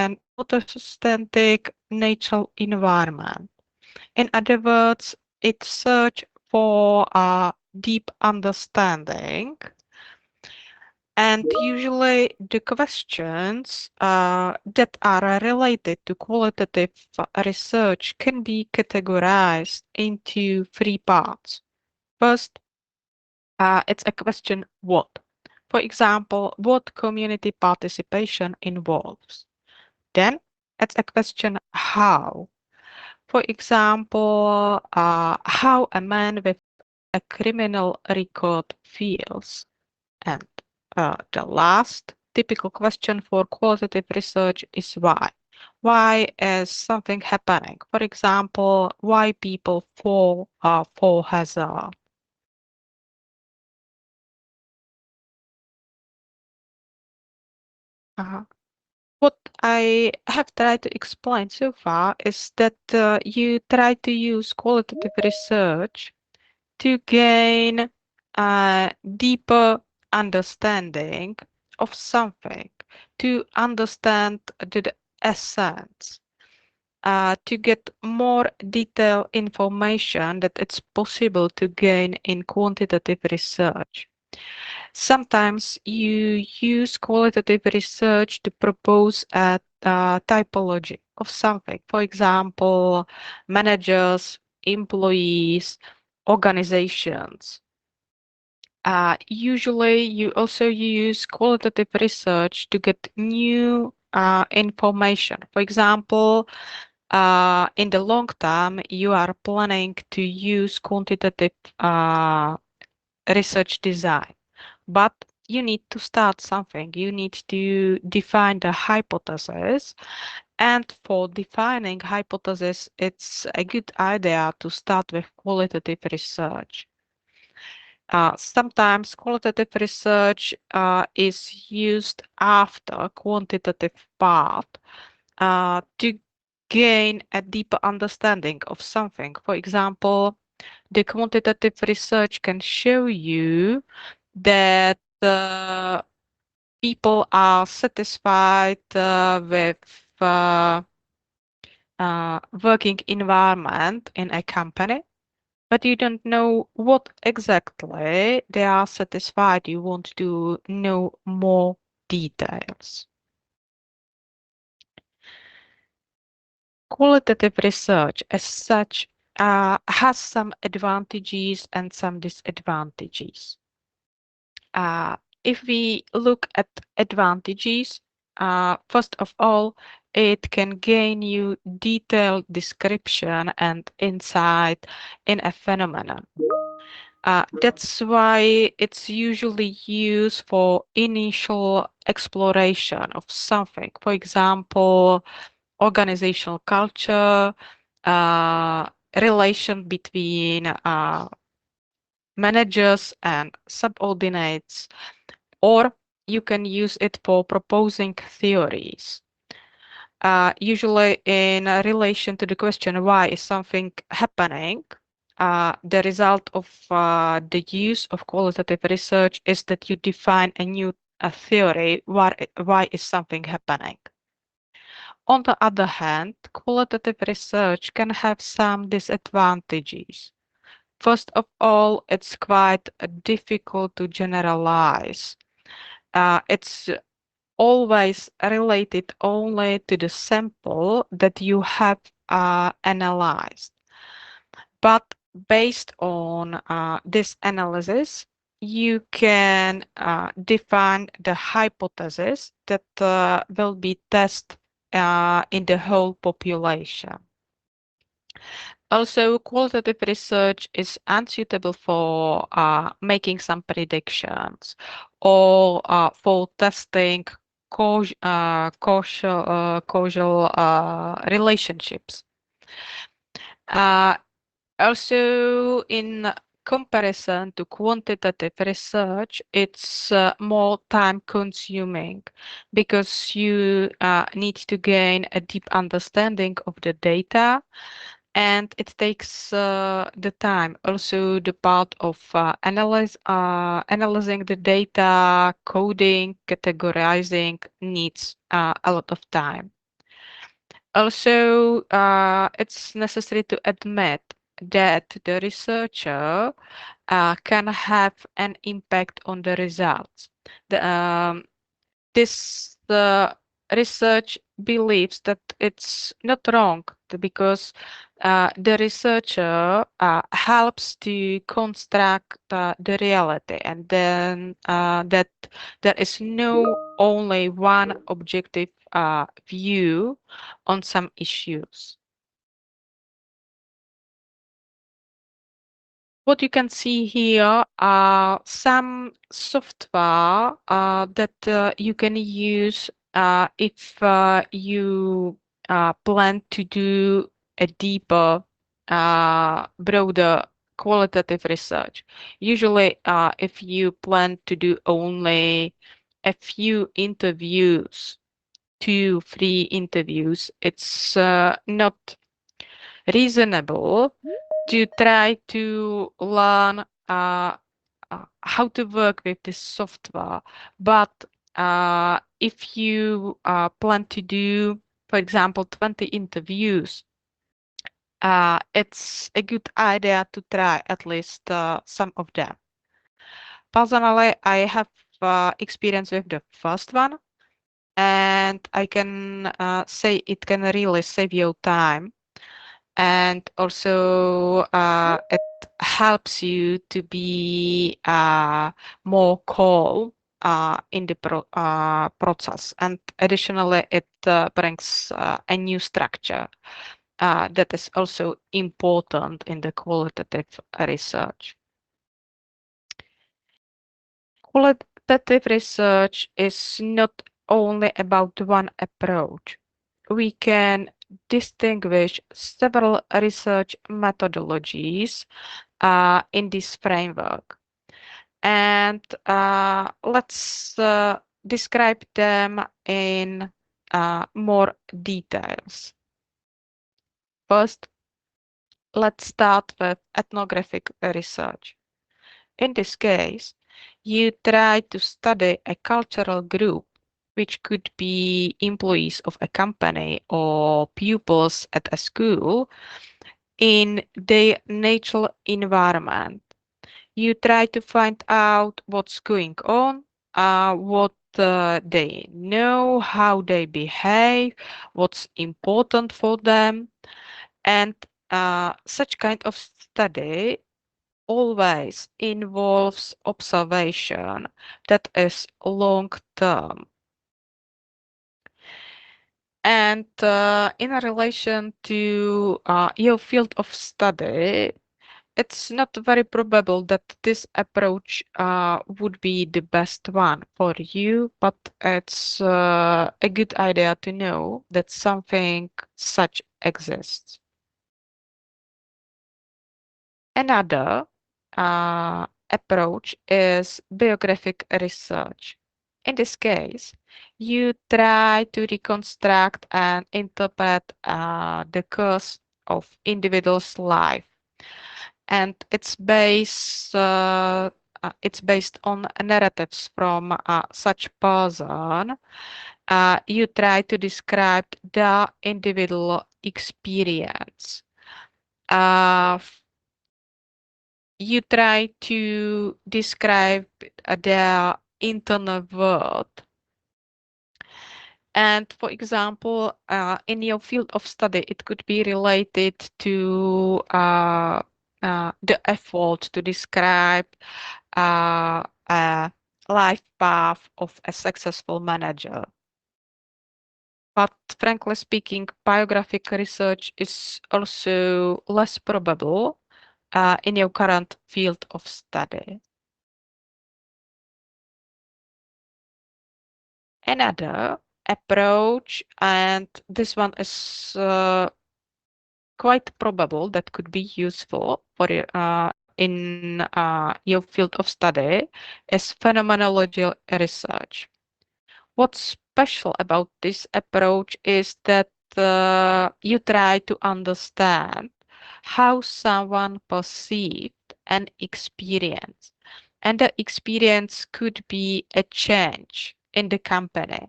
an autostatic natural environment. In other words, it searches for a deep understanding. And usually the questions that are related to qualitative research can be categorized into three parts. First, it's a question what. For example, what community participation involves. Then it's a question how. For example, how a man with a criminal record feels. And the last typical question for qualitative research is why. Why is something happening? For example, why people fall hazard. What I have tried to explain so far is that you try to use qualitative research to gain a deeper understanding of something, to understand the essence, to get more detailed information that it's possible to gain in quantitative research. Sometimes you use qualitative research to propose a typology of something. For example, managers, employees, organizations. Usually, you also use qualitative research to get new information. For example, in the long term, you are planning to use quantitative research design, but you need to start something. You need to define the hypothesis. And for defining hypothesis, it's a good idea to start with qualitative research. Sometimes qualitative research is used after quantitative part to gain a deeper understanding of something. For example, the quantitative research can show you that people are satisfied with working environment in a company, but you don't know what exactly they are satisfied. You want to know more details. Qualitative research as such has some advantages and some disadvantages. If we look at advantages, first of all, it can gain you detailed description and insight in a phenomenon. That's why it's usually used for initial exploration of something. For example, organizational culture, relation between managers and subordinates, or you can use it for proposing theories. Usually in relation to the question, why is something happening? The result of the use of qualitative research is that you define a new theory, why is something happening. On the other hand, qualitative research can have some disadvantages. First of all, it's quite difficult to generalize. It's always related only to the sample that you have analyzed. But based on this analysis, you can define the hypothesis that will be tested in the whole population. Also, qualitative research is unsuitable for making some predictions or for testing causal relationships. Also, in comparison to quantitative research, it's more time consuming because you need to gain a deep understanding of the data, and it takes the time. Also, the part of analyzing the data, coding, categorizing needs a lot of time. Also, it's necessary to admit that the researcher can have an impact on the results. The research believes that it's not wrong because the researcher helps to construct the reality, and then that there is no only one objective view on some issues. What you can see here are some software that you can use if you plan to do a deeper, broader qualitative research. Usually, if you plan to do only a few interviews, 2, 3 interviews, it's not reasonable to try to learn how to work with this software. But if you plan to do, for example, 20 interviews, it's a good idea to try at least some of them. Personally, I have experience with the first one, and I can say it can really save you time, and also it helps you to be more calm in the process, and additionally it brings a new structure that is also important in the qualitative research. Qualitative research is not only about one approach. We can distinguish several research methodologies in this framework. And let's describe them in more details. First, let's start with ethnographic research. In this case, you try to study a cultural group, which could be employees of a company or pupils at a school, in their natural environment. You try to find out what's going on, what they know, how they behave, what's important for them, and such kind of study always involves observation that is long term. And in relation to your field of study, it's not very probable that this approach would be the best one for you, but it's a good idea to know that something such exists. Another approach is biographic research. In this case, you try to reconstruct and interpret the course of individual's life, and it's based on narratives from such person. You try to describe the individual experience. Uh, you try to describe their internal world. And for example, in your field of study, it could be related to the effort to describe a life path of a successful manager. But frankly speaking, biographic research is also less probable in your current field of study. Another approach, and this one is quite probable that could be useful for in your field of study, is phenomenology research. What's special about this approach is that you try to understand how someone perceived an experience. And the experience could be a change in the company.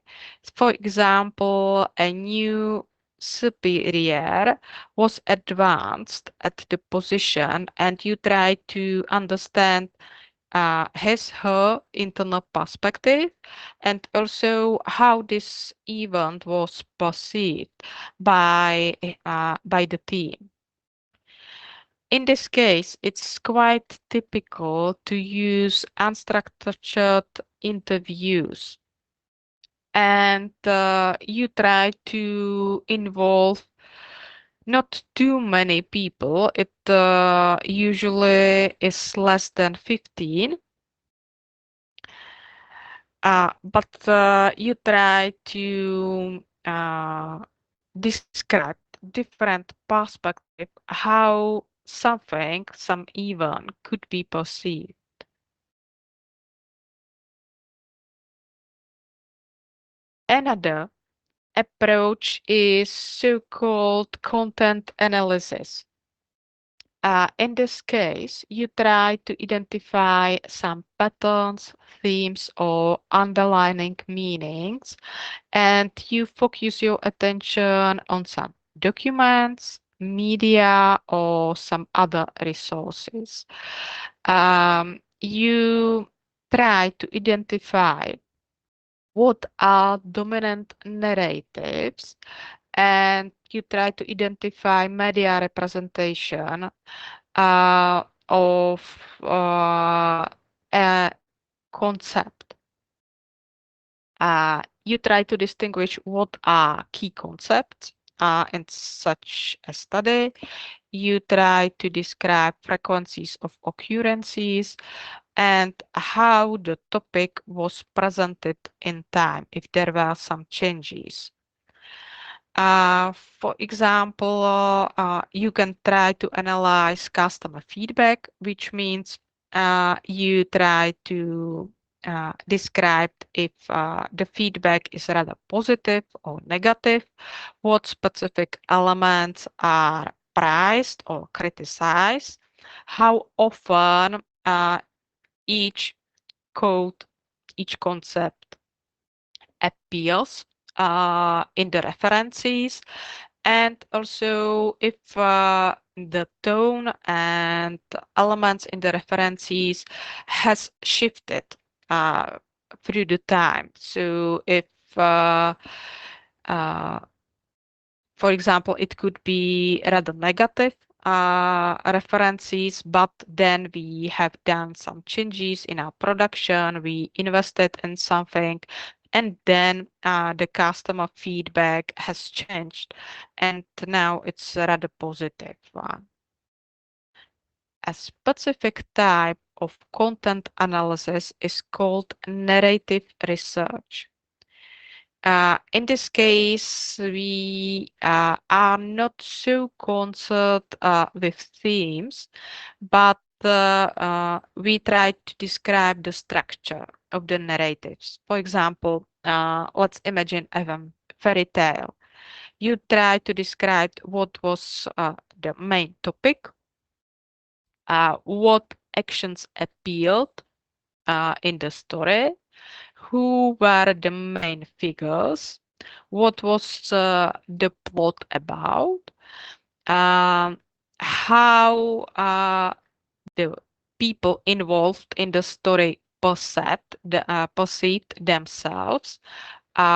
For example, a new superior was advanced at the position, and you try to understand her internal perspective and also how this event was perceived by the team. In this case, it's quite typical to use unstructured interviews, and you try to involve not too many people. It usually is less than 15. But you try to describe different perspective how something, some event could be perceived. Another approach is so-called content analysis. In this case, you try to identify some patterns, themes, or underlying meanings, and you focus your attention on some documents, media, or some other resources. You try to identify what are dominant narratives, and you try to identify media representation of a concept. You try to distinguish what are key concepts in such a study. You try to describe frequencies of occurrences and how the topic was presented in time, if there were some changes. For example, you can try to analyze customer feedback, which means you try to describe if the feedback is rather positive or negative, what specific elements are prized or criticized, how often each code, each concept appears in the references, and also if the tone and elements in the references has shifted uh, through the time. So if uh, for example, it could be rather negative references, but then we have done some changes in our production, we invested in something, and then the customer feedback has changed, and now it's a rather positive one. A specific type of content analysis is called narrative research. In this case, we are not so concerned with themes, but we try to describe the structure of the narratives. For example, let's imagine a fairy tale. You try to describe what was the main topic, what actions appeared in the story, who were the main figures, what was the plot about, um, how the people involved in the story perceived themselves,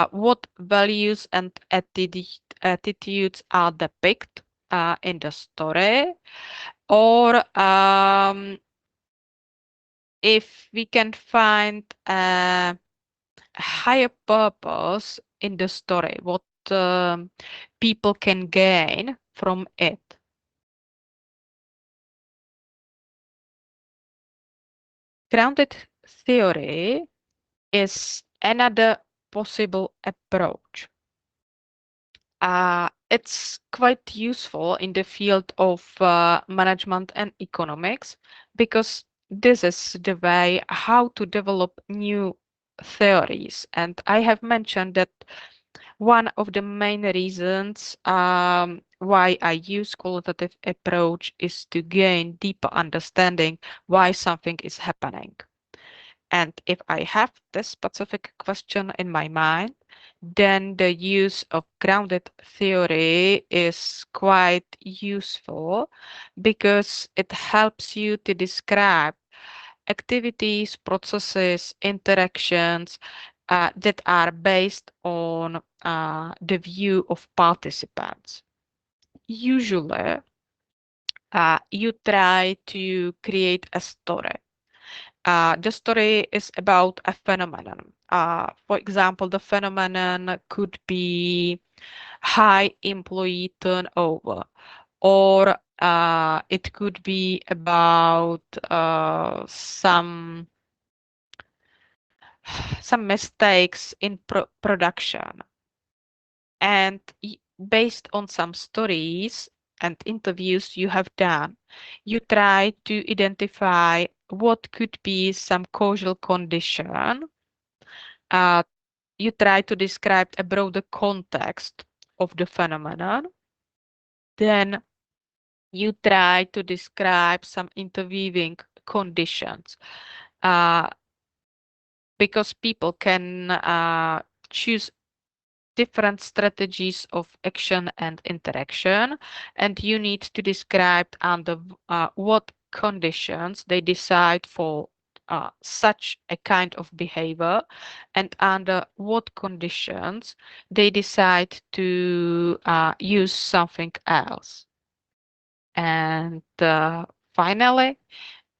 what values and attitudes are depicted in the story, or if we can find a higher purpose in the story, what people can gain from it. Grounded theory is another possible approach. It's quite useful in the field of management and economics because this is the way how to develop new theories. And I have mentioned that one of the main reasons why I use qualitative approach is to gain deeper understanding why something is happening. And if I have this specific question in my mind, then the use of grounded theory is quite useful because it helps you to describe activities, processes, interactions that are based on the view of participants. Usually, you try to create a story. The story is about a phenomenon. For example, the phenomenon could be high employee turnover, or it could be about some mistakes in production. And based on some stories and interviews you have done, you try to identify what could be some causal condition. Uh, you try to describe a broader context of the phenomenon. Then you try to describe some interweaving conditions. Uh, because people can choose different strategies of action and interaction, and you need to describe under what conditions they decide for such a kind of behavior, and under what conditions they decide to use something else. And finally,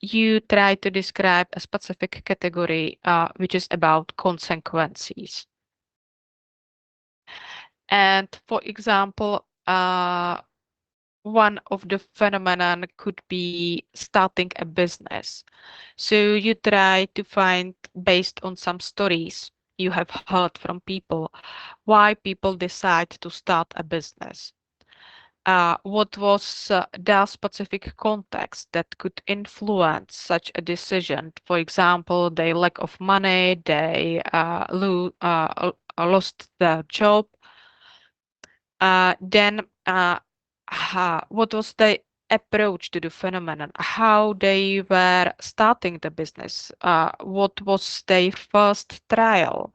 you try to describe a specific category which is about consequences. And for example, one of the phenomenon could be starting a business. So you try to find, based on some stories you have heard from people, why people decide to start a business. What was their specific context that could influence such a decision? For example, they lack of money, they lost their job. Then what was the approach to the phenomenon? How they were starting the business? What was their first trial?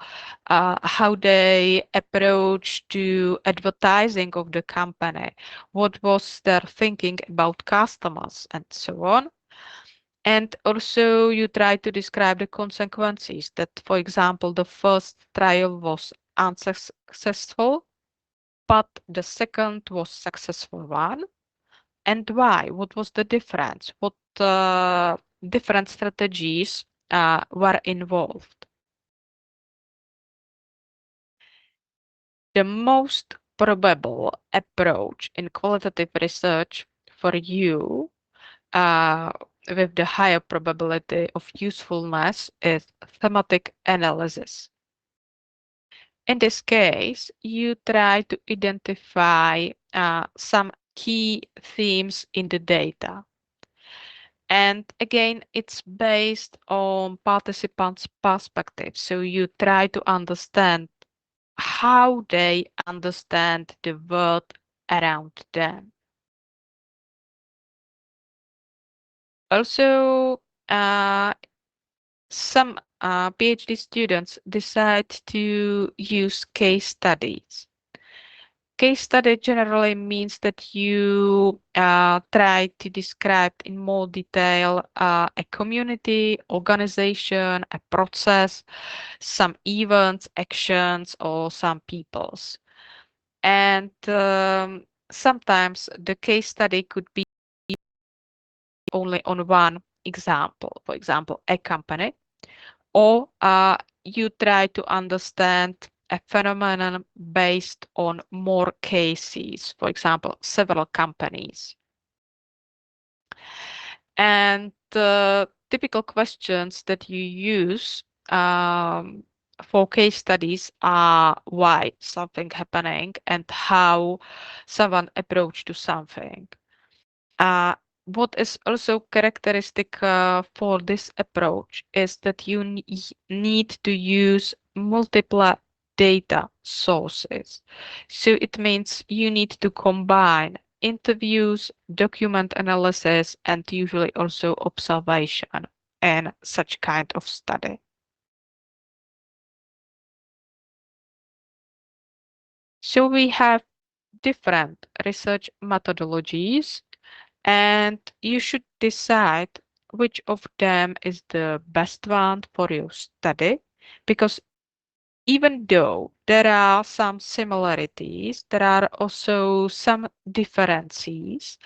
How they approached to advertising of the company? What was their thinking about customers and so on? And also you try to describe the consequences that, for example, the first trial was unsuccessful, but the second was successful one. And why? What was the difference? What different strategies were involved? The most probable approach in qualitative research for you uh, with the higher probability of usefulness is thematic analysis. In this case, you try to identify some key themes in the data. And again, it's based on participants' perspective. So you try to understand how they understand the world around them. Also, some PhD students decide to use case studies. Case study generally means that you try to describe in more detail a community, organization, a process, some events, actions, or some peoples. And sometimes the case study could be only on one example, for example, a company, or you try to understand a phenomenon based on more cases, for example, several companies. And the typical questions that you use for case studies are why something happening and how someone approached to something. Uh, what is also characteristic for this approach is that you need to use multiple data sources. So it means you need to combine interviews, document analysis, and usually also observation in such kind of study. So we have different research methodologies, and you should decide which of them is the best one for your study, because even though there are some similarities, there are also some differences.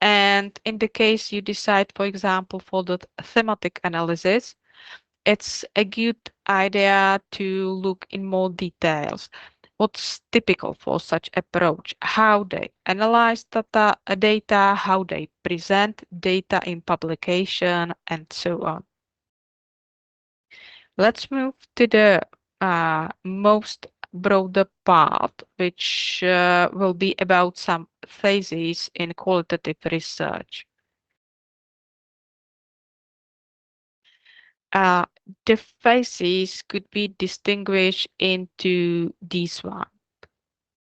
And in the case you decide, for example, for the thematic analysis, it's a good idea to look in more details. What's typical for such approach? How they analyze data, how they present data in publication, and so on. Let's move to the most broader part, which will be about some phases in qualitative research. Uh, the phases could be distinguished into these one.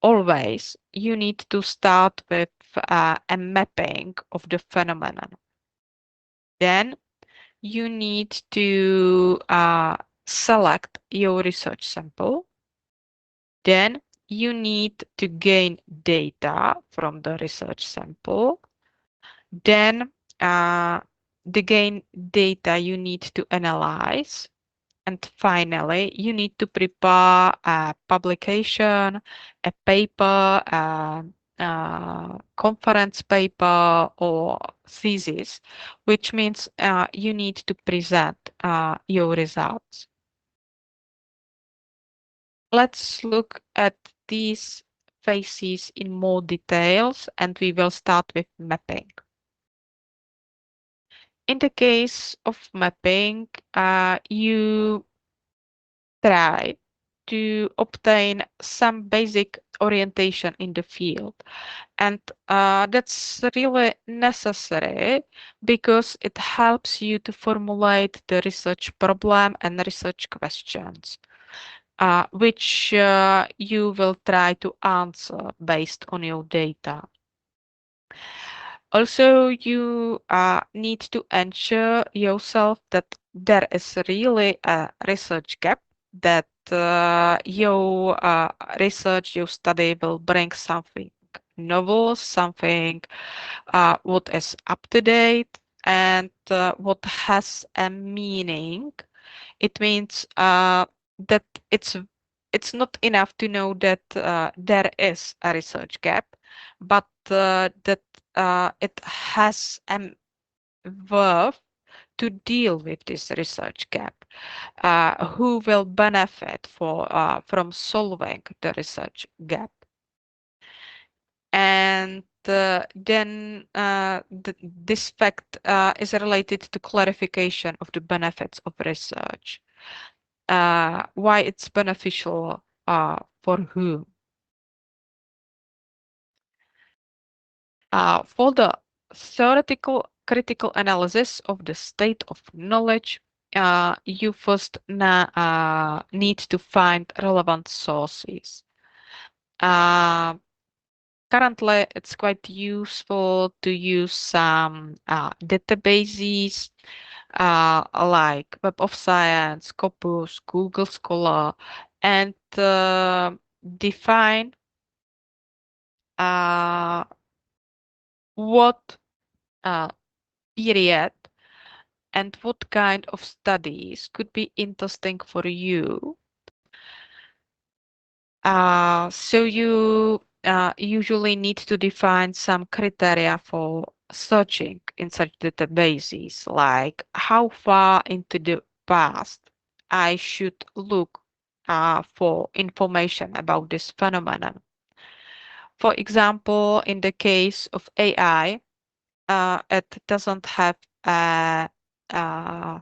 Always, you need to start with a mapping of the phenomenon. Then you need to select your research sample. Then you need to gain data from the research sample. Then the gain data you need to analyze. And finally, you need to prepare a publication, a paper, a conference paper, or thesis, which means you need to present your results. Let's look at these phases in more details, and we will start with mapping. In the case of mapping, you try to obtain some basic orientation in the field. And that's really necessary because it helps you to formulate the research problem and research questions, which you will try to answer based on your data. Also, you need to ensure yourself that there is really a research gap, that your research, your study will bring something novel, something what is up to date, and what has a meaning. It means that it's not enough to know that there is a research gap, but that it has a worth to deal with this research gap. Who will benefit from solving the research gap? And then this fact is related to clarification of the benefits of research. Why it's beneficial for whom. For the theoretical critical analysis of the state of knowledge, you first need to find relevant sources. Uh, Currently, it's quite useful to use some databases like Web of Science, Scopus, Google Scholar, and define uh, what uh, period and what kind of studies could be interesting for you. So you usually need to define some criteria for searching in such databases, like how far into the past I should look for information about this phenomenon. For example, in the case of AI, it doesn't have a, uh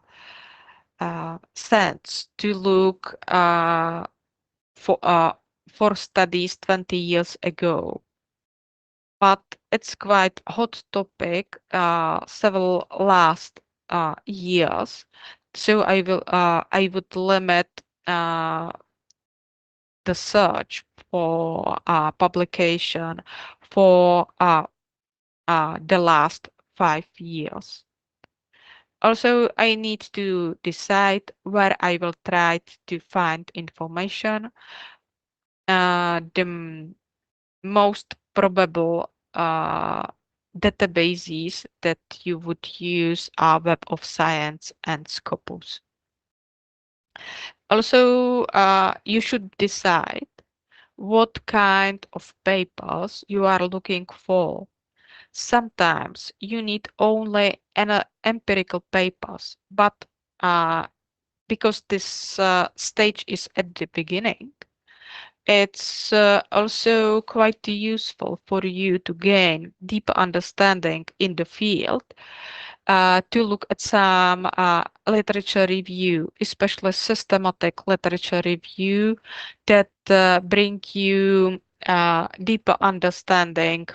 sense to look for uh, for studies 20 years ago. But it's quite hot topic several last years. So I would limit uh, the search for publication for the last 5 years. Also, I need to decide where I will try to find information. the most probable databases that you would use are Web of Science and Scopus. Also, you should decide what kind of papers you are looking for. Sometimes you need only empirical papers, but because this stage is at the beginning, it's also quite useful for you to gain deeper understanding in the field, to look at some literature review, especially systematic literature review that bring you deeper understanding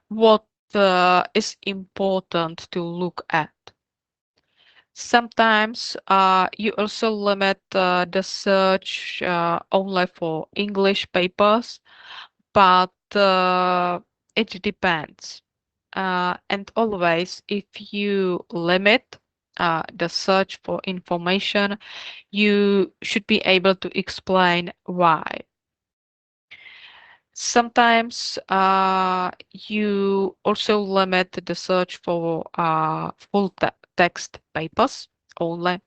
what is important to look at. Sometimes you also limit the search only for English papers, but it depends. And always, if you limit the search for information, you should be able to explain why. Sometimes you also limit the search for full text papers only.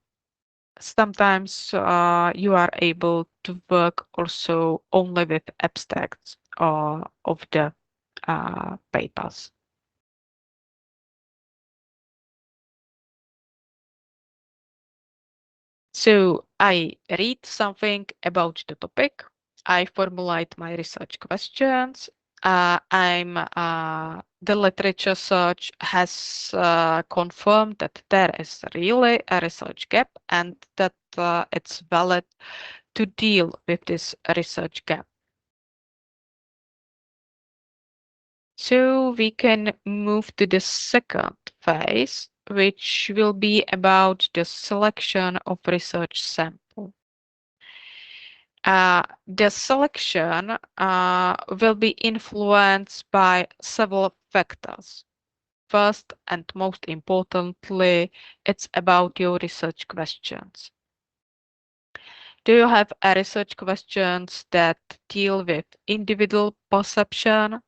Sometimes you are able to work also only with abstracts of the papers. So I read something about the topic. I formulate my research questions. The literature search has confirmed that there is really a research gap and that it's valid to deal with this research gap. So we can move to the second phase, which will be about the selection of research sample. The selection will be influenced by several factors. First and most importantly, it's about your research questions. Do you have a research questions that deal with individual perception,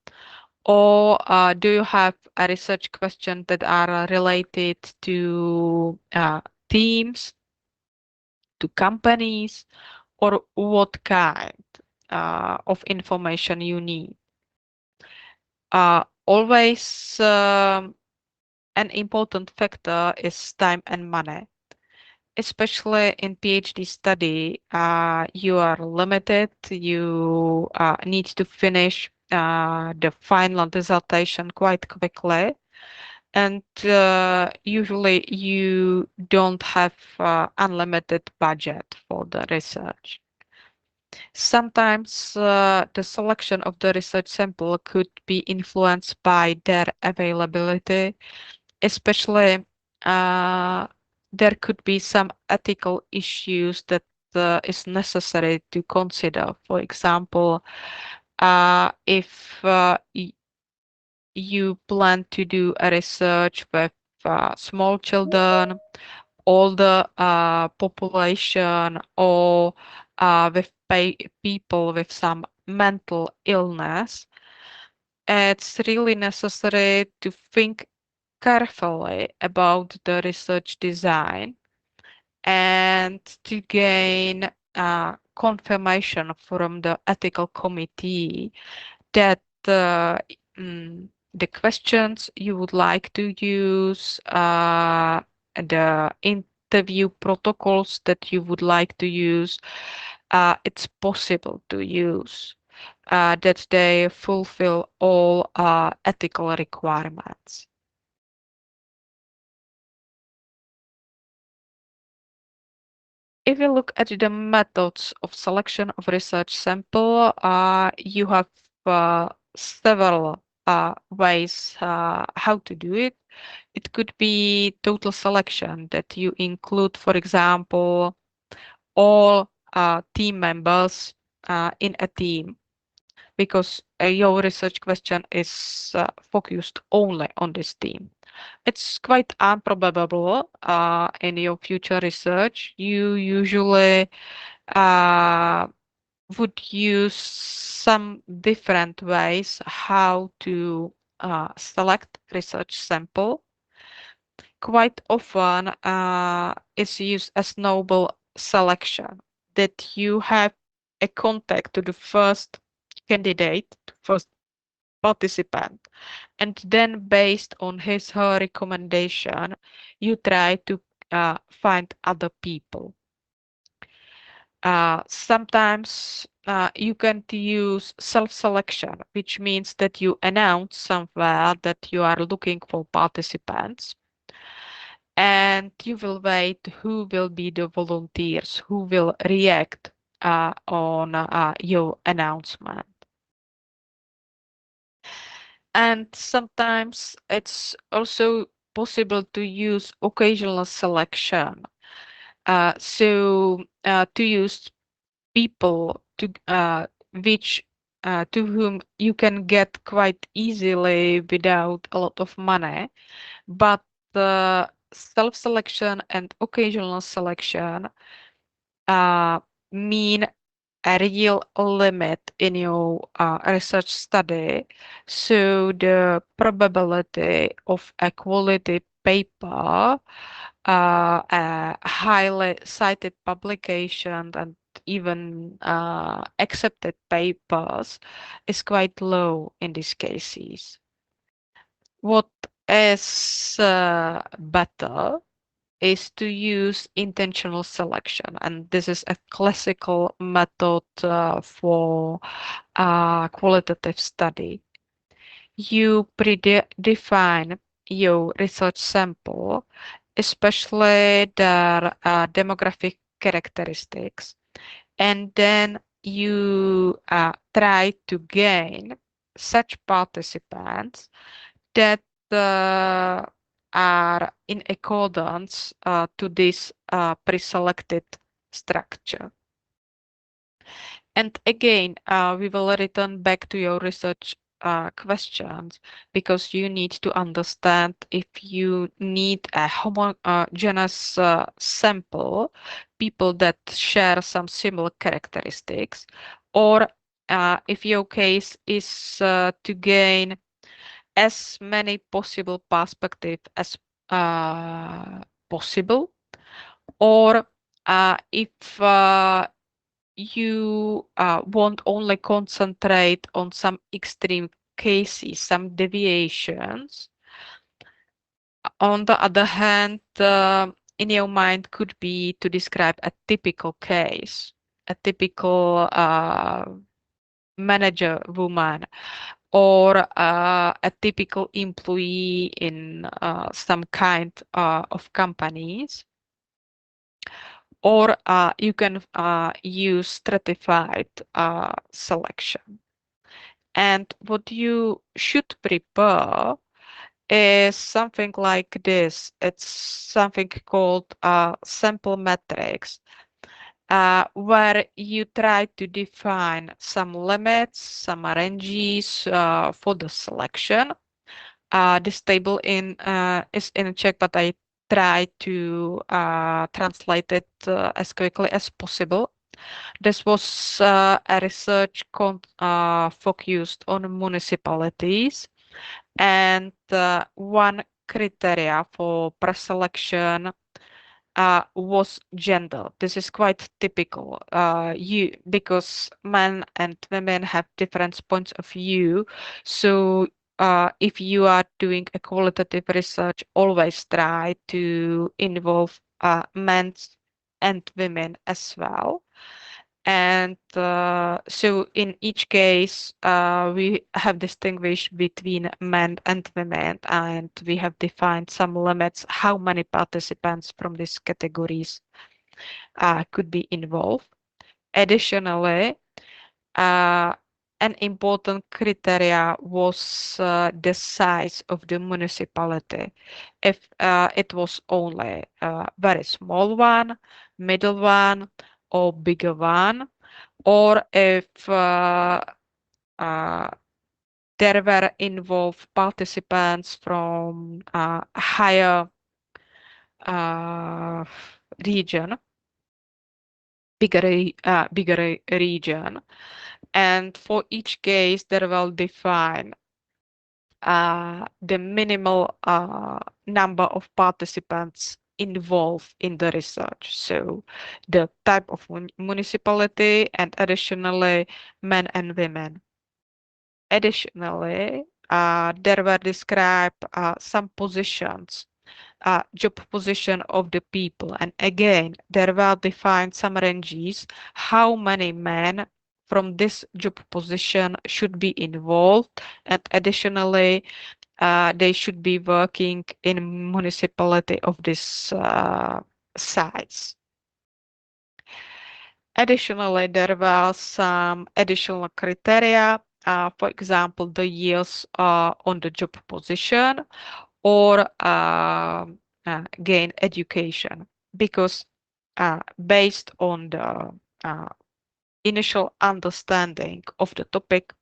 or do you have a research question that are related to teams, to companies, or what kind of information you need? Always an important factor is time and money. Especially in PhD study, you are limited. You need to finish the final dissertation quite quickly, and usually you don't have unlimited budget for the research. Sometimes the selection of the research sample could be influenced by their availability, especially there could be some ethical issues that is necessary to consider. For example, if you plan to do a research with small children, older population, or with people with some mental illness, it's really necessary to think carefully about the research design and to gain confirmation from the ethical committee that the questions you would like to use, the interview protocols that you would like to use, it's possible to use, that they fulfill all ethical requirements. If you look at the methods of selection of research sample, you have several ways how to do it. It could be total selection that you include, for example, all team members in a team because your research question is focused only on this team. It's quite improbable in your future research. You usually uh, would use some different ways how to select research sample. Quite often it's used as noble selection, that you have a contact to the first candidate, first participant, and then based on his her recommendation, you try to find other people. Sometimes you can use self-selection, which means that you announce somewhere that you are looking for participants, and you will wait who will be the volunteers who will react on your announcement. And sometimes it's also possible to use occasional selection. To use people which to whom you can get quite easily without a lot of money, but self-selection and occasional selection uh, mean a real limit in your research study. So the probability of a quality paper, a highly cited publication, and even accepted papers is quite low in these cases. What is better is to use intentional selection, and this is a classical method for qualitative study. You predefine your research sample, especially their demographic characteristics, and then you try to gain such participants that uh, are in accordance to this pre-selected structure. And again, we will return back to your research questions, because you need to understand if you need a homogeneous sample, people that share some similar characteristics, or if your case is to gain as many possible perspectives as possible, or if you won't only concentrate on some extreme cases, some deviations. On the other hand, in your mind could be to describe a typical case, a typical manager woman, or a typical employee in some kind of companies, or you can use stratified selection. And what you should prepare is something like this. It's something called sample metrics, where you try to define some limits, some ranges for the selection. This table is in Czech, but I try to translate it as quickly as possible. This was a research focused on municipalities, and one criteria for preselection was gender. This is quite typical. Because men and women have different points of view. So if you are doing a qualitative research, always try to involve men and women as well. And so in each case, we have distinguished between men and women, and we have defined some limits, how many participants from these categories could be involved. Additionally, uh, an important criteria was the size of the municipality. If it was only a very small one, middle one, or bigger one, or if uh, there were involved participants from a higher uh, region, bigger region. And for each case, they will define the minimal number of participants involved in the research. So the type of municipality and additionally men and women. Additionally, there were described some positions, job position of the people. And again, there were defined some ranges, how many men from this job position should be involved. And additionally, they should be working in municipality of this size. Additionally, there were some additional criteria, for example, the years on the job position or gain education, because based on the uh, initial understanding of the topic,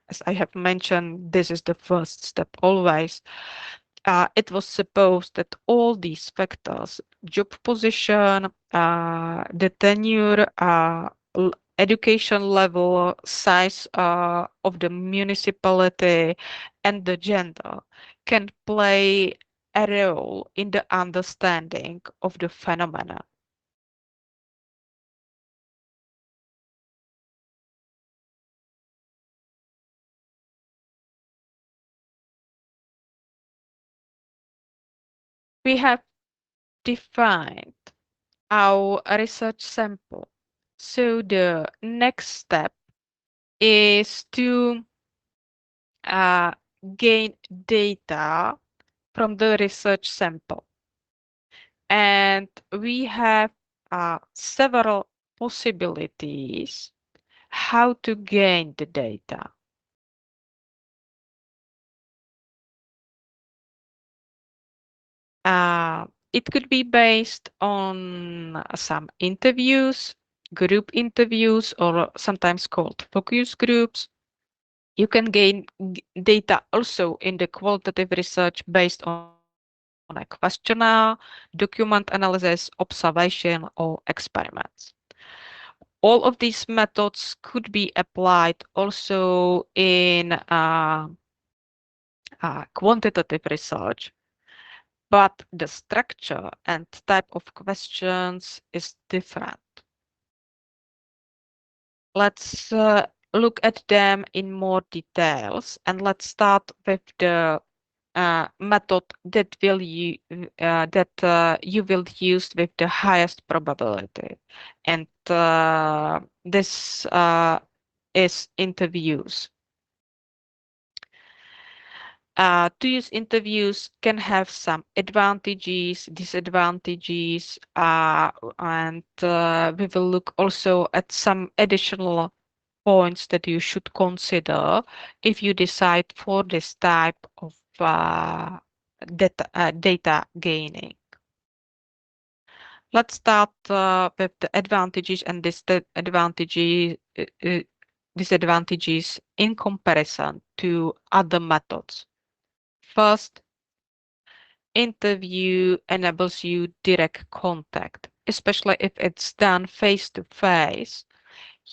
as I have mentioned, this is the first step always. It was supposed that all these factors, job position, the tenure, education level, size of the municipality, and the gender can play a role in the understanding of the phenomena. We have defined our research sample. So the next step is to uh, gain data from the research sample. And we have several possibilities how to gain the data. It could be based on some interviews, group interviews, or sometimes called focus groups. You can gain data also in the qualitative research based on a questionnaire, document analysis, observation, or experiments. All of these methods could be applied also in quantitative research, but the structure and type of questions is different. Let's look at them in more details, and let's start with the method that you will use with the highest probability, and this is interviews. To use interviews can have some advantages, disadvantages, and we will look also at some additional points that you should consider if you decide for this type of data gaining. Let's start with the advantages and disadvantages in comparison to other methods. First, interview enables you direct contact, especially if it's done face to face.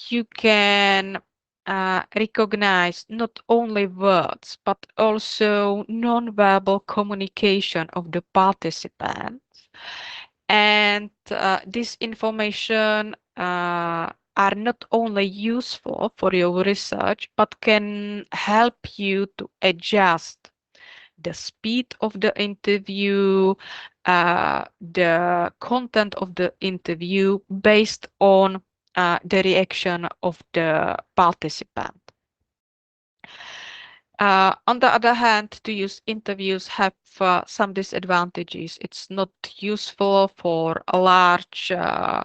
You can recognize not only words, but also non-verbal communication of the participants. And this information are not only useful for your research, but can help you to adjust the speed of the interview, the content of the interview based on the reaction of the participant. On the other hand, to use interviews have some disadvantages. It's not useful for a large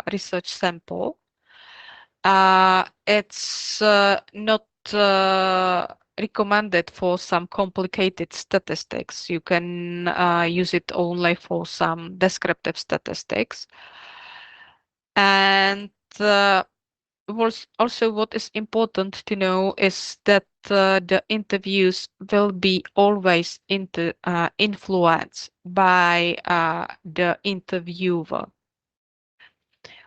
research sample. It's not recommended for some complicated statistics. You can use it only for some descriptive statistics. And also what is important to know is that the interviews will be always influenced by the interviewer.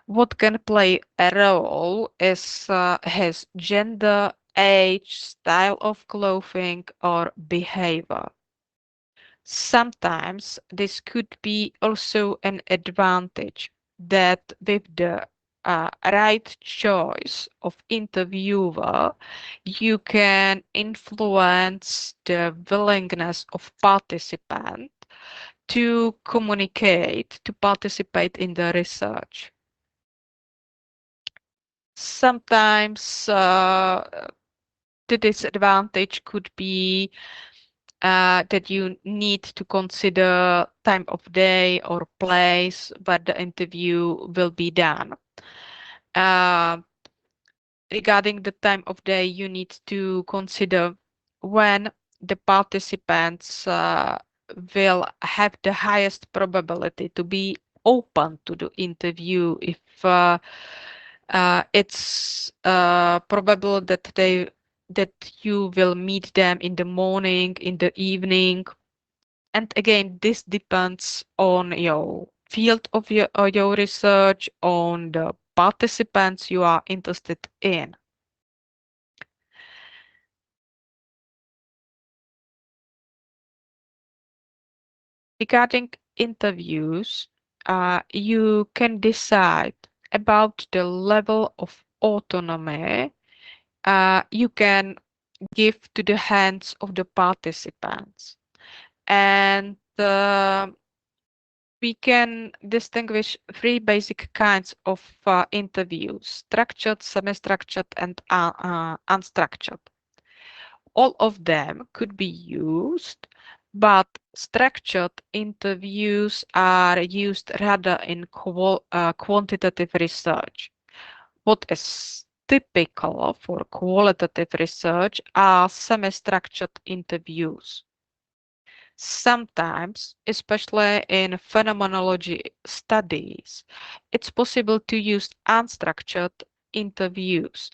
What can play a role is his gender, age, style of clothing, or behavior. Sometimes this could be also an advantage that with the right choice of interviewer, you can influence the willingness of participant to communicate, to participate in the research. Sometimes the disadvantage could be that you need to consider time of day or place where the interview will be done. Uh, Regarding the time of day, you need to consider when the participants will have the highest probability to be open to the interview. If it's probable that you will meet them in the morning, in the evening, and again, this depends on your field of your research, on the participants you are interested in. Regarding interviews, you can decide about the level of autonomy you can give to the hands of the participants. And we can distinguish three basic kinds of interviews: structured, semi-structured, and unstructured. All of them could be used, but structured interviews are used rather in quantitative research. What is typical for qualitative research are semi-structured interviews. Sometimes, especially in phenomenology studies, it's possible to use unstructured interviews.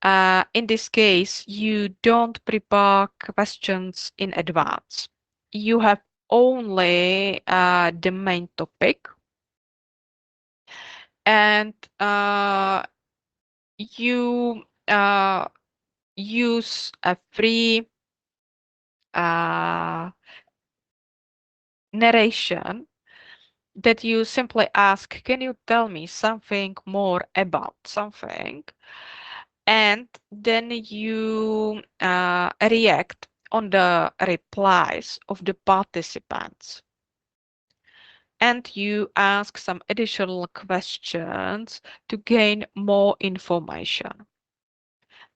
In this case, you don't prepare questions in advance. You have only the main topic, and you use a free narration that you simply ask, can you tell me something more about something? And then you react on the replies of the participants. And you ask some additional questions to gain more information.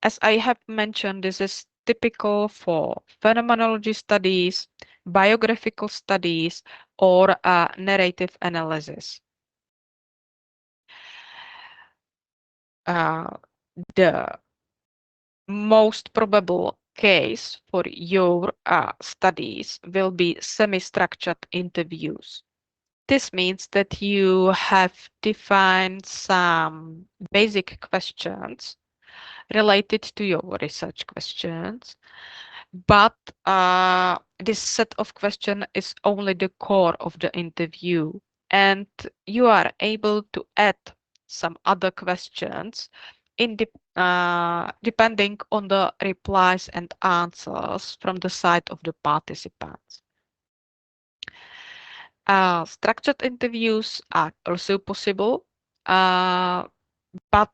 As I have mentioned, this is typical for phenomenology studies, biographical studies, or narrative analysis. Uh, the most probable case for your studies will be semi-structured interviews. This means that you have defined some basic questions related to your research questions, but this set of questions is only the core of the interview, and you are able to add some other questions depending on the replies and answers from the side of the participants. Structured interviews are also possible, but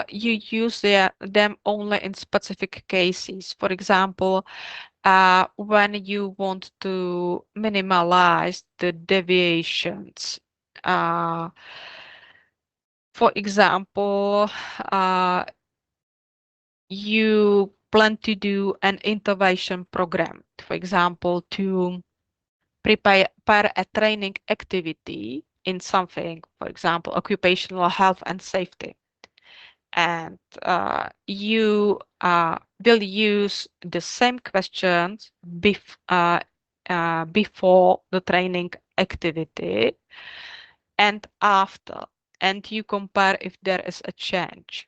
you use them only in specific cases. For example, when you want to minimize the deviations. For example, you plan to do an intervention program, for example, to prepare a training activity in something, for example, occupational health and safety. And you will use the same questions before the training activity and after, and you compare if there is a change.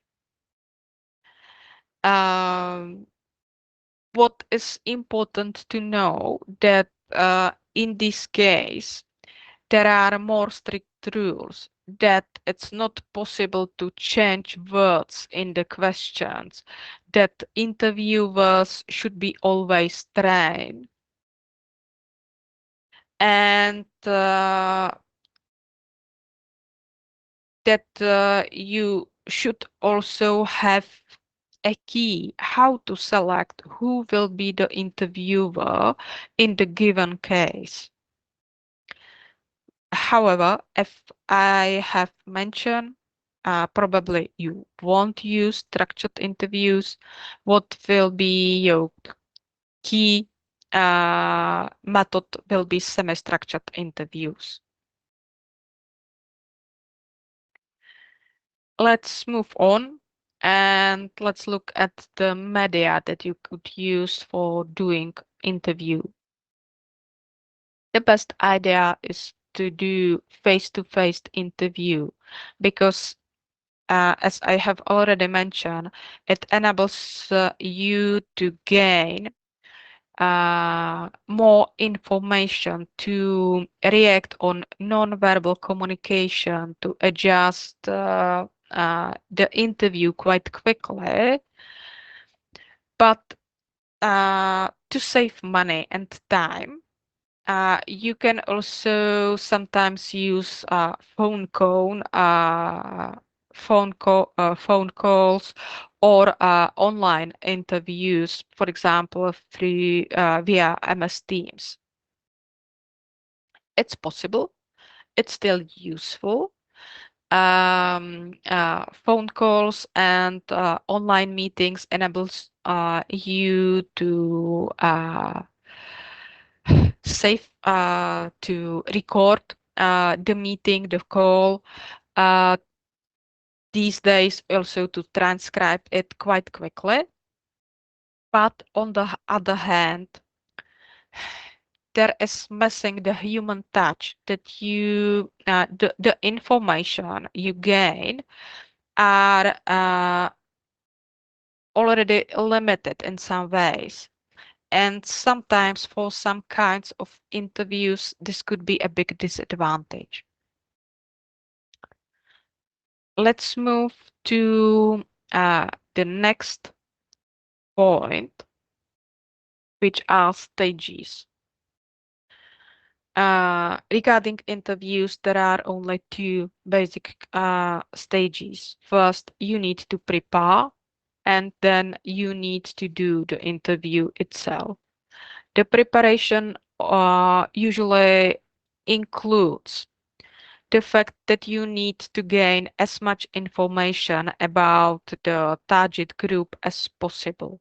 What is important to know that in this case, there are more strict rules that it's not possible to change words in the questions, that interviewers should be always trained, and that you should also have a key how to select who will be the interviewer in the given case. However, if I have mentioned, probably you won't use structured interviews. What will be your key method will be semi-structured interviews. Let's move on and let's look at the media that you could use for doing interview. The best idea is to do face-to-face interview because as I have already mentioned, it enables you to gain more information, to react on non-verbal communication, to adjust the interview quite quickly, but to save money and time. You can also sometimes use phone calls or online interviews, for example, through via MS Teams. It's possible. It's still useful. Phone calls and online meetings enables you to save to record the meeting, the call. Uh, these days also to transcribe it quite quickly. But on the other hand, there is missing the human touch that the information you gain are already limited in some ways. And sometimes for some kinds of interviews, this could be a big disadvantage. Let's move to the next point, which are stages. Regarding interviews, there are only two basic stages. First, you need to prepare, and then you need to do the interview itself. The preparation usually includes the fact that you need to gain as much information about the target group as possible.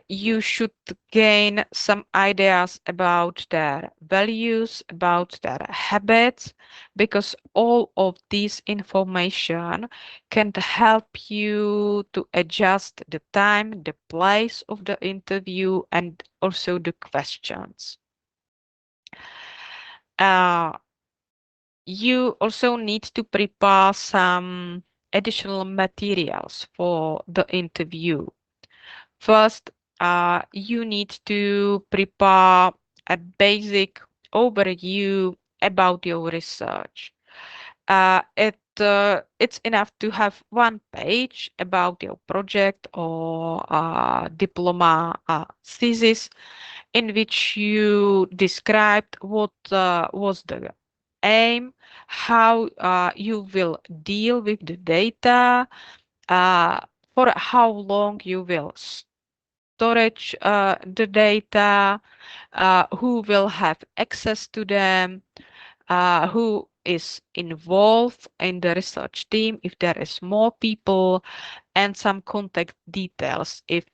You should gain some ideas about their values, about their habits, because all of this information can help you to adjust the time, the place of the interview, and also the questions. Uh, you also need to prepare some additional materials for the interview. First, you need to prepare a basic overview about your research. It's enough to have one page about your project or diploma thesis in which you described what was the aim, how you will deal with the data, uh, for how long you will storage the data, who will have access to them, who is involved in the research team, if there is more people, and some contact details if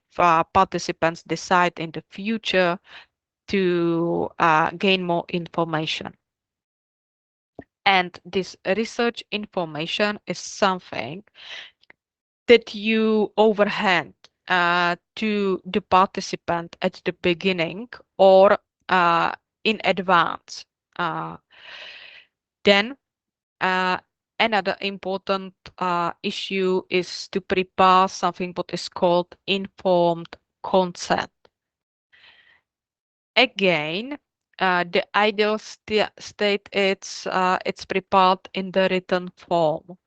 participants decide in the future to gain more information. And this research information is something that you overhand to the participant at the beginning or in advance. Uh, then another important issue is to prepare something what is called informed consent. Again, The ideal state it's prepared in the written form.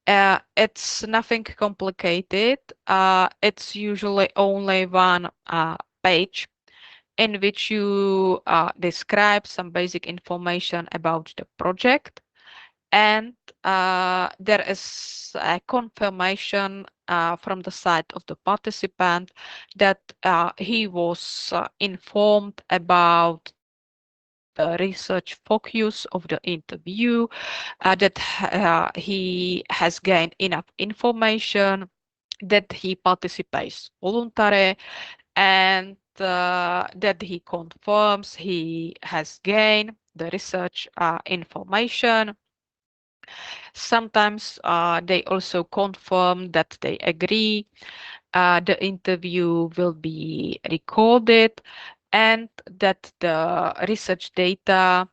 It's nothing complicated. It's usually only one page in which you describe some basic information about the project, and there is a confirmation from the side of the participant that he was informed about the research focus of the interview, that he has gained enough information, that he participates voluntarily, and that he confirms he has gained the research information. Sometimes they also confirm that they agree the interview will be recorded and that the research data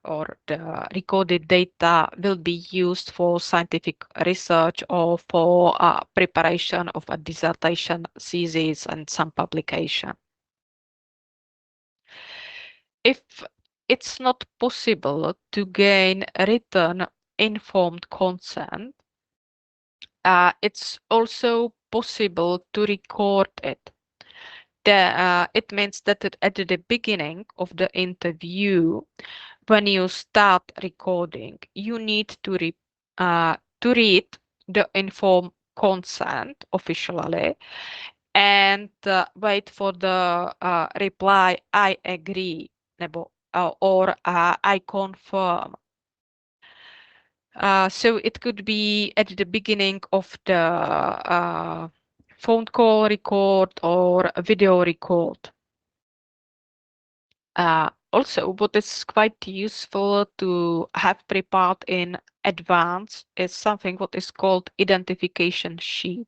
or the recorded data will be used for scientific research or for preparation of a dissertation thesis and some publication. If it's not possible to gain written informed consent, it's also possible to record it. It means that at the beginning of the interview, when you start recording, you need to read the informed consent officially and wait for the reply, I agree, or I confirm. So it could be at the beginning of the phone call record or a video record. Also, what is quite useful to have prepared in advance is something what is called identification sheet.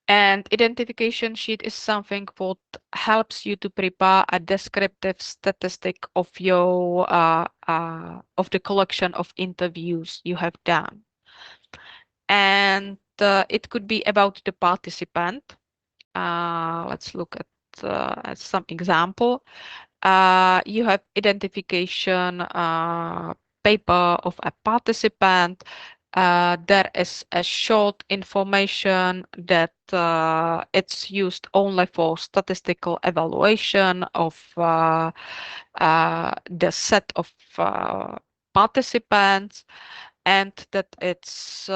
And identification sheet is something what helps you to prepare a descriptive statistic of your of the collection of interviews you have done. And it could be about the participant. Let's look at some example. You have identification paper of a participant. There is a short information that it's used only for statistical evaluation of the set of participants, and that it's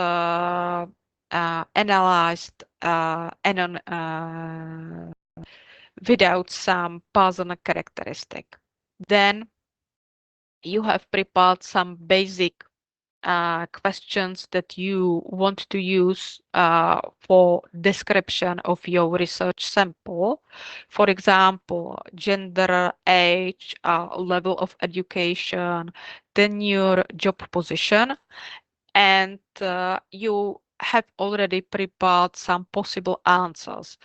analyzed without some personal characteristic. Then you have prepared some basic questions that you want to use for description of your research sample. For example, gender, age, level of education, tenure, job position, and you have already prepared some possible answers.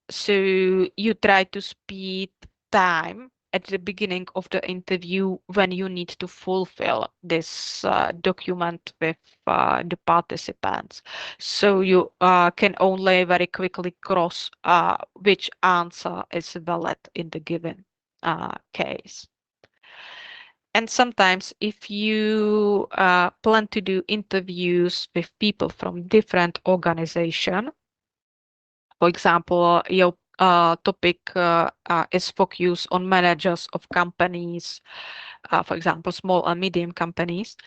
So you try to speed time at the beginning of the interview when you need to fulfill this document with the participants. So you can only very quickly cross which answer is valid in the given case. And sometimes if you plan to do interviews with people from different organizations, for example, your topic is focused on managers of companies, for example, small and medium companies,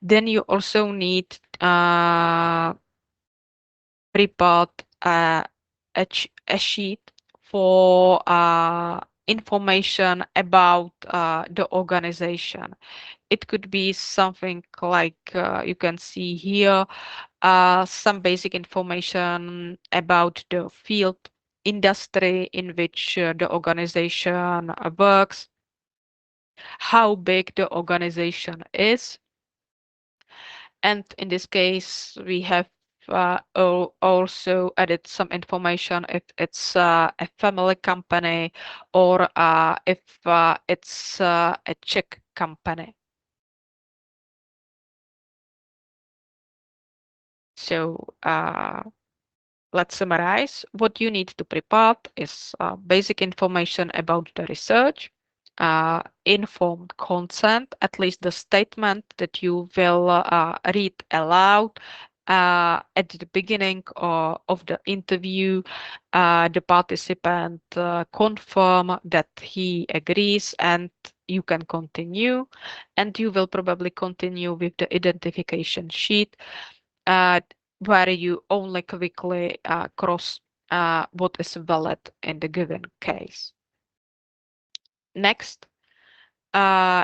then you also need prepare a sheet for information about the organization. It could be something like you can see here, some basic information about the field industry in which the organization works, how big the organization is. And in this case, we have also added some information if it's a family company or if it's a Czech company. So let's summarize. What you need to prepare is basic information about the research, informed consent, at least the statement that you will read aloud at the beginning of the interview. The participant confirm that he agrees and you can continue, and you will probably continue with the identification sheet uh, where you only quickly cross what is valid in the given case. Next,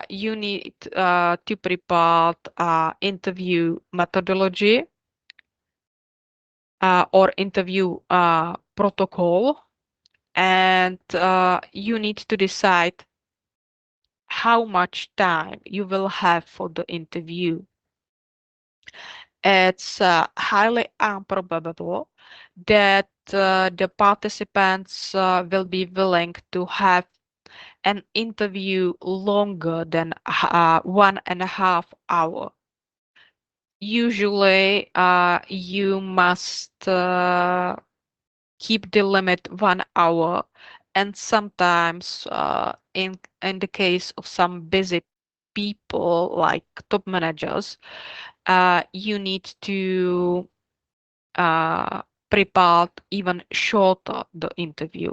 you need to prepare interview methodology or interview protocol, and you need to decide how much time you will have for the interview. It's highly improbable that the participants will be willing to have an interview longer than 1.5 hours. Usually, you must keep the limit 1 hour, and sometimes, in the case of some busy people like top managers, you need to uh, prepare even shorter the interview.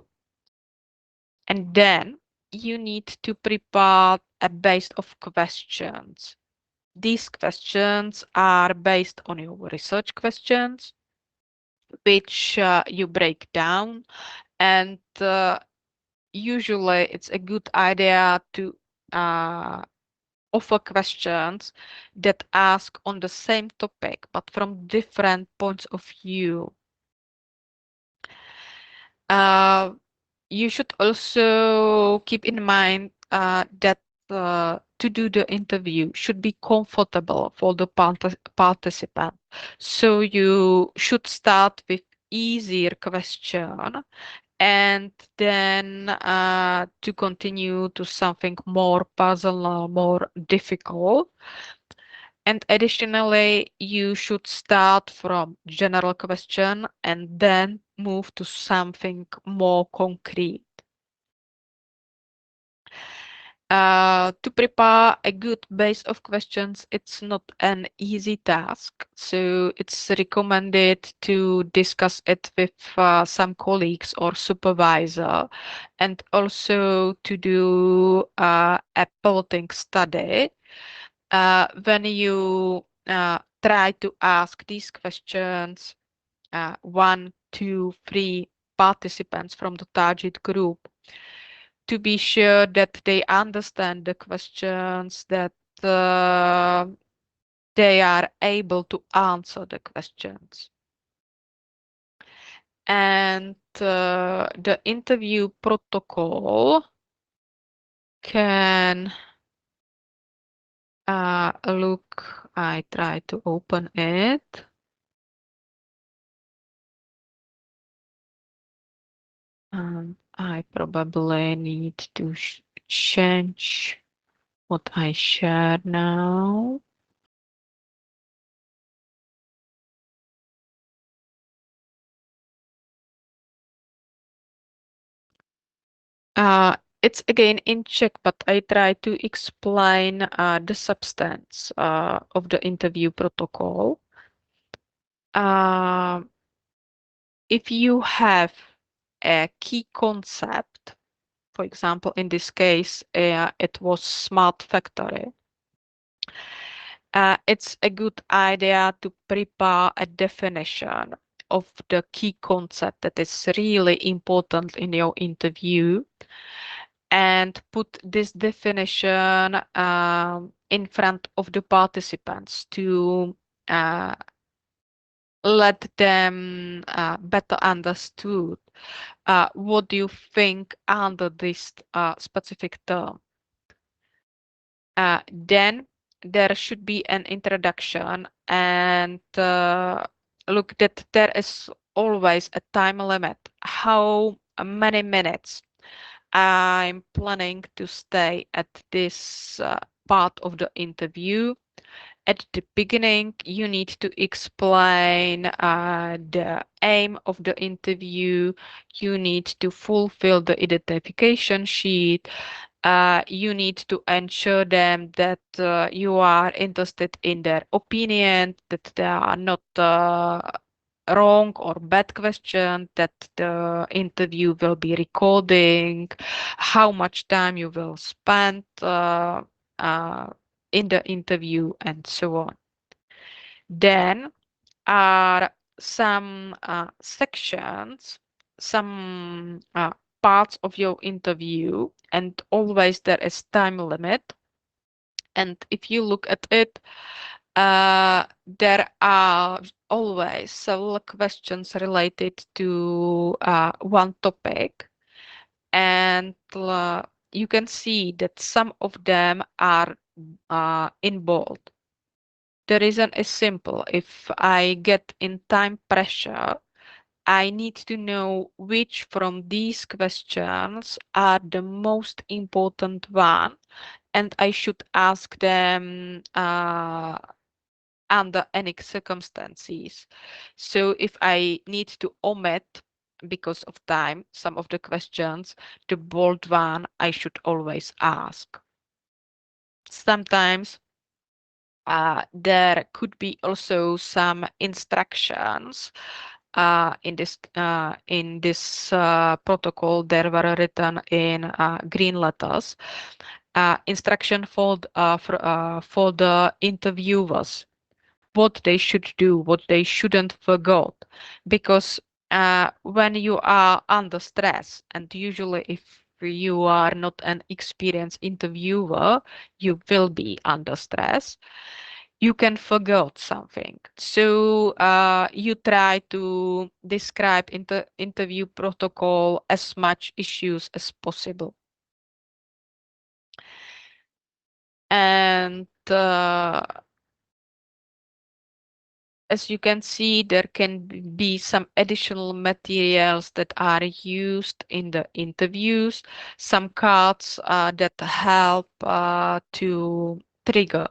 And then you need to prepare a base of questions. These questions are based on your research questions, which you break down, and usually it's a good idea to uh, offer questions that ask on the same topic but from different points of view. Uh, you should also keep in mind that to do the interview should be comfortable for the participant. So you should start with easier question and then to continue to something more personal, more difficult. And additionally, you should start from general question and then move to something more concrete. To prepare a good base of questions, it's not an easy task. So it's recommended to discuss it with some colleagues or supervisor, and also to do a piloting study. When you try to ask these questions, one, two, three participants from the target group, to be sure that they understand the questions, that uh, they are able to answer the questions. And the interview protocol can look, I try to open it. I probably need to change what I share now. It's again in Czech, but I try to explain the substance of the interview protocol. Uh, if you have a key concept, for example, in this case, it was smart factory. It's a good idea to prepare a definition of the key concept that is really important in your interview, and put this definition in front of the participants to let them better understood what do you think under this specific term. Then there should be an introduction, and look that there is always a time limit. How many minutes I'm planning to stay at this part of the interview. At the beginning, you need to explain the aim of the interview. You need to fulfill the identification sheet, You need to ensure them that you are interested in their opinion, that they are not wrong or bad question, that the interview will be recording, how much time you will spend uh, in the interview, and so on. Then are some sections, some parts of your interview, and always there is time limit. And if you look at it, there are always several questions related to one topic, and you can see that some of them are in bold. The reason is simple. If I get in time pressure, I need to know which from these questions are the most important one, and I should ask them under any circumstances. So if I need to omit because of time some of the questions, the bold one I should always ask. Sometimes there could be also some instructions in this protocol. There were written in green letters instruction for the interviewers, what they should do, what they shouldn't forget, because when you are under stress, and usually if you are not an experienced interviewer, you will be under stress, you can forget something. So you try to describe interview protocol as much issues as possible. And as you can see, there can be some additional materials that are used in the interviews, some cards that help to trigger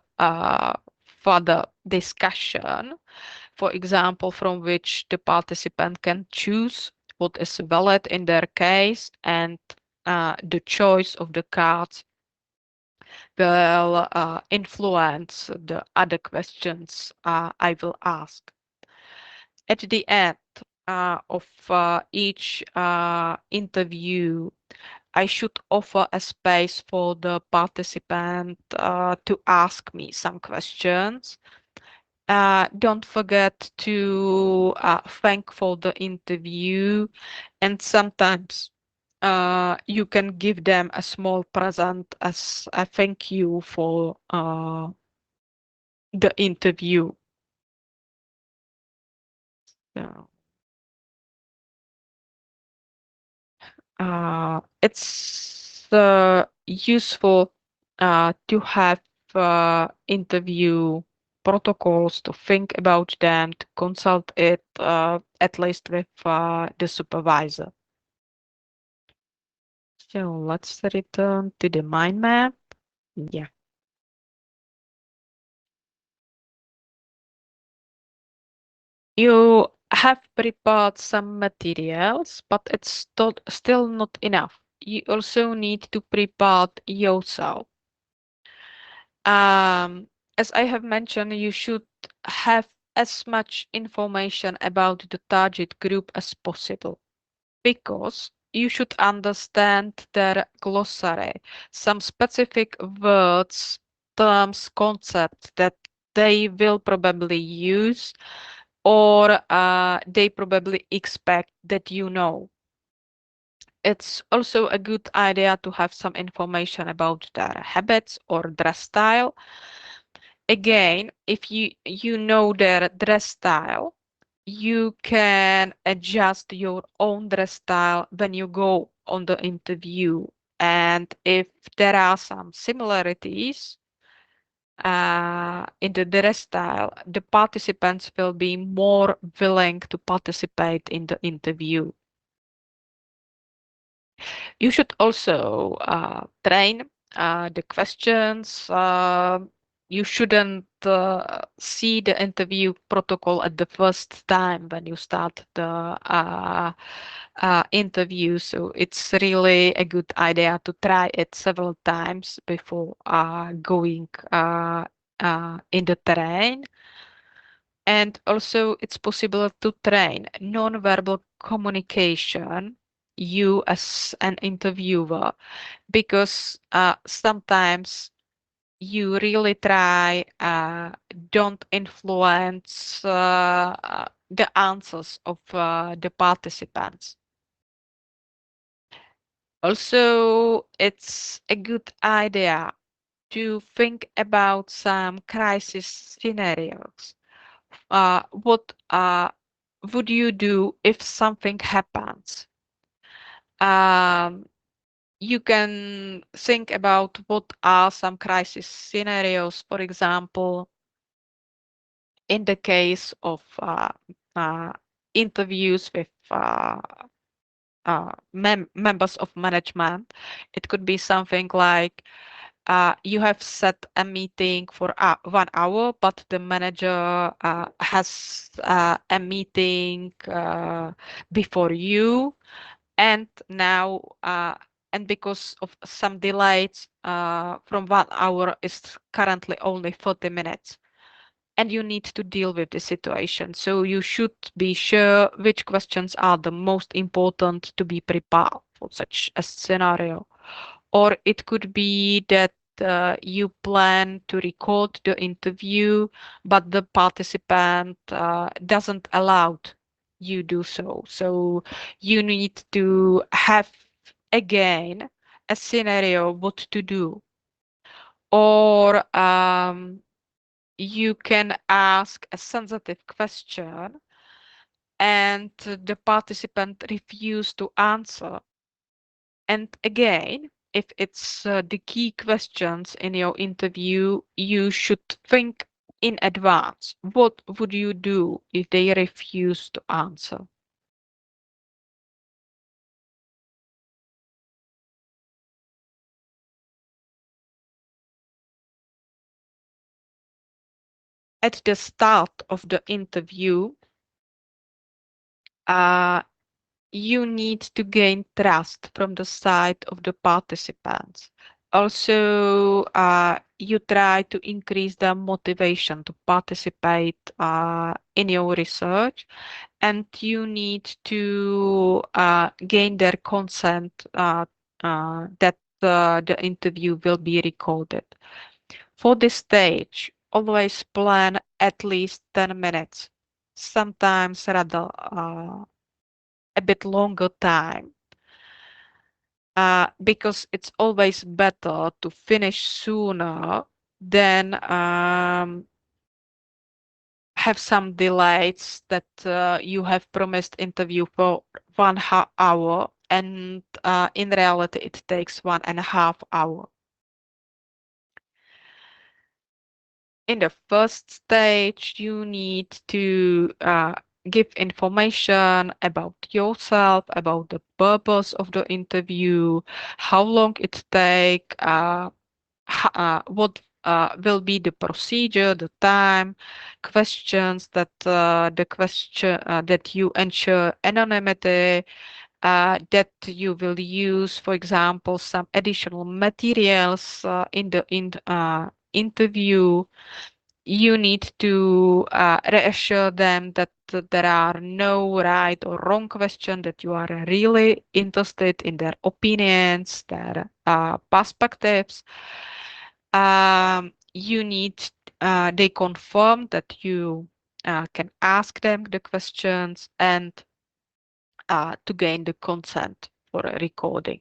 further discussion. For example, from which the participant can choose what is valid in their case, and the choice of the cards will influence the other questions I will ask. At the end of each interview, I should offer a space for the participant to ask me some questions. Don't forget to thank for the interview, and sometimes you can give them a small present as a thank you for the interview. So, it's useful to have interview protocols, to think about them, to consult it at least with the supervisor. So let's return to the mind map. Yeah. You have prepared some materials, but it's still not enough. You also need to prepare yourself. Um, as I have mentioned, you should have as much information about the target group as possible, because you should understand their glossary, some specific words, terms, concepts that they will probably use, or they probably expect that you know. It's also a good idea to have some information about their habits or dress style. Again, if you know their dress style, you can adjust your own dress style when you go on the interview. And if there are some similarities in the dress style, the participants will be more willing to participate in the interview. You should also train the questions you shouldn't see the interview protocol at the first time when you start the interview. So it's really a good idea to try it several times before going in the terrain. And also, it's possible to train non-verbal communication, you as an interviewer, because sometimes you really try don't influence the answers of the participants. Also, it's a good idea to think about some crisis scenarios. What would you do if something happens? Um, you can think about what are some crisis scenarios, for example, in the case of uh, interviews with members of management. It could be something like you have set a meeting for 1 hour, but the manager has a meeting before you, and now and because of some delays from 1 hour is currently only 40 minutes, and you need to deal with the situation. So you should be sure which questions are the most important to be prepared for such a scenario. Or it could be that you plan to record the interview, but the participant doesn't allow you do so. So you need to have again a scenario what to do. Or you can ask a sensitive question and the participant refuse to answer. And again, if it's the key questions in your interview, you should think in advance. What would you do if they refuse to answer? At the start of the interview, uh, you need to gain trust from the side of the participants. Also, you try to increase their motivation to participate in your research, and you need to gain their consent that the interview will be recorded. For this stage, always plan at least 10 minutes, sometimes rather a bit longer time, because it's always better to finish sooner than have some delays that you have promised interview for 1 hour, and in reality it takes 1.5 hours. In the first stage, you need to give information about yourself, about the purpose of the interview, how long it take, what will be the procedure, the time, questions that the question that you ensure anonymity, that you will use, for example, some additional materials in the interview. You need to reassure them that there are no right or wrong questions, that you are really interested in their opinions, their perspectives. You need, they confirm that you can ask them the questions, and to gain the consent for a recording.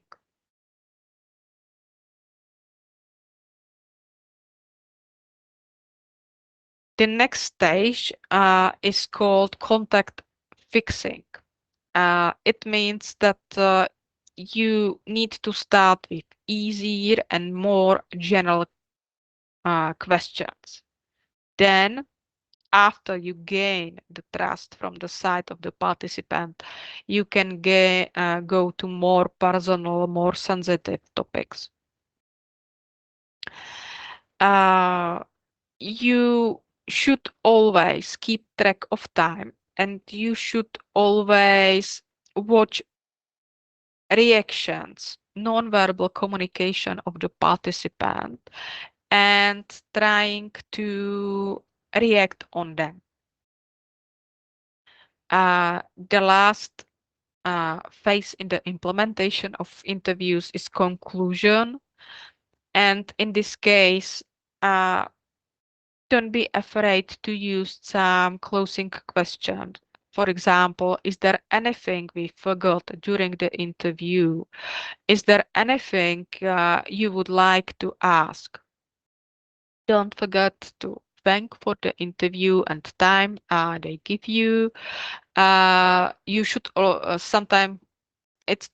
The next stage is called contact fixing. It means that you need to start with easier and more general questions. Then, after you gain the trust from the side of the participant, you can go to more personal, more sensitive topics. Uh, you should always keep track of time, and you should always watch reactions, non-verbal communication of the participant, and trying to react on them. The last phase in the implementation of interviews is conclusion. And in this case, uh, don't be afraid to use some closing questions. For example, is there anything we forgot during the interview? Is there anything you would like to ask? Don't forget to thank for the interview and time they give you. You should sometimes it's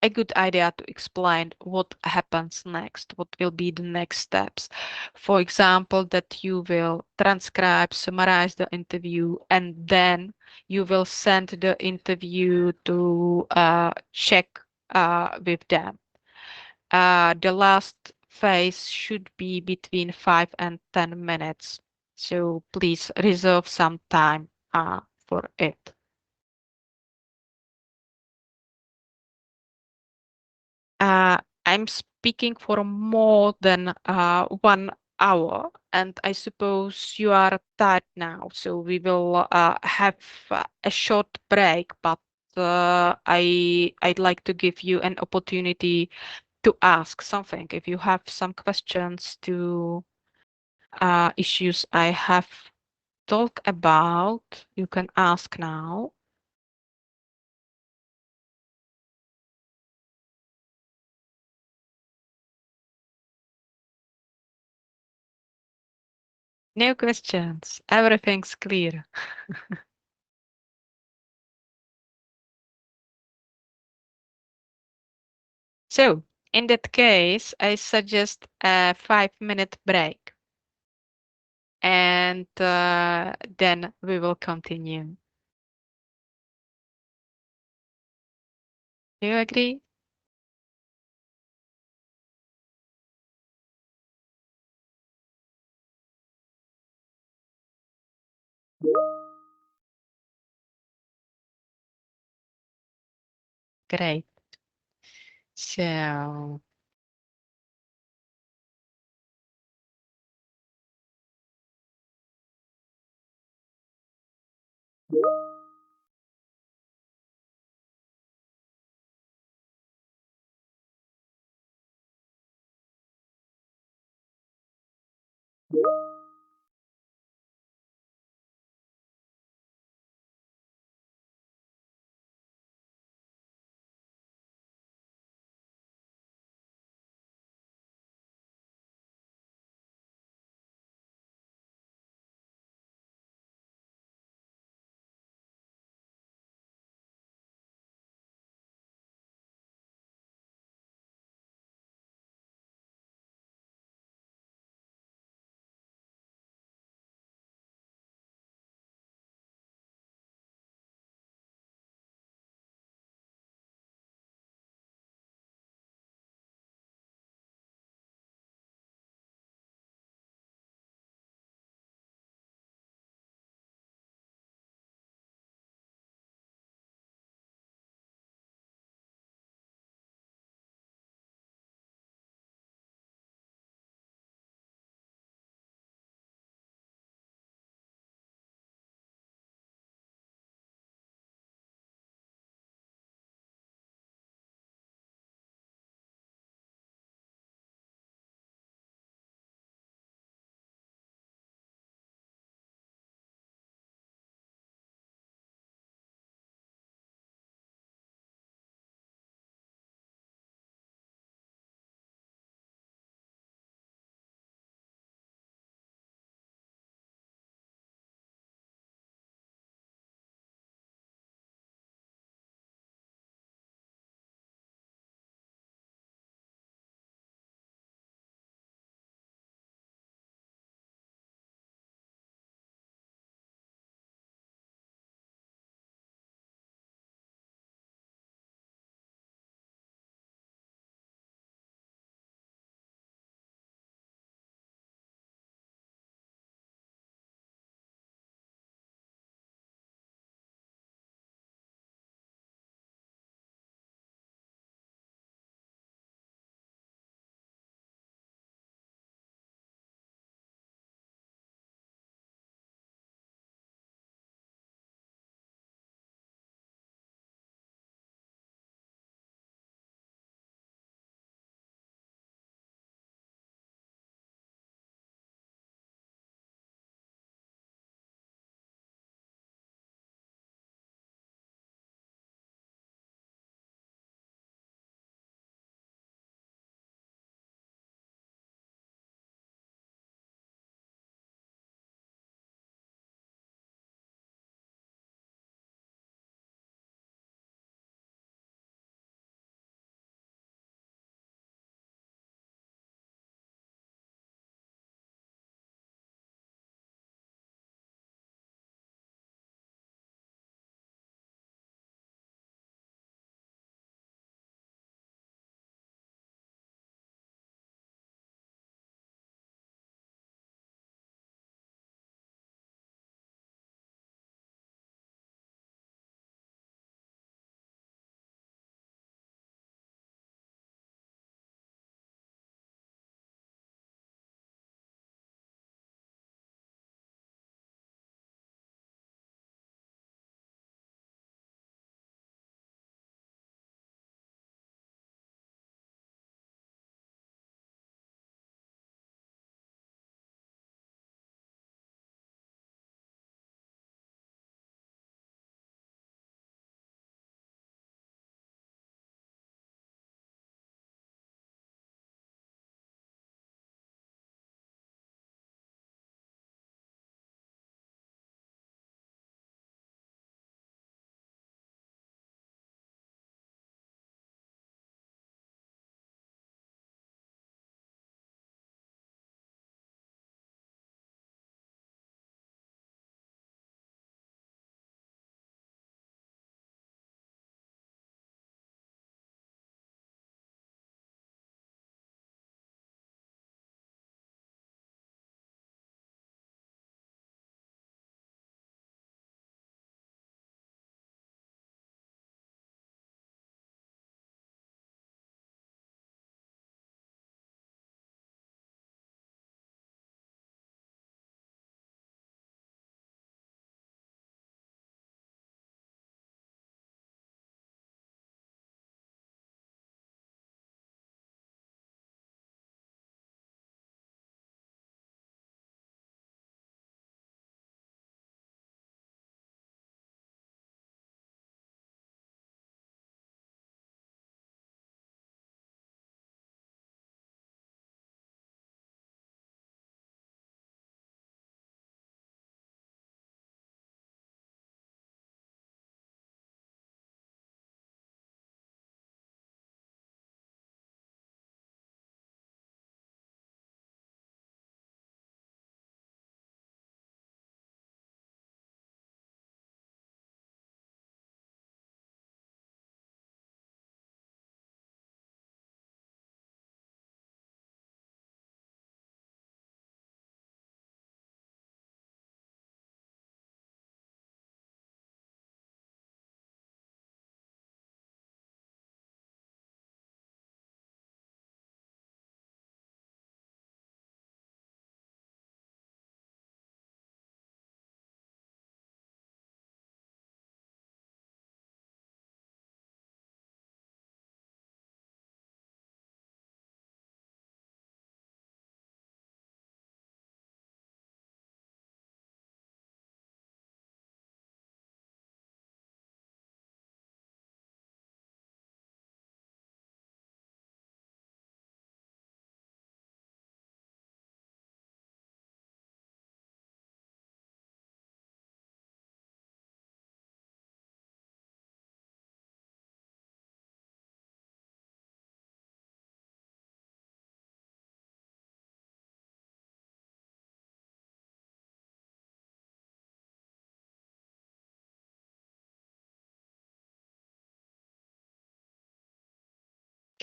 a good idea to explain what happens next, what will be the next steps. For example, that you will transcribe, summarize the interview, and then you will send the interview to check with them. The last phase should be between 5 and 10 minutes. So please reserve some time for it. I'm speaking for more than 1 hour, and I suppose you are tired now. So we will have a short break, but I'd like to give you an opportunity to ask something. If you have some questions to issues I have talked about, you can ask now. No questions. Everything's clear. So, in that case, I suggest a 5-minute break, and then we will continue. Do you agree? Great. So,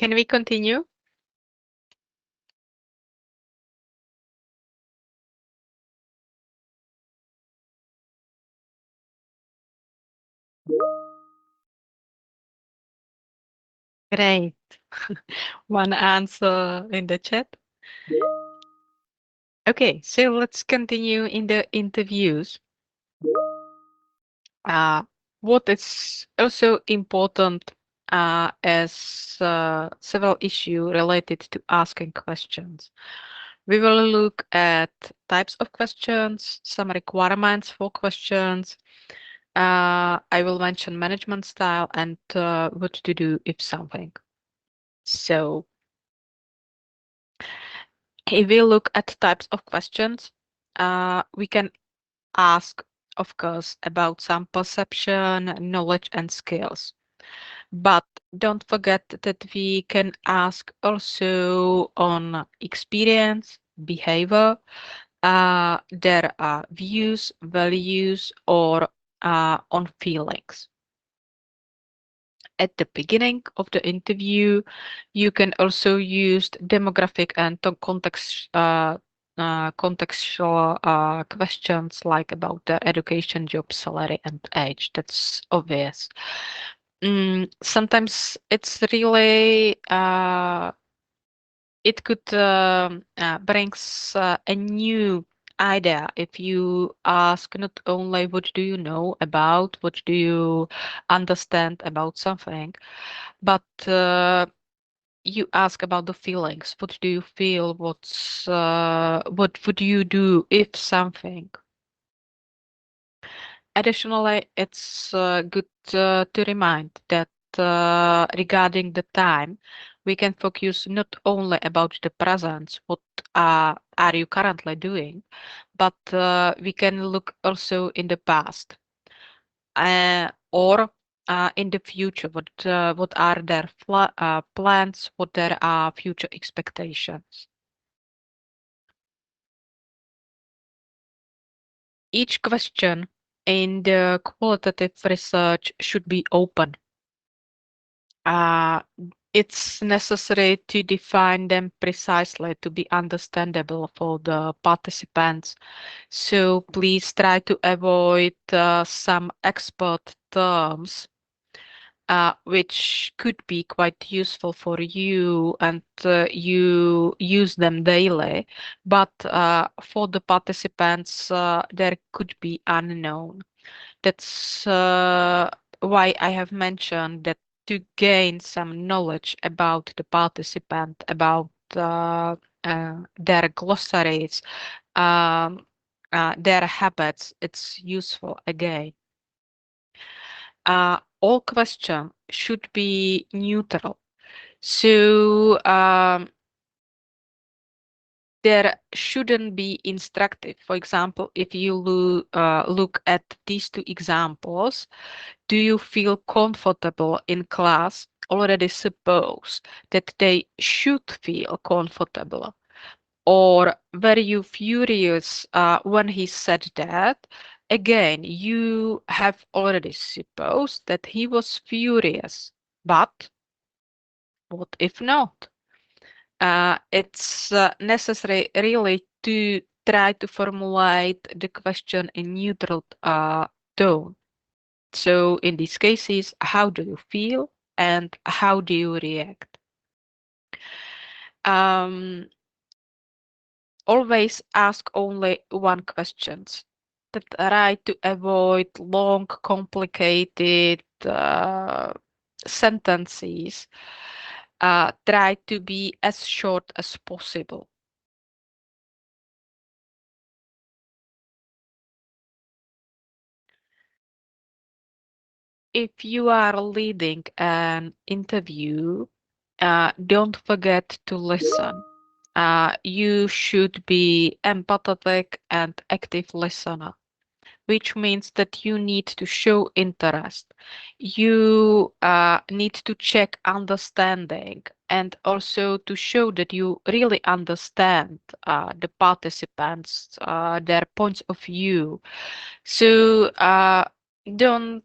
Can we continue? Great. One answer in the chat. Okay, so let's continue in the interviews. Uh, what is also important as several issues related to asking questions. We will look at types of questions, some requirements for questions. I will mention management style and what to do if something. So if we look at types of questions, we can ask, of course, about some perception, knowledge, and skills. But don't forget that we can ask also on experience, behavior, their views, values, or on feelings. At the beginning of the interview, you can also use demographic and contextual questions like about their education, job, salary, and age. That's obvious. Sometimes it's really it could brings a new idea if you ask not only what do you know about, what do you understand about something, but you ask about the feelings. What do you feel? What would you do if something? Additionally, it's good to remind that regarding the time, we can focus not only about the present, what are you currently doing, but we can look also in the past or in the future. What are their plans? What there are future expectations? Each question in the qualitative research should be open. Uh, it's necessary to define them precisely to be understandable for the participants. So please try to avoid some expert terms which could be quite useful for you and you use them daily. But for the participants, there could be unknown. That's why I have mentioned that to gain some knowledge about the participant, about their glossaries, their habits, it's useful again. All questions should be neutral. So there shouldn't be instructive. For example, if you look at these two examples, do you feel comfortable in class? Already suppose that they should feel comfortable. Or were you furious when he said that? Again, you have already supposed that he was furious. But what if not? It's necessary really to try to formulate the question in neutral tone. So in these cases, how do you feel and how do you react? Always ask only one questions. Try to avoid long, complicated sentences. Try to be as short as possible. If you are leading an interview, don't forget to listen. You should be empathetic and active listener, which means that you need to show interest. You need to check understanding and also to show that you really understand the participants, their points of view. So don't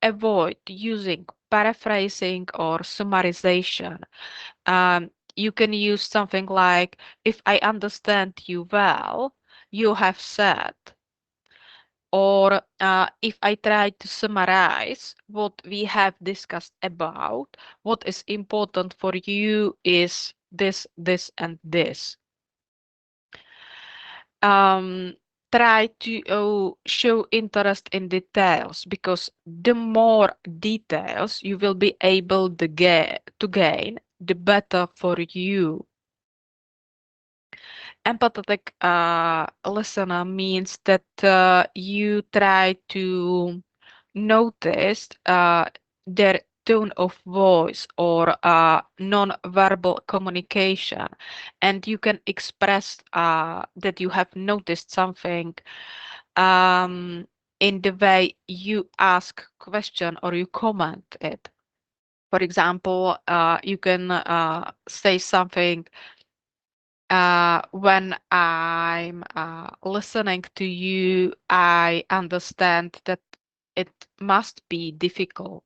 avoid using paraphrasing or summarization. You can use something like, if I understand you well, you have said, or if I try to summarize what we have discussed about, what is important for you is this, and this. Um, Try to show interest in details, because the more details you will be able to gain, the better for you. Empathetic listener means that you try to notice their tone of voice or non-verbal communication, and you can express that you have noticed something um, in the way you ask question or you comment it. For example, you can say something, when I'm listening to you, I understand that it must be difficult,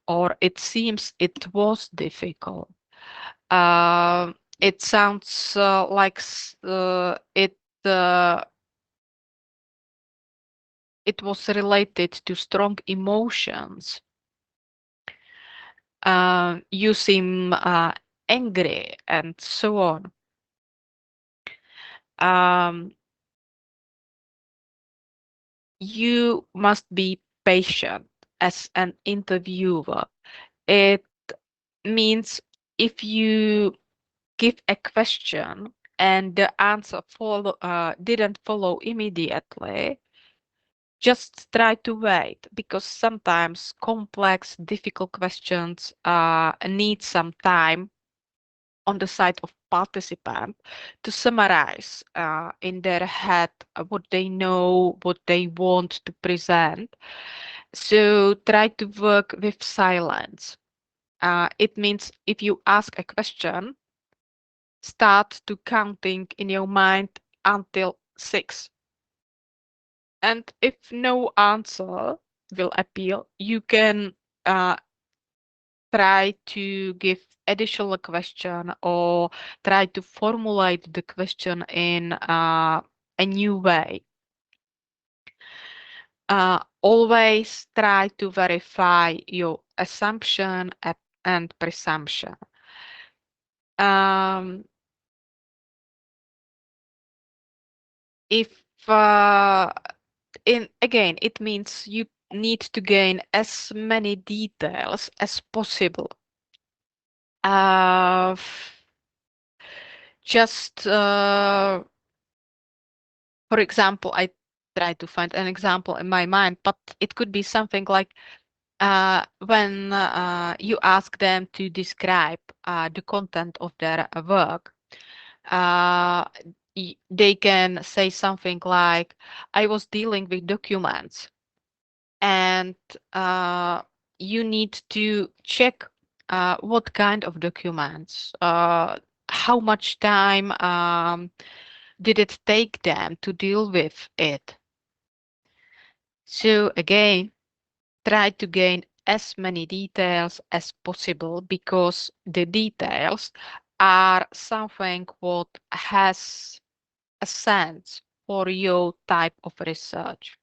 or it seems it was difficult. It sounds like uh, it was related to strong emotions. You seem angry, and so on. Um, you must be patient as an interviewer. It means if you give a question and the answer didn't follow immediately, just try to wait, because sometimes complex, difficult questions need some time on the side of participant to summarize in their head what they know, what they want to present. So try to work with silence. It means if you ask a question, start to counting in your mind until 6. And if no answer will appear, you can uh, try to give additional question or try to formulate the question in a new way. Always try to verify your assumption and presumption. Um, if in again, it means you need to gain as many details as possible. Uh, just For example, I try to find an example in my mind, but it could be something like when you ask them to describe the content of their work. Uh, they can say something like, I was dealing with documents, and uh, you need to check what kind of documents, how much time did it take them to deal with it. So again, try to gain as many details as possible, because the details are something what has a sense for your type of research.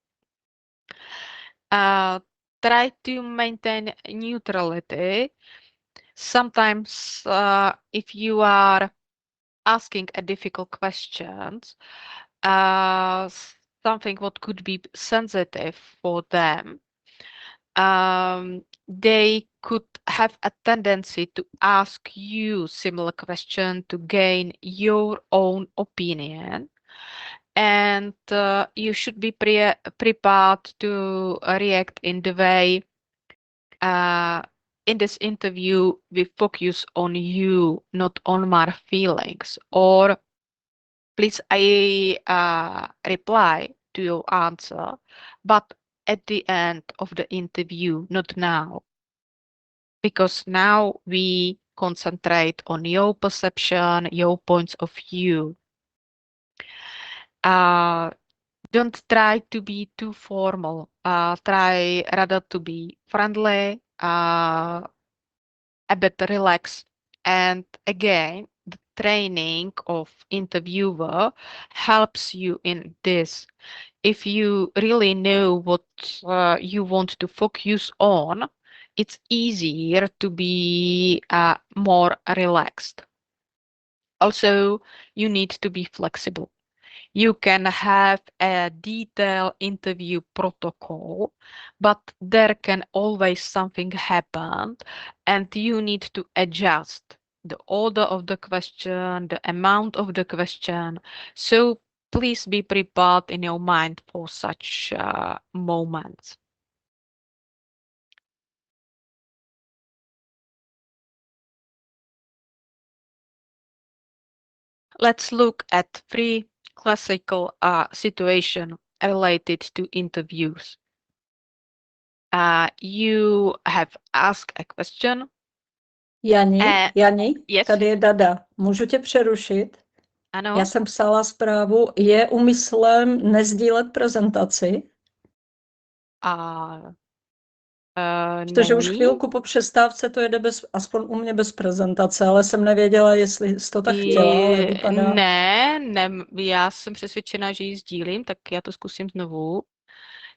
Uh, Try to maintain neutrality. Sometimes, if you are asking a difficult questions, uh, something what could be sensitive for them, they could have a tendency to ask you similar question to gain your own opinion, and you should be prepared to react in the way, uh, in this interview we focus on you, not on my feelings, or please I reply to your answer, but at the end of the interview, not now, because now we concentrate on your perception, your points of view. Uh, don't try to be too formal. Try rather to be friendly, a bit relaxed. And again, the training of interviewer helps you in this. If you really know what you want to focus on, it's easier to be more relaxed. Also, you need to be flexible. You can have a detailed interview protocol, but there can always something happen and you need to adjust the order of the question, the amount of the question. So please be prepared in your mind for such moments. Let's look at three classical situations related to interviews. You have asked a question. Jani, Yes, tady je Dada. Můžu tě přerušit? ano. Já jsem psala zprávu, je úmyslem nezdílet prezentaci, A protože už není. chvilku po přestávce to jede aspoň u mě bez prezentace, ale jsem nevěděla, jestli jsi to tak chtěla, ale vypadá... Ne, já jsem přesvědčena, že ji sdílím, tak já to zkusím znovu.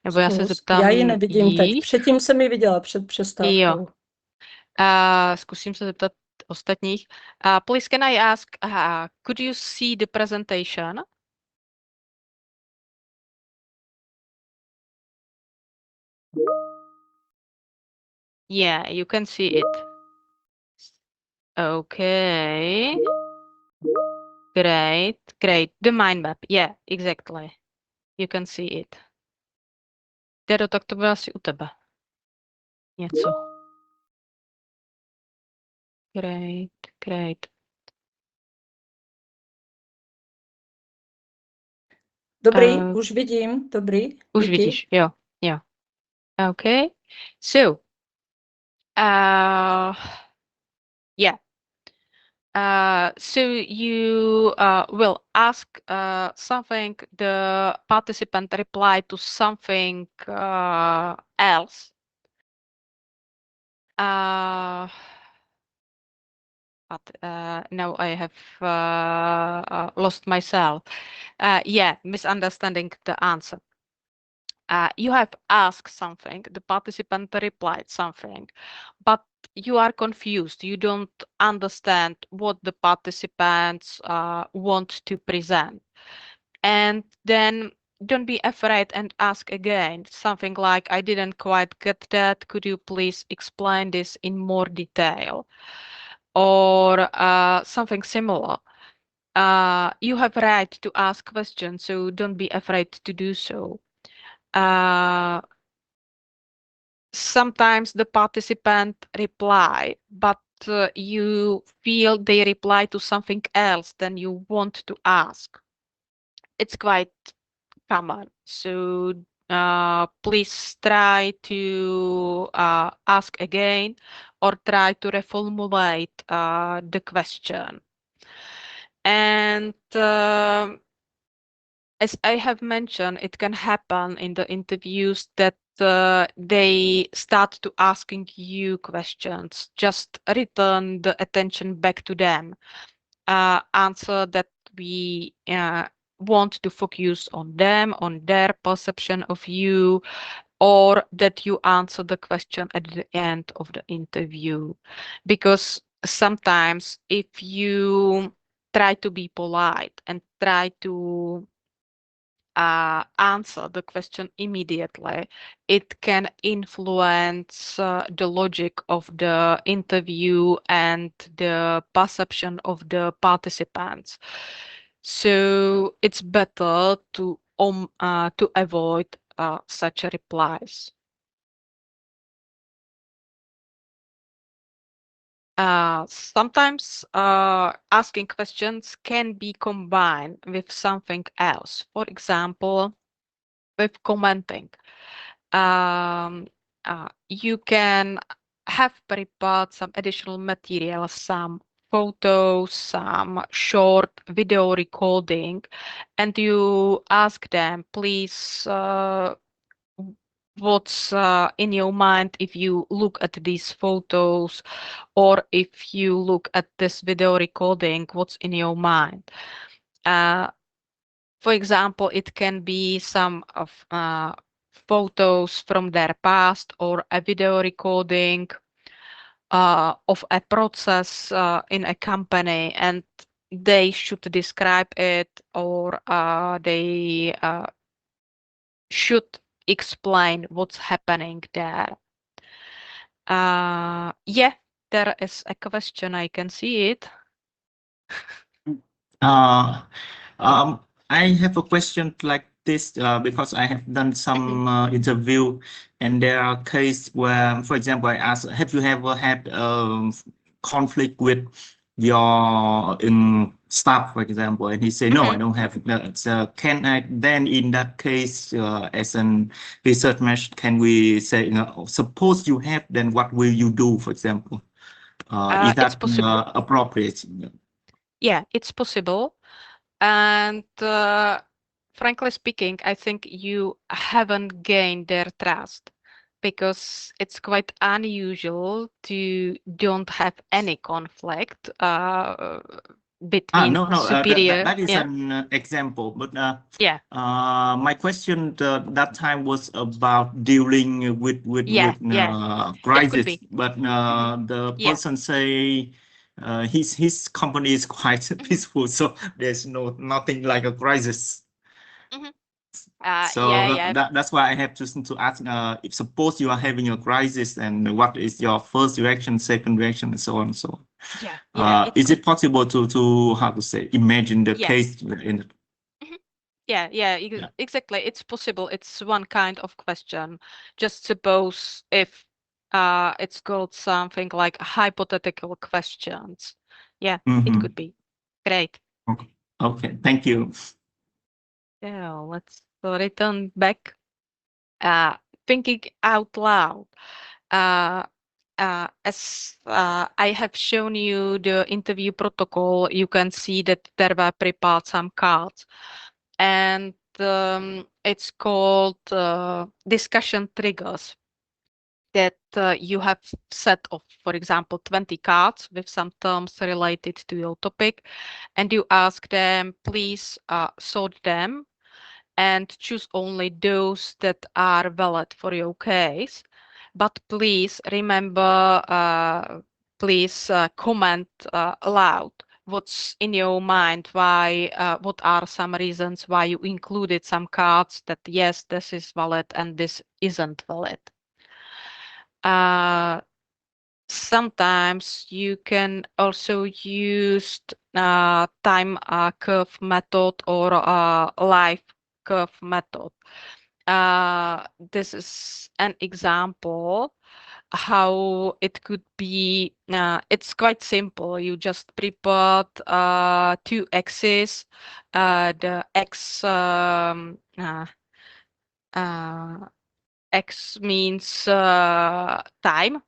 Nebo já se zeptám Já ji nevidím teď. jí. Předtím jsem ji viděla před Jo. přestávkou. Zkusím se zeptat ostatních. Please can I ask, could you see the presentation? Yeah, you can see it. Okay. Great. The mind map. Yeah, exactly. You can see it. Tedo, tak to bylo asi u tebe. Něco. Great. Dobrý, už vidím, dobrý. Už Díky. vidíš, jo. Okay. So, yeah. So you will ask something, the participant reply to something else. But now I have lost myself. Yeah, misunderstanding the answer. You have asked something, the participant replied something, but you are confused. You don't understand what the participants want to present. And then don't be afraid and ask again something like, I didn't quite get that. Could you please explain this in more detail? Or something similar. You have right to ask questions, so don't be afraid to do so. Sometimes the participant reply, but you feel they reply to something else than you want to ask. It's quite common. So please try to ask again or try to reformulate the question. And as I have mentioned, it can happen in the interviews that they start to asking you questions. Just return the attention back to them. Answer that we want to focus on them, on their perception of you, or that you answer the question at the end of the interview. Because sometimes if you try to be polite and try to answer the question immediately, it can influence the logic of the interview and the perception of the participants. So it's better to avoid such replies. Sometimes asking questions can be combined with something else. For example, with commenting. You can have prepared some additional material, some photos, some short video recording, and you ask them, please, what's in your mind if you look at these photos, or if you look at this video recording, what's in your mind. For example, it can be some of photos from their past, or a video recording of a process in a company, and they should describe it, or they should explain what's happening there. Yeah, there is a question. I can see it. Uh, um, I have a question like this because I have done some interview, and there are cases where, for example, I ask, have you ever had conflict with your staff, for example? And he say, no, I don't have that. So can I then, in that case, as an research mesh, can we say, suppose you have, then what will you do, for example? Is It's that possible. appropriate? Yeah, it's possible. And frankly speaking, I think you haven't gained their trust, because it's quite unusual to don't have any conflict between No, no, superior. that is Yeah, an example, but yeah, my question that time was about dealing yeah, with yeah. It could crisis, be. but Hmm. the Yeah. person say his company is quite Hmm. peaceful, so there's nothing like a crisis. Hmm. So Yeah, yeah, that's why I have to ask, if suppose you are having a crisis, and what is your first reaction, second reaction, and so on and so on. yeah, yeah. It Is could. it possible to how to say, imagine the Yeah. case in? Mhm. Yeah, yeah, Yeah. exactly. It's possible. It's one kind of question. Just suppose if it's called something like hypothetical questions. Yeah, it Mm-hmm. could be. Great. Okay. Okay. Thank you. Yeah, let's return back. Uh, Thinking out loud. Uh, as I have shown you the interview protocol, you can see that there were prepared some cards, and it's called discussion triggers, that you have set of, for example, 20 cards with some terms related to your topic, and you ask them, please sort them and choose only those that are valid for your case. But please remember, please comment aloud what's in your mind, why, what are some reasons why you included some cards that, yes, this is valid and this isn't valid. Uh, Sometimes you can also use time curve method, or life curve method. This is an example how it could be. It's quite simple. You just prepared two axes. The uh, x means time,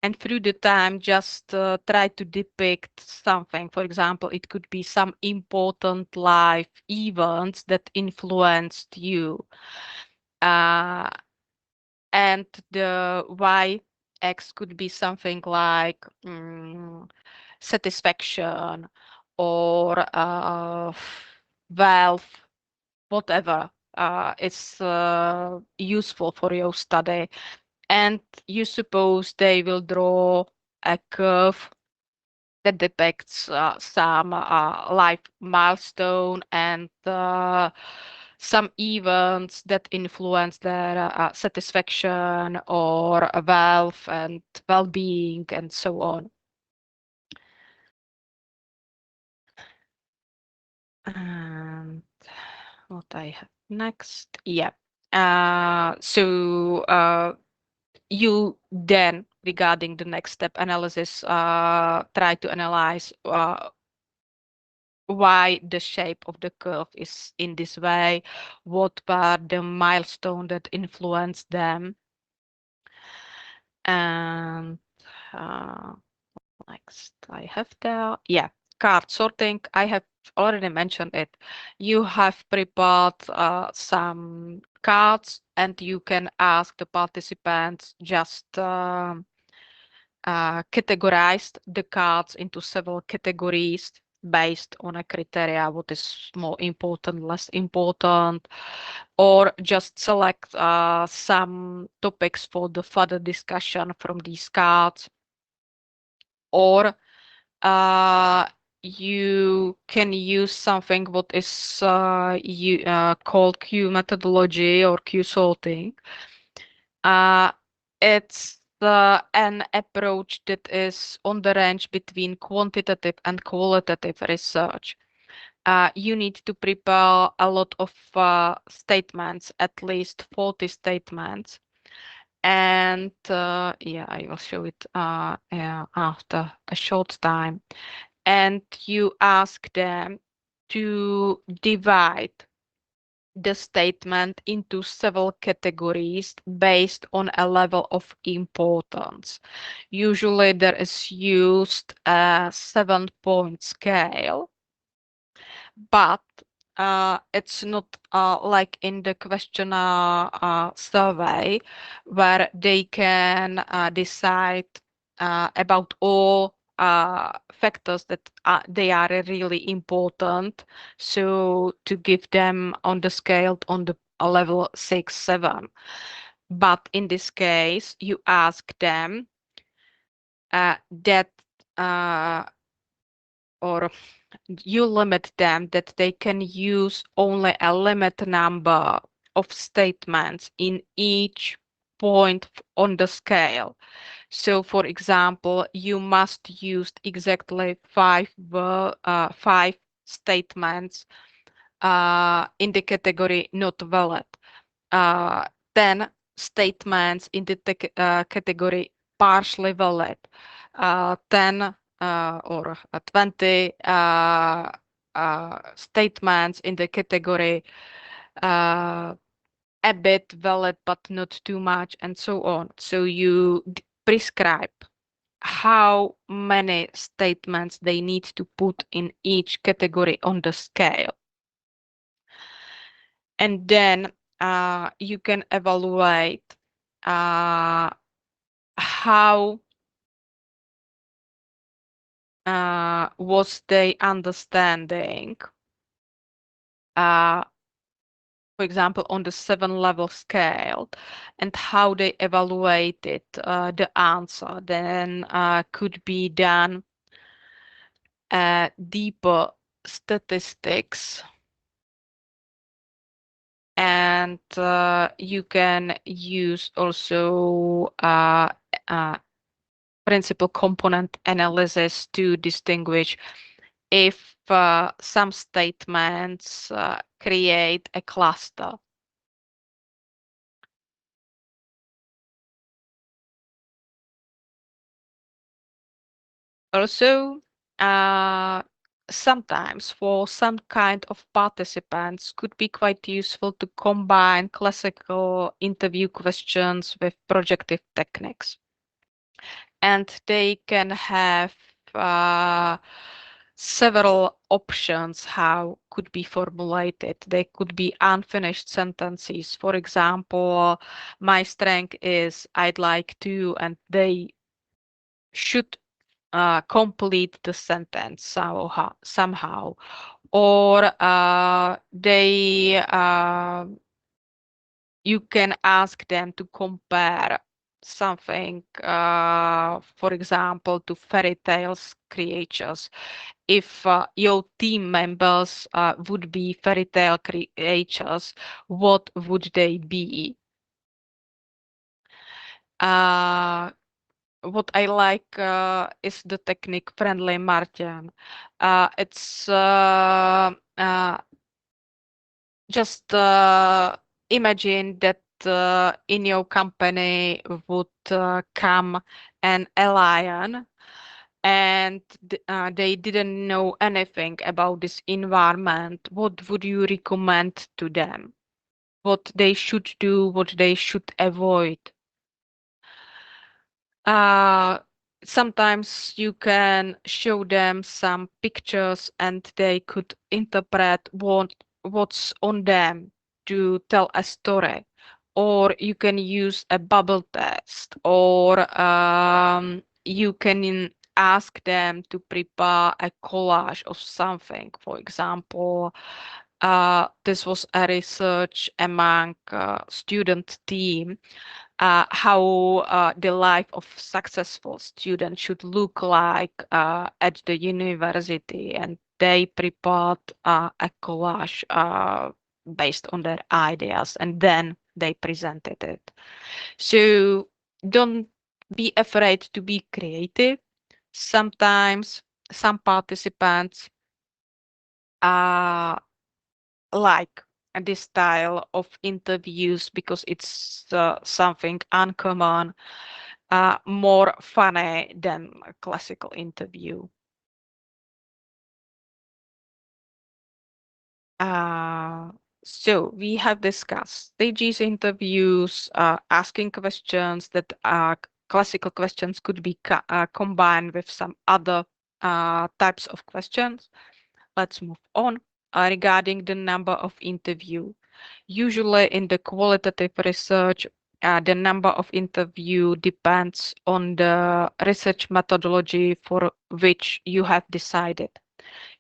and through the time just try to depict something. For example, it could be some important life events that influenced you. Uh, and the y x could be something like satisfaction, or wealth, whatever is useful for your study. And you suppose they will draw a curve that depicts some life milestone, and some events that influence their satisfaction, or wealth and well-being, and so on. And what I have next? Yeah. You then, regarding the next step analysis, try to analyze why the shape of the curve is in this way, what were the milestone that influenced them, and uh, next I have there, yeah, card sorting. I have already mentioned it. You have prepared some cards, and you can ask the participants just categorize the cards into several categories based on a criteria, what is more important, less important, or just select some topics for the further discussion from these cards, or you can use something what is called Q methodology or Q sorting. It's an approach that is on the range between quantitative and qualitative research. You need to prepare a lot of statements, at least 40 statements. And yeah, I will show it after a short time. And you ask them to divide the statement into several categories based on a level of importance. Usually there is used a 7-point scale, but it's not like in the questionnaire survey where they can decide about all factors that they are really important. So to give them on the scale on the level 6, 7. But in this case, you ask them that or you limit them that they can use only a limited number of statements in each point on the scale. So, for example, you must use exactly five statements in the category not valid. 10 statements in the category partially valid. 10 or 20 statements in the category a bit valid but not too much, and so on. So you prescribe how many statements they need to put in each category on the scale. And then you can evaluate how was their understanding, for example, on the 7-level scale, and how they evaluated the answer. Then could be done deeper statistics, and you can use also principal component analysis to distinguish if some statements create a cluster. Also, sometimes for some kind of participants could be quite useful to combine classical interview questions with projective techniques. And they can have several options how could be formulated. They could be unfinished sentences. For example, my strength is I'd like to, and they should complete the sentence somehow. Or they you can ask them to compare something, for example, to fairy tales creatures. If your team members would be fairy tale creatures, what would they be? What I like is the technique friendly Martin. It's just imagine that in your company would come an alien, and they didn't know anything about this environment. What would you recommend to them? What they should do, what they should avoid? Sometimes you can show them some pictures and they could interpret what's on them. to tell a story, or you can use a bubble test, or you can ask them to prepare a collage of something. For example, this was a research among student team, how the life of successful student should look like at the university, and they prepared a collage based on their ideas, and then they presented it. So don't be afraid to be creative. Sometimes some participants like this style of interviews because it's something uncommon, more funny than a classical interview. So we have discussed stages interviews, asking questions that are classical questions could be combined with some other types of questions. Let's move on. Regarding the number of interview, usually in the qualitative research, the number of interview depends on the research methodology for which you have decided.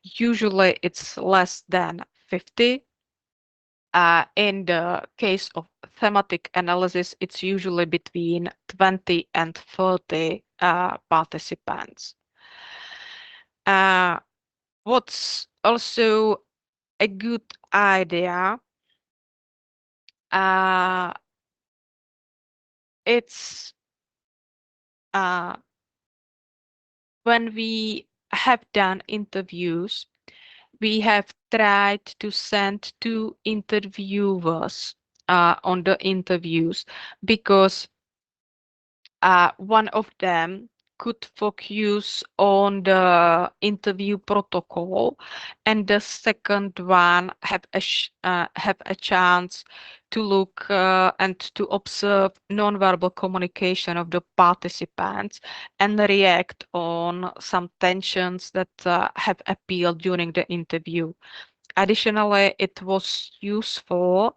Usually it's less than 50. In the case of thematic analysis, it's usually between 20 and 30 participants. What's also a good idea, it's when we have done interviews, we have tried to send 2 interviewers on the interviews, because one of them could focus on the interview protocol, and the second one have a chance to look and to observe nonverbal communication of the participants and react on some tensions that have appeared during the interview. Additionally, it was useful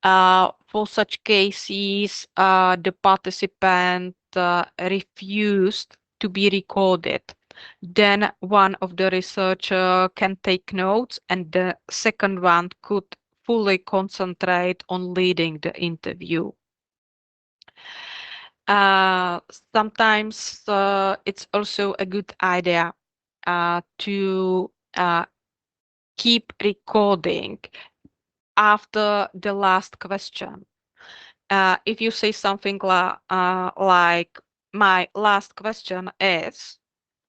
for such cases, the participant refused to be recorded. Then one of the researcher can take notes, and the second one could fully concentrate on leading the interview. Sometimes it's also a good idea to keep recording after the last question. If you say something like, my last question is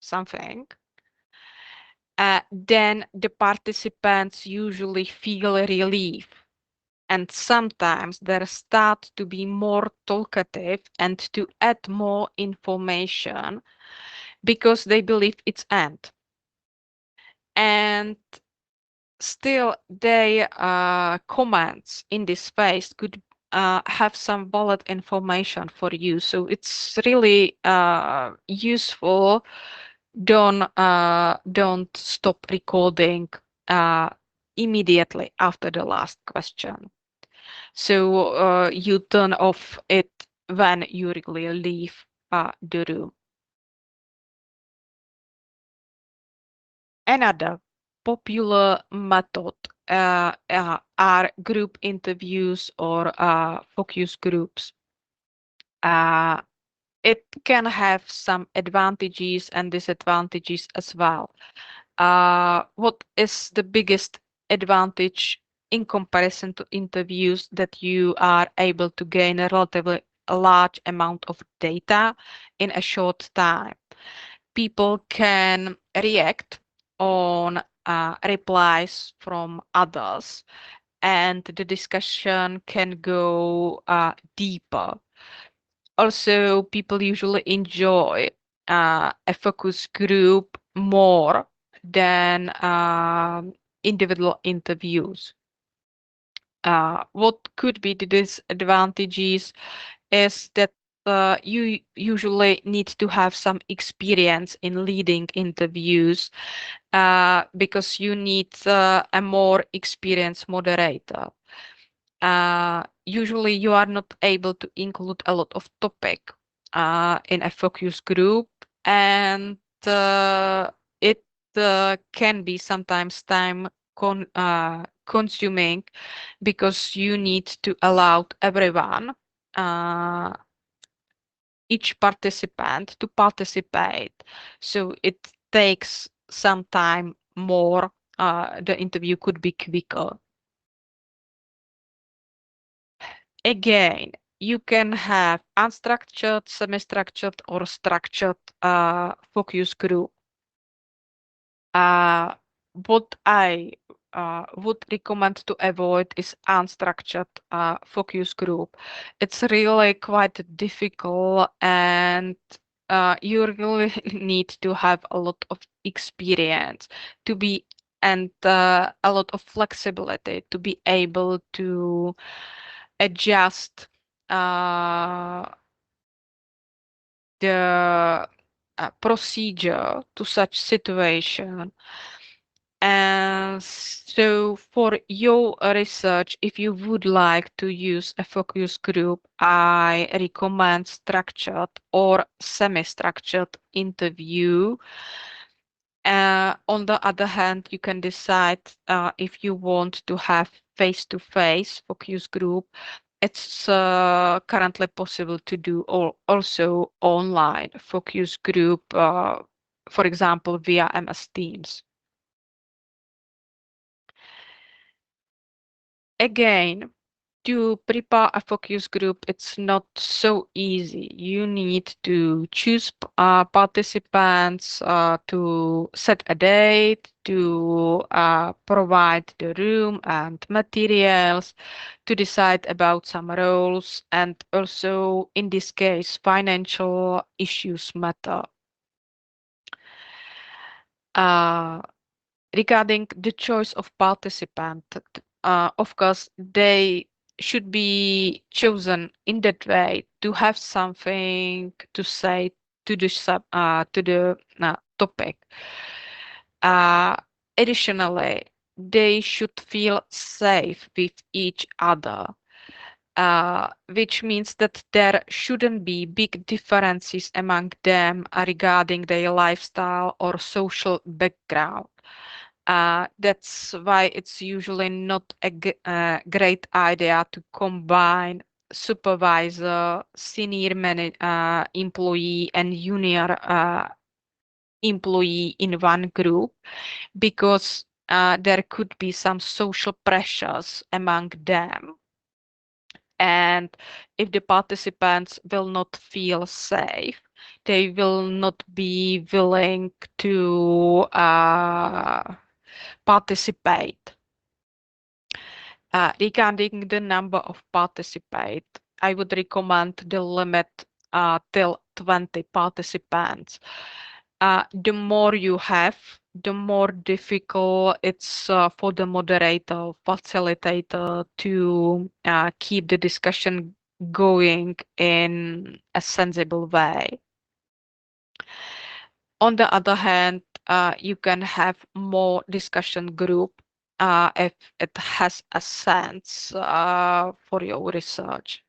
something, then the participants usually feel relief. And sometimes they start to be more talkative and to add more information because they believe it's end. And still, their comments in this phase could have some valid information for you. So it's really useful. Don't stop recording immediately after the last question. So you turn off it when you really leave the room. Another popular method are group interviews or focus groups. It can have some advantages and disadvantages as well. What is the biggest advantage in comparison to interviews? That you are able to gain a relatively large amount of data in a short time. People can react on replies from others, and the discussion can go deeper. Also, people usually enjoy a focus group more than individual interviews. What could be the disadvantages is that you usually need to have some experience in leading interviews because you need a more experienced moderator. Usually you are not able to include a lot of topic in a focus group, and it can be sometimes time consuming because you need to allow everyone, each participant to participate. So it takes some time more. The interview could be quicker. Again, you can have unstructured, semi-structured, or structured focus group. What I would recommend to avoid is unstructured focus group. It's really quite difficult, and you really need to have a lot of experience to be and a lot of flexibility to be able to adjust the procedure to such situation. And so for your research, if you would like to use a focus group, I recommend structured or semi-structured interview. On the other hand, you can decide if you want to have face-to-face focus group. It's currently possible to do also online focus group, for example, via MS Teams. Again, to prepare a focus group, it's not so easy. You need to choose participants, to set a date, to provide the room and materials, to decide about some roles, and also in this case, financial issues matter. Regarding the choice of participant, of course, they should be chosen in that way to have something to say to the topic. Additionally, they should feel safe with each other, which means that there shouldn't be big differences among them regarding their lifestyle or social background. That's why it's usually not a great idea to combine supervisor, senior employee, and junior employee in one group, because there could be some social pressures among them. And if the participants will not feel safe, they will not be willing to participate. Regarding the number of participants, I would recommend the limit till 20 participants. The more you have, the more difficult it's for the moderator, facilitator to keep the discussion going in a sensible way. On the other hand, you can have more discussion group if it has a sense for your research.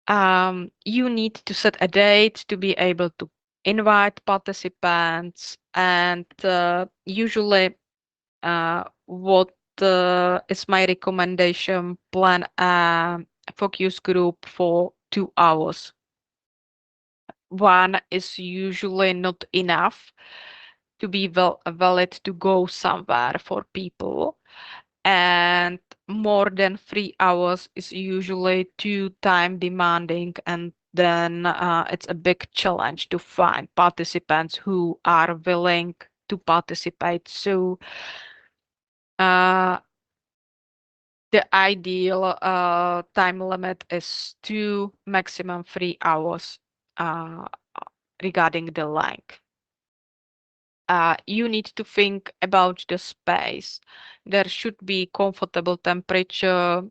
You need to set a date to be able to invite participants, and usually what is my recommendation, plan a focus group for 2 hours. One is usually not enough to be valid to go somewhere for people, and more than 3 hours is usually too time demanding, and then it's a big challenge to find participants who are willing to participate. So the ideal time limit is 2, maximum 3 hours regarding the length. You need to think about the space. There should be comfortable temperature,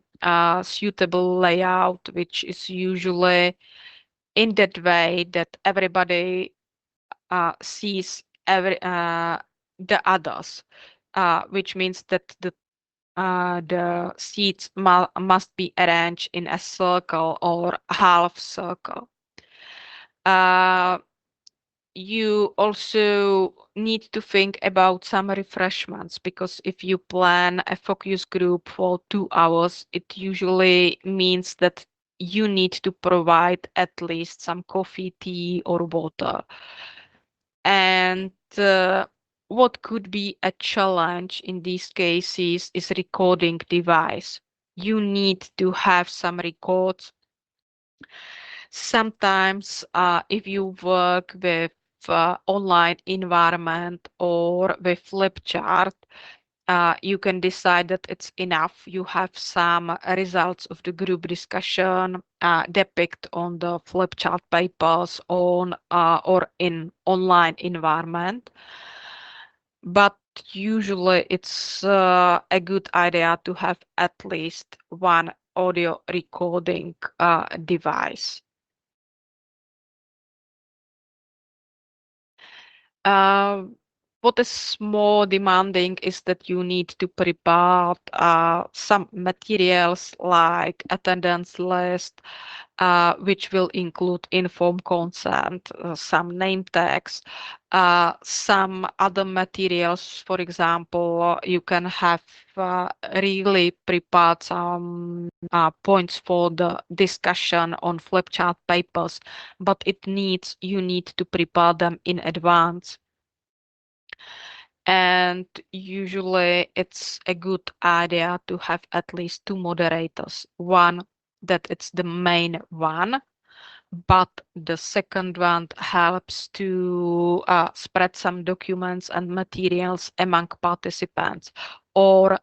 suitable layout, which is usually in that way that everybody sees the others, which means that the the seats must be arranged in a circle or half circle. You also need to think about some refreshments, because if you plan a focus group for 2 hours, it usually means that you need to provide at least some coffee, tea, or water. And what could be a challenge in these cases is recording device. You need to have some records. Sometimes, if you work with online environment or with flip chart, you can decide that it's enough. You have some results of the group discussion depict on the flip chart papers on or in online environment. But usually it's a good idea to have at least one audio recording device. What is more demanding is that you need to prepare some materials like attendance list, which will include informed consent, some name tags, some other materials. For example, you can have really prepared some points for the discussion on flip chart papers, but you need to prepare them in advance. And usually it's a good idea to have at least two moderators. One that it's the main one, but the second one helps to spread some documents and materials among participants or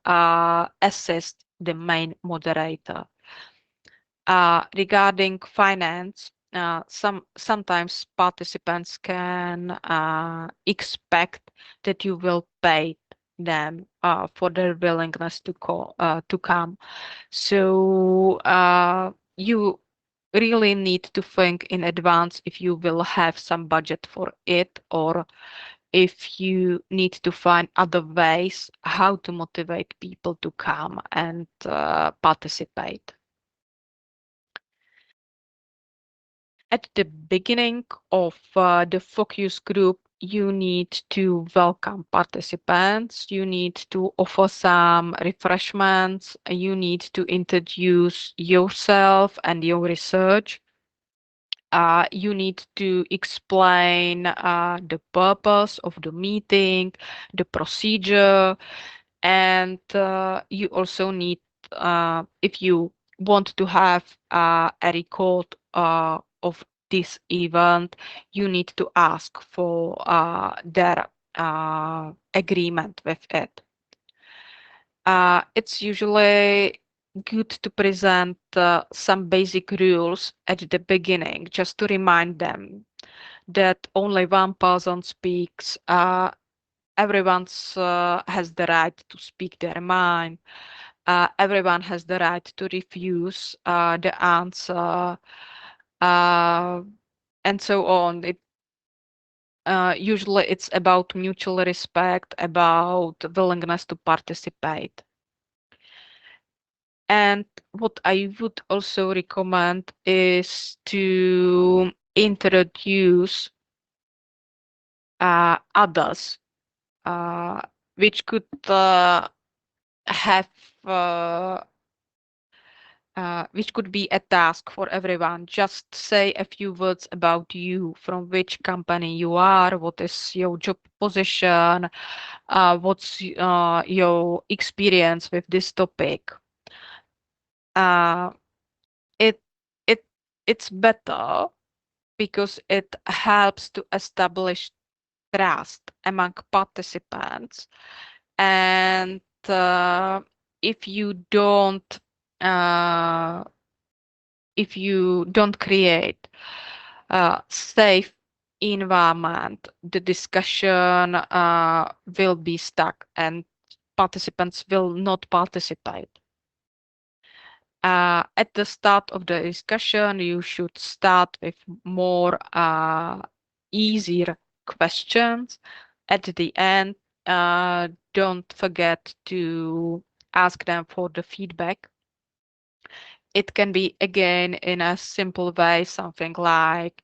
assist the main moderator. Regarding finance, sometimes participants can expect that you will pay them for their willingness to come. So you really need to think in advance if you will have some budget for it, or if you need to find other ways how to motivate people to come and participate. At the beginning of the focus group, you need to welcome participants, you need to offer some refreshments, you need to introduce yourself and your research. You need to explain the purpose of the meeting, the procedure, and you also need, if you want to have a record of this event, you need to ask for their agreement with it. It's usually good to present some basic rules at the beginning, just to remind them that only one person speaks. Everyone has the right to speak their mind. Everyone has the right to refuse the answer, and so on. Usually it's about mutual respect, about willingness to participate. And what I would also recommend is to introduce others, which could have which could be a task for everyone. Just say a few words about you, from which company you are, what is your job position, what's your experience with this topic. Uh, it it it's better because it helps to establish trust among participants. And if you don't uh, if you don't create a safe environment, the discussion will be stuck and participants will not participate. At the start of the discussion, you should start with more easier questions. At the end, don't forget to ask them for the feedback. It can be, again, in a simple way, something like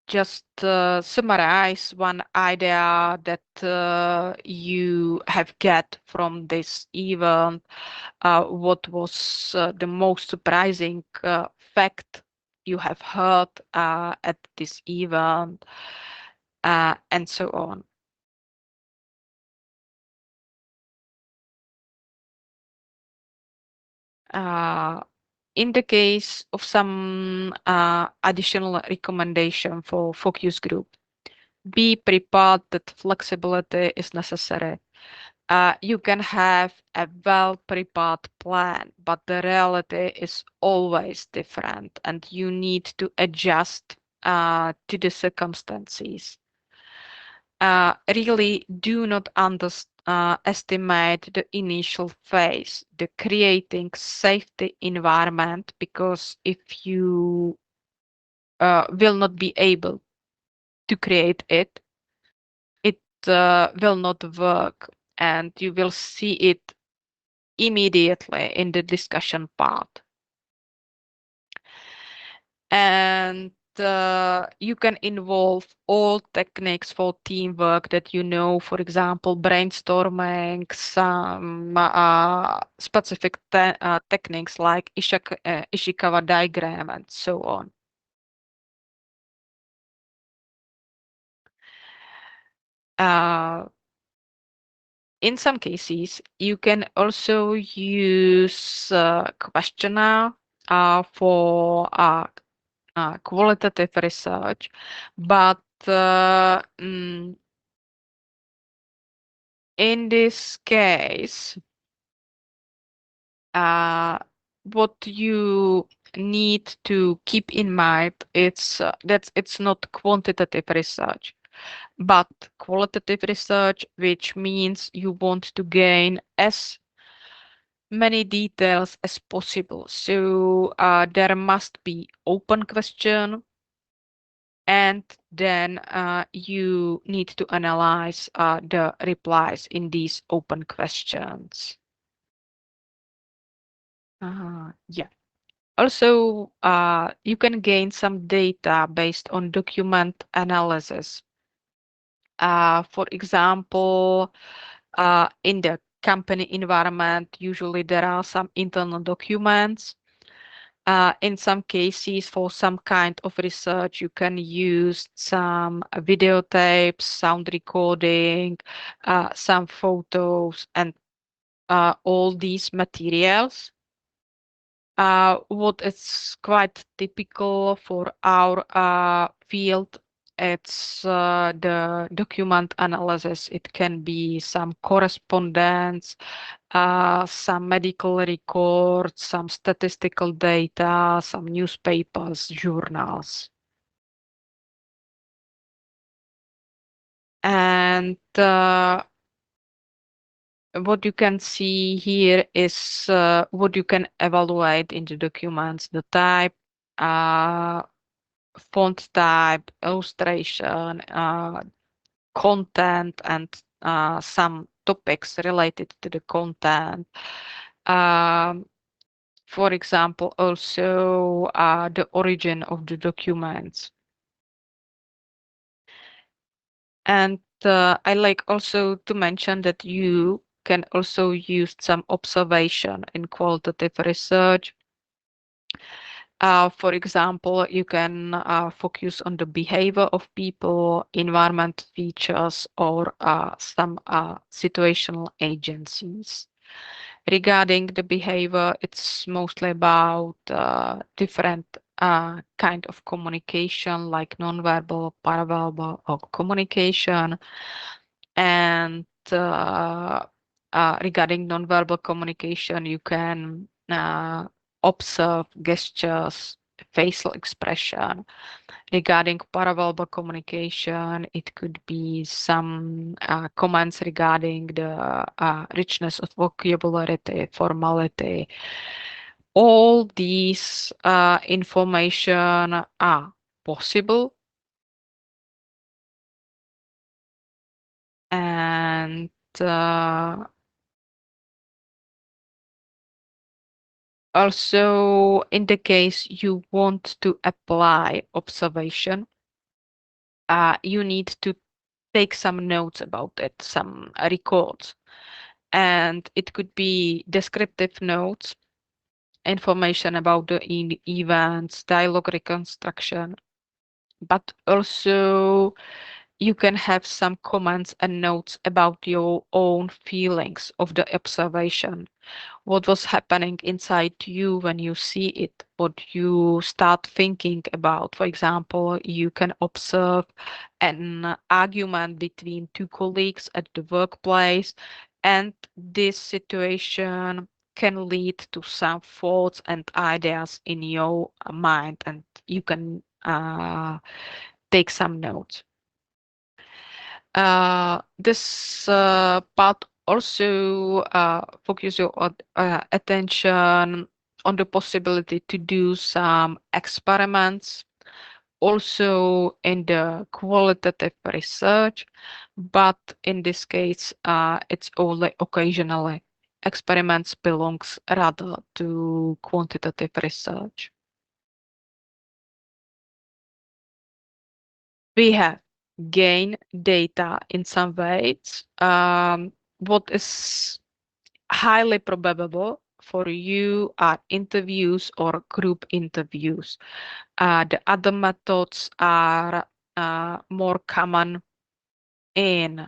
just summarize one idea that you have get from this event. What was the most surprising fact you have heard at this event, and so on. In the case of some additional recommendation for focus group, be prepared that flexibility is necessary. You can have a well-prepared plan, but the reality is always different, and you need to adjust to the circumstances. Really do not estimate the initial phase, the creating safety environment, because if you will not be able to create it, it will not work, and you will see it immediately in the discussion part. And you can involve all techniques for teamwork that you know, for example, brainstorming, some specific techniques like Ishikawa diagram and so on. In some cases, you can also use questionnaire for qualitative research, but in this case, what you need to keep in mind it's that it's not quantitative research, but qualitative research, which means you want to gain as many details as possible. So there must be open question, and then you need to analyze the replies in these open questions. Yeah. Also, you can gain some data based on document analysis. For example, in the company environment, usually there are some internal documents. In some cases, for some kind of research, you can use some videotapes, sound recording, some photos, and all these materials. What is quite typical for our field, it's the document analysis. It can be some correspondence, some medical records, some statistical data, some newspapers, journals. And what you can see here is what you can evaluate in the documents: the type, font type, illustration, content, and some topics related to the content. For example, also the origin of the documents. And I like also to mention that you can also use some observation in qualitative research. For example, you can focus on the behavior of people, environment features, or some situational agencies. Regarding the behavior, it's mostly about different kind of communication, like nonverbal, paraverbal, or communication. And regarding nonverbal communication, you can observe gestures, facial expression. Regarding paraverbal communication, it could be some comments regarding the richness of vocabulary, formality. All these information are possible, and Also, in the case you want to apply observation, you need to take some notes about it, some records. And it could be descriptive notes, information about the events, dialogue reconstruction, but also you can have some comments and notes about your own feelings of the observation. What was happening inside you when you see it, what you start thinking about. For example, you can observe an argument between two colleagues at the workplace, and this situation can lead to some thoughts and ideas in your mind, and you can take some notes. This part also focus your attention on the possibility to do some experiments, also in the qualitative research, but in this case, it's only occasionally. Experiments belongs rather to quantitative research. We have gain data in some ways. What is highly probable for you are interviews or group interviews. The other methods are more common in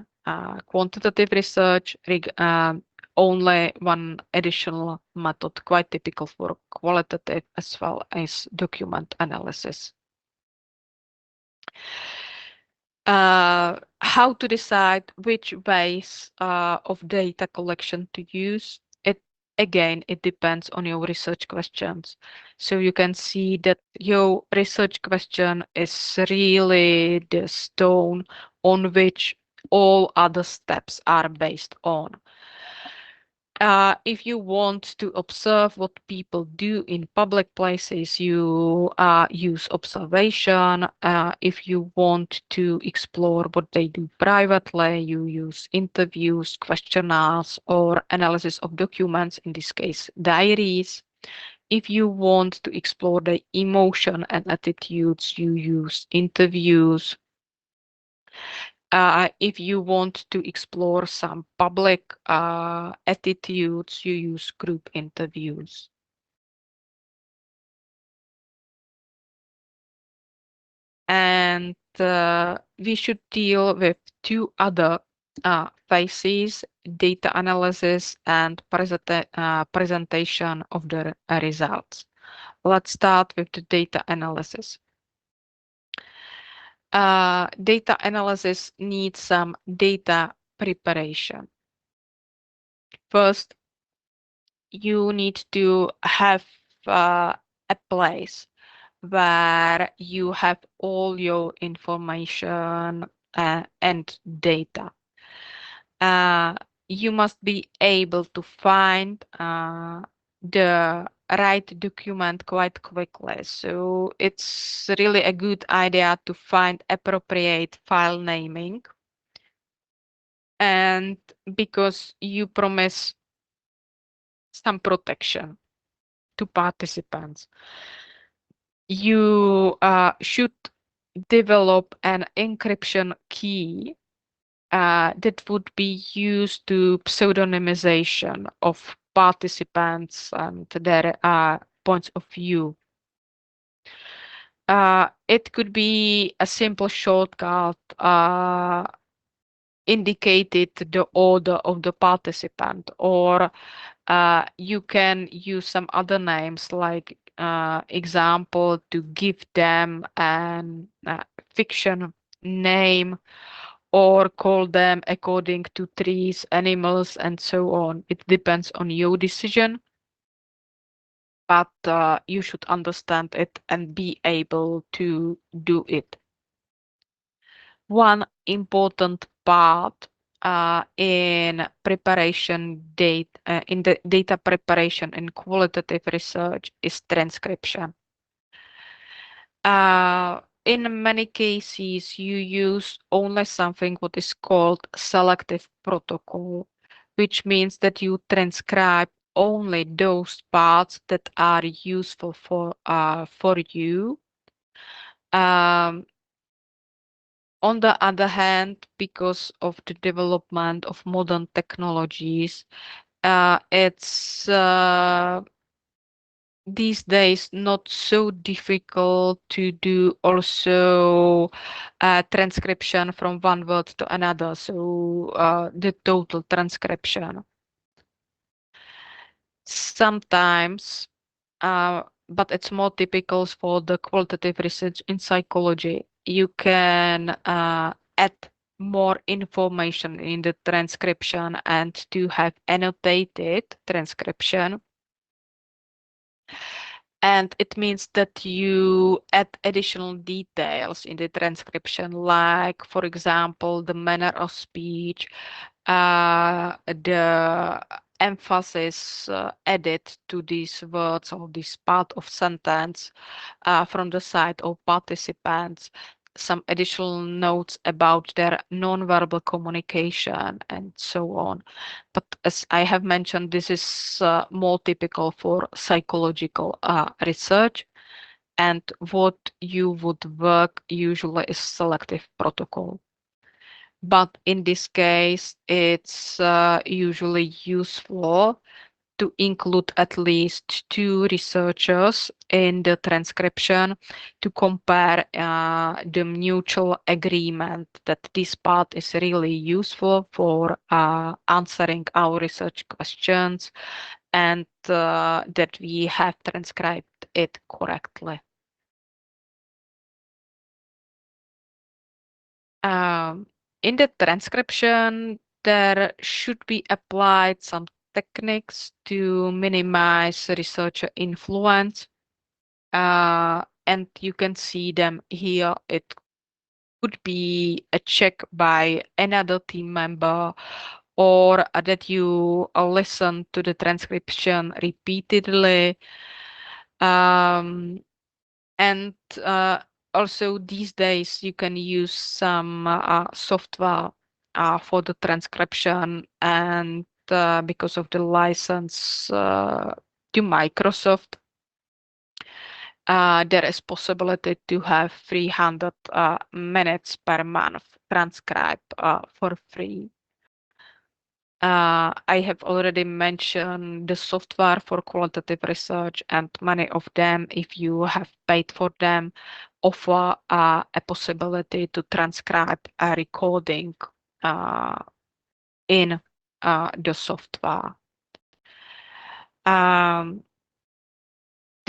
quantitative research. Only one additional method, quite typical for qualitative as well as document analysis. How to decide which ways of data collection to use. It depends on your research questions. So you can see that your research question is really the stone on which all other steps are based on. If you want to observe what people do in public places, you use observation. If you want to explore what they do privately, you use interviews, questionnaires, or analysis of documents, in this case, diaries. If you want to explore the emotion and attitudes, you use interviews. If you want to explore some public attitudes, you use group interviews. And we should deal with two other phases, data analysis and presentation of the results. Let's start with the data analysis. Data analysis needs some data preparation. First, you need to have a place where you have all your information and data. You must be able to find the right document quite quickly. So it's really a good idea to find appropriate file naming. And because you promise some protection to participants, you should develop an encryption key that would be used to pseudonymization of participants and their points of view. It could be a simple shortcut indicated the order of the participant, or you can use some other names like example to give them an fiction name, or call them according to trees, animals, and so on. It depends on your decision, but you should understand it and be able to do it. One important part in preparation data, in the data preparation in qualitative research is transcription. In many cases, you use only something what is called selective protocol, which means that you transcribe only those parts that are useful for you. On the other hand, because of the development of modern technologies, it's these days not so difficult to do also transcription from one word to another, so the total transcription. Sometimes, but it's more typical for the qualitative research in psychology. You can add more information in the transcription and to have annotated transcription. And it means that you add additional details in the transcription, like, for example, the manner of speech, the emphasis added to these words or this part of sentence from the side of participants, some additional notes about their nonverbal communication and so on. But as I have mentioned, this is more typical for psychological research. And what you would work usually is selective protocol. But in this case, it's usually useful to include at least 2 researchers in the transcription to compare the mutual agreement that this part is really useful for answering our research questions and that we have transcribed it correctly. In the transcription, there should be applied some techniques to minimize researcher influence. And you can see them here. It could be a check by another team member or that you listen to the transcription repeatedly. And also these days you can use some software for the transcription, and because of the license to Microsoft, there is possibility to have 300 minutes per month transcribed for free. I have already mentioned the software for qualitative research, and many of them, if you have paid for them, offer a possibility to transcribe a recording in the software. The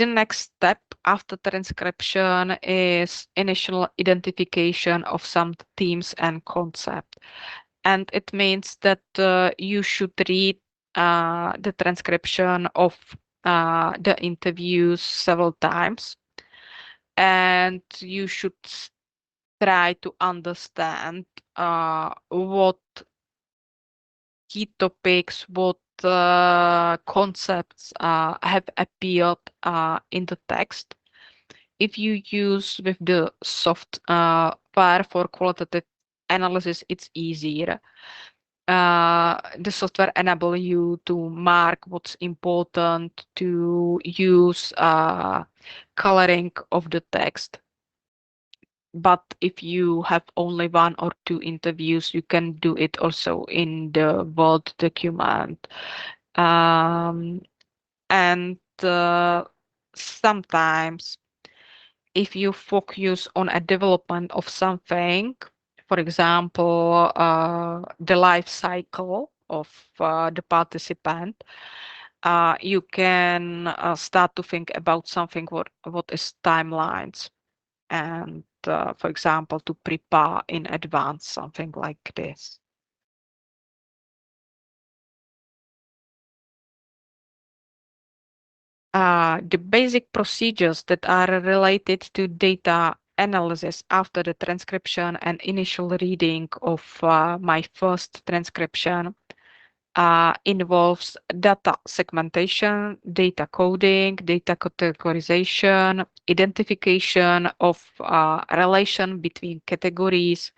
next step after transcription is initial identification of some themes and concept. And it means that you should read the transcription of the interviews several times, and you should try to understand what key topics, what concepts have appeared in the text. If you use with the software for qualitative analysis, it's easier. The software enable you to mark what's important, to use coloring of the text. But if you have only 1 or 2 interviews, you can do it also in the Word document. And sometimes if you focus on a development of something, for example, the life cycle of the participant, you can start to think about something what is timelines, and for example, to prepare in advance something like this. The basic procedures that are related to data analysis after the transcription and initial reading of my first transcription involves data segmentation, data coding, data categorization, identification of relation between categories,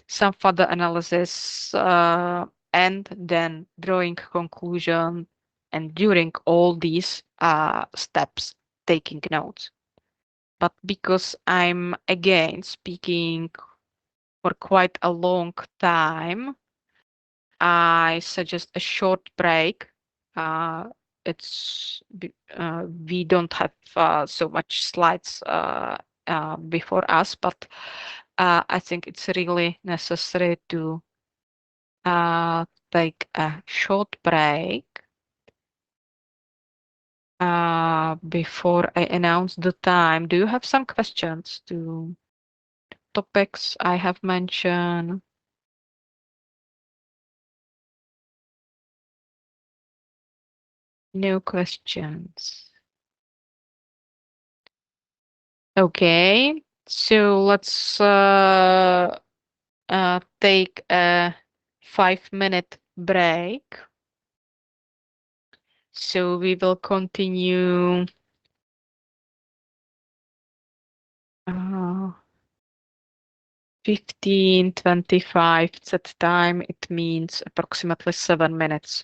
some further analysis, and then drawing conclusion and during all these steps taking notes. But because I'm again speaking for quite a long time, I suggest a short break. We don't have so much slides before us, but I think it's really necessary to take a short break before I announce the time. Do you have some questions to topics I have mentioned? No questions. Okay, so let's take a 5-minute break. So we will continue 15:25 set time. It means approximately 7 minutes.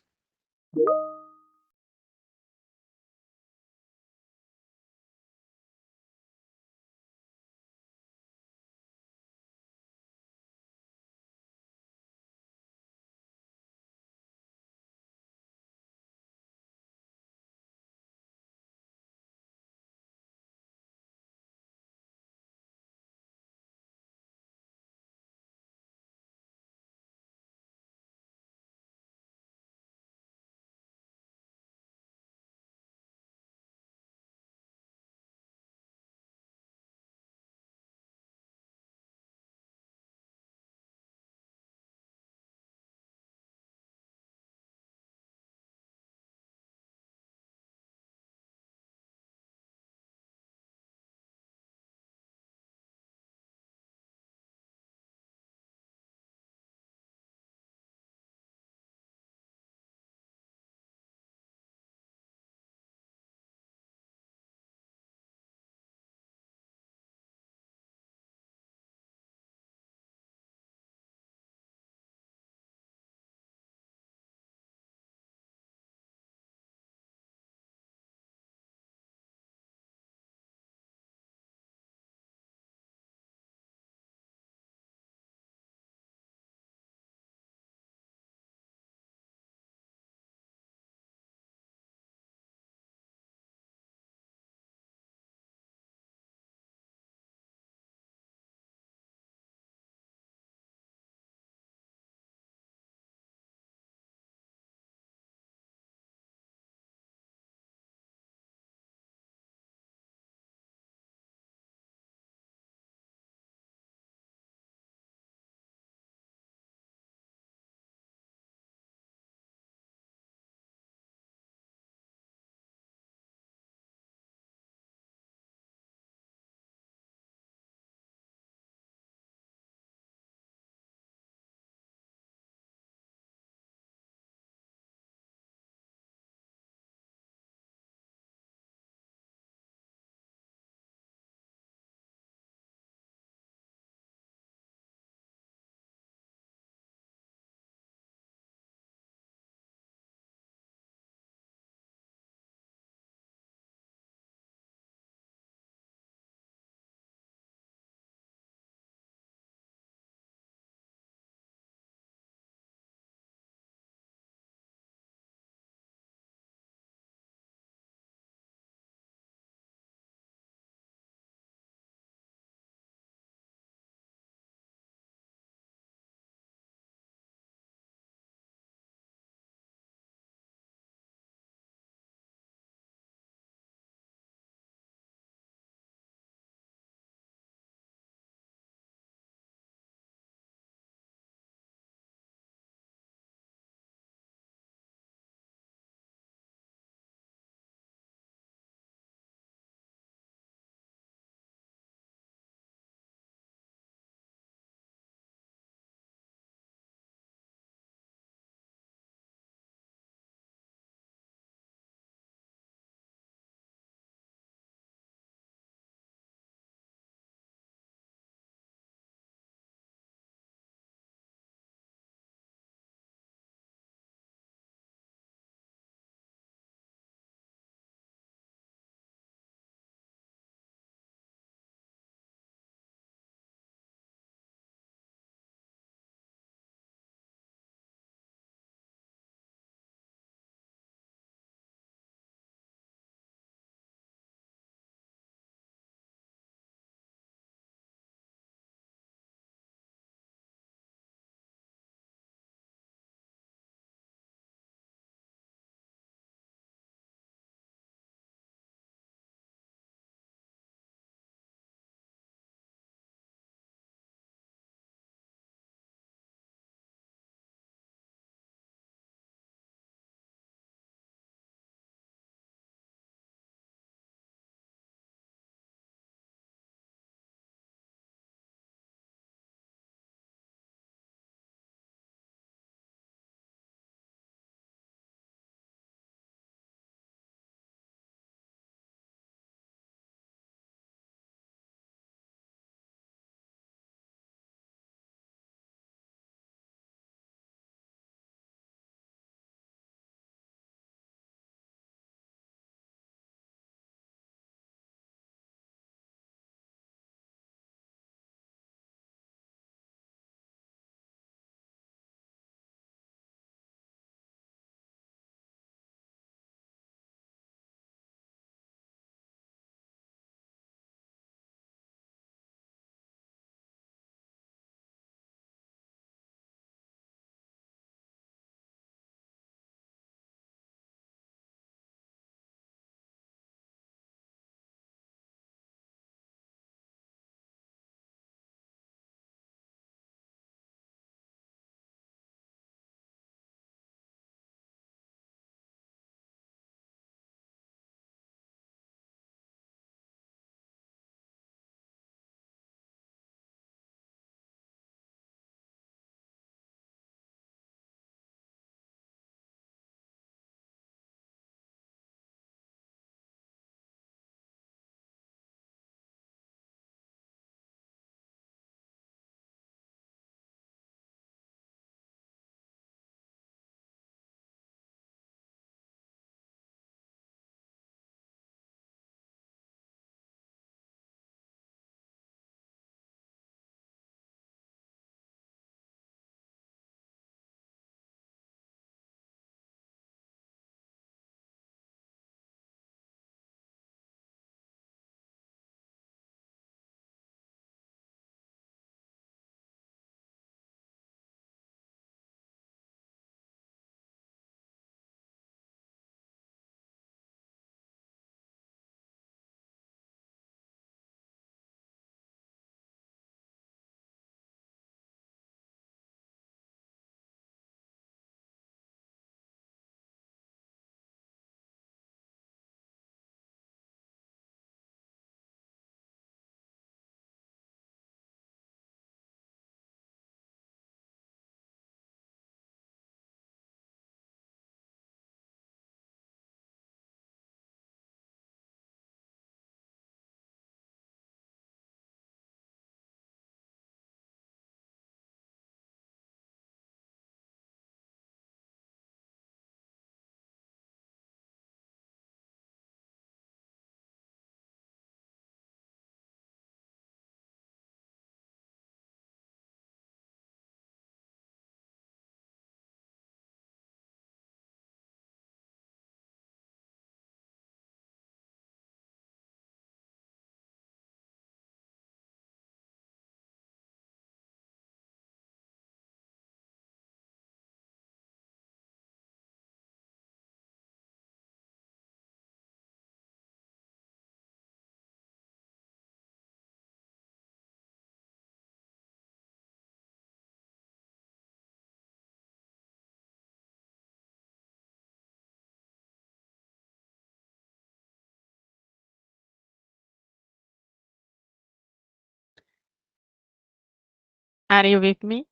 Are you with me?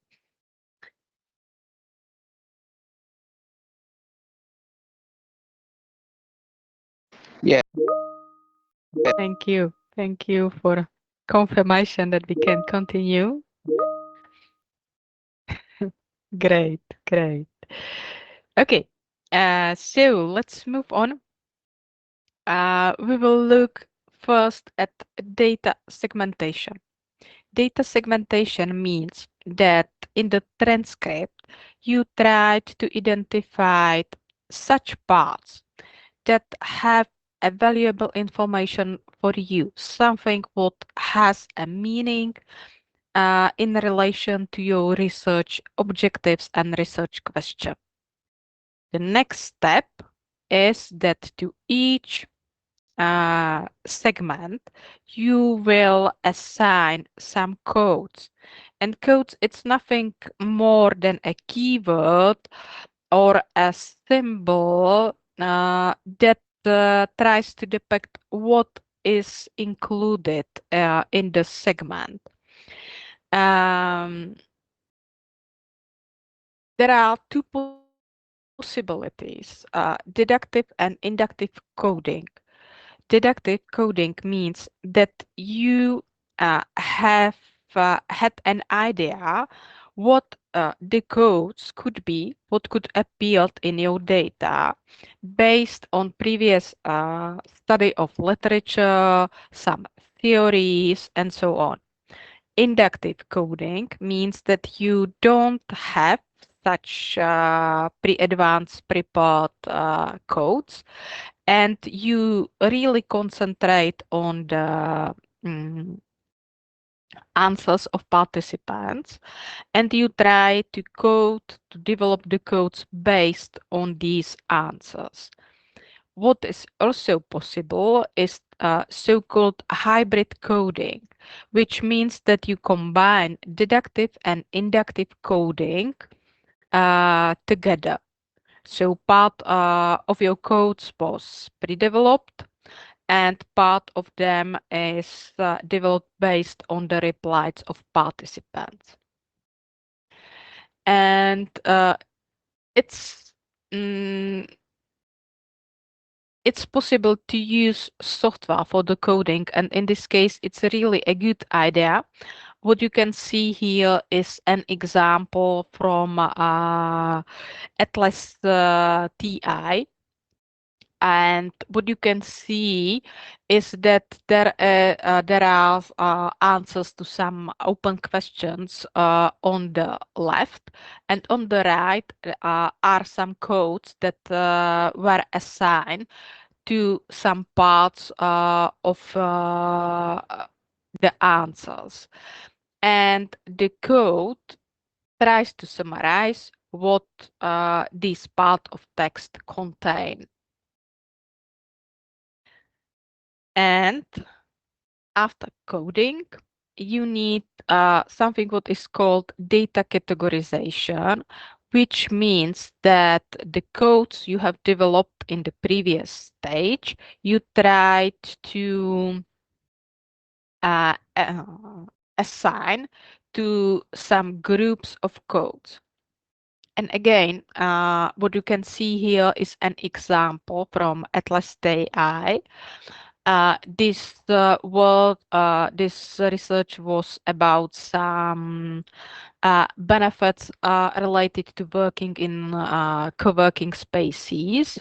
Yeah. Thank you. Thank you for confirmation that we can continue. Great, great. Okay, so let's move on. We will look first at data segmentation. Data segmentation means that in the transcript, you tried to identify such parts that have a valuable information for you, something what has a meaning in relation to your research objectives and research question. The next step is that to each segment, you will assign some codes. And codes, it's nothing more than a keyword or a symbol that tries to depict what is included in the segment. Um, there are two possibilities, deductive and inductive coding. Deductive coding means that you have had an idea what the codes could be, what could appear in your data based on previous study of literature, some theories, and so on. Inductive coding means that you don't have such pre-advanced prepared codes, and you really concentrate on the mm, answers of participants, and you try to develop the codes based on these answers. What is also possible is so-called hybrid coding, which means that you combine deductive and inductive coding together. So part of your codes was pre-developed and part of them is developed based on the replies of participants. And it's mm, it's possible to use software for the coding, and in this case, it's really a good idea. What you can see here is an example from Atlas TI. And what you can see is that there are answers to some open questions on the left, and on the right are some codes that were assigned to some parts of the answers. And the code tries to summarize what this part of text contain. And after coding, you need something what is called data categorization, which means that the codes you have developed in the previous stage, you tried to assign to some groups of codes. And again, what you can see here is an example from Atlas AI. This research was about some benefits related to working in co-working spaces.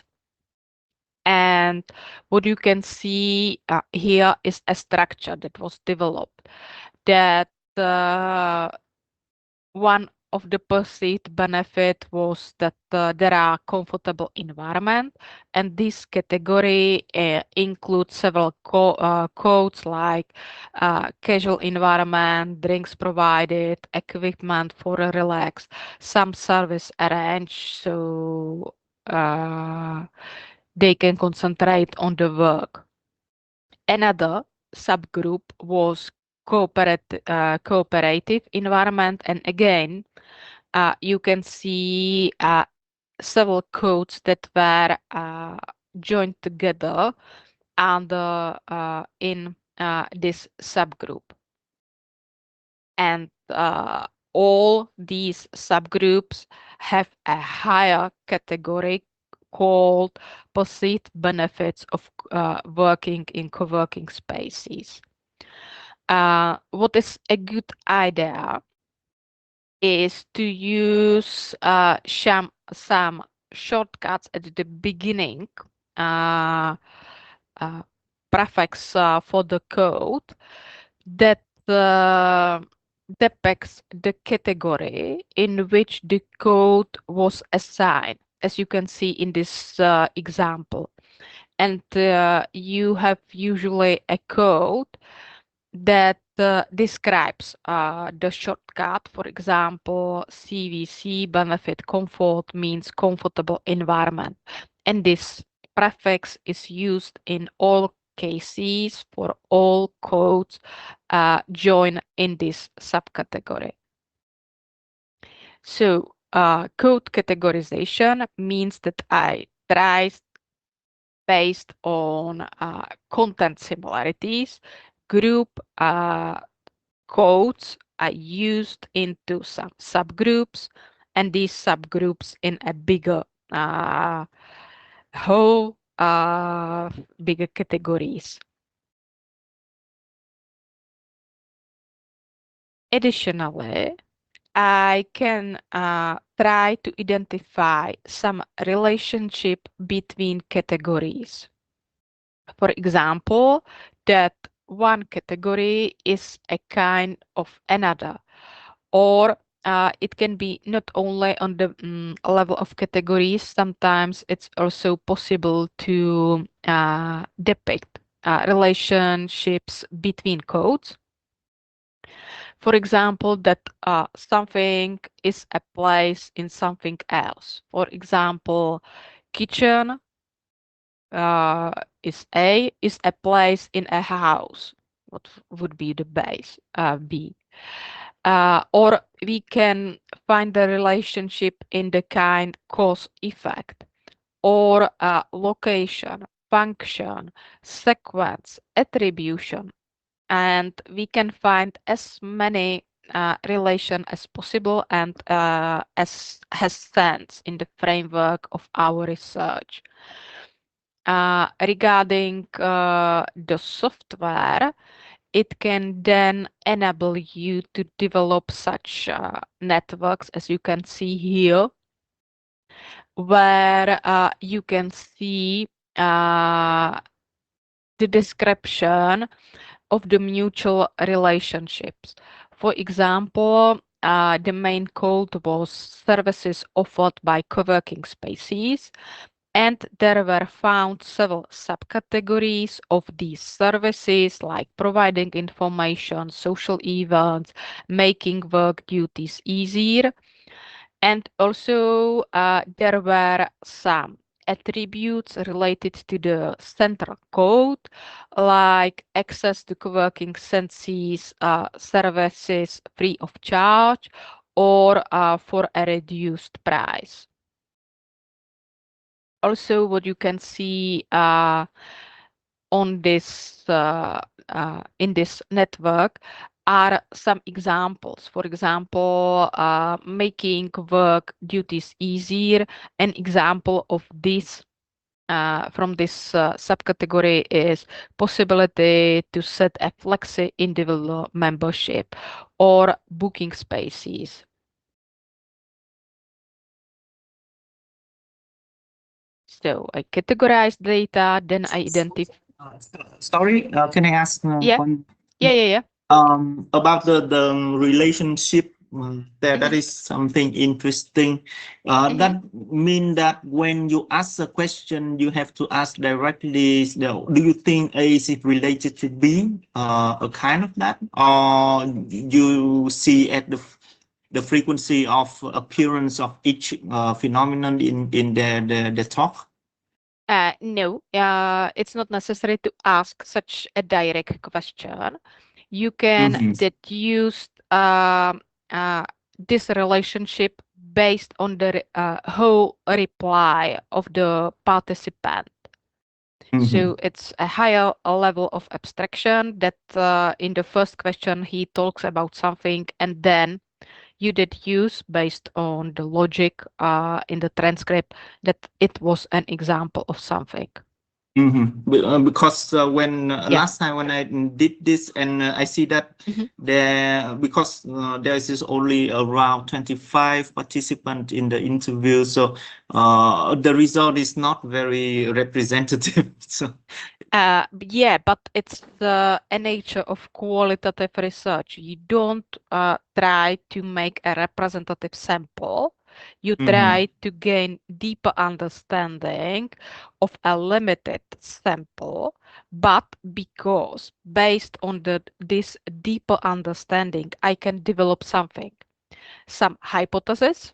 And what you can see here is a structure that was developed that one of the perceived benefit was that there are comfortable environment, and this category includes several codes like casual environment, drinks provided, equipment for a relax, some service arranged so they can concentrate on the work. Another subgroup was cooperative environment, and again, you can see several codes that were joined together and in this subgroup. And all these subgroups have a higher category called perceived benefits of working in co-working spaces. What is a good idea is to use some shortcuts at the beginning, prefix for the code that depicts the category in which the code was assigned, as you can see in this example. And you have usually a code that describes the shortcut. For example, CVC benefit comfort means comfortable environment. And this prefix is used in all cases for all codes join in this subcategory. So code categorization means that I try based on content similarities, group codes are used into some subgroups, and these subgroups in a bigger whole, bigger categories. Additionally, I can try to identify some relationship between categories. For example, that one category is a kind of another, or it can be not only on the level of categories, sometimes it's also possible to depict relationships between codes. For example, that something is a place in something else. For example, kitchen is a place in a house. What would be the base B? Or we can find the relationship in the kind cause effect, or location, function, sequence, attribution, and we can find as many relation as possible and as has sense in the framework of our research. Regarding the software, it can then enable you to develop such networks, as you can see here, where you can see the description of the mutual relationships. For example, the main code was services offered by co-working spaces, and there were found several subcategories of these services, like providing information, social events, making work duties easier. And also there were some attributes related to the central code, like access to co-working spaces, services free of charge, or for a reduced price. Also, what you can see on this in this network are some examples. For example, making work duties easier. An example of this from this subcategory is possibility to set a flexi individual membership or booking spaces. So I categorize data, then I identify. Sorry, can I ask Yeah. one? Yeah. About the relationship, that is something interesting. That mean that when you ask a question, you have to ask directly, do you think A is related to B? A kind of that, or you see at the frequency of appearance of each phenomenon in the talk? No, it's not necessary to ask such a direct question. You can deduce this relationship based on the whole reply of the participant. So it's a higher level of abstraction that in the first question he talks about something, and then you did use based on the logic in the transcript that it was an example of something. Because when Yeah. last time when I did this and I see that because there is only around 25 participants in the interview, so the result is not very representative. So Yeah, but it's the nature of qualitative research. You don't try to make a representative sample. You try to gain deeper understanding of a limited sample, but because based on this deeper understanding, I can develop something, some hypothesis.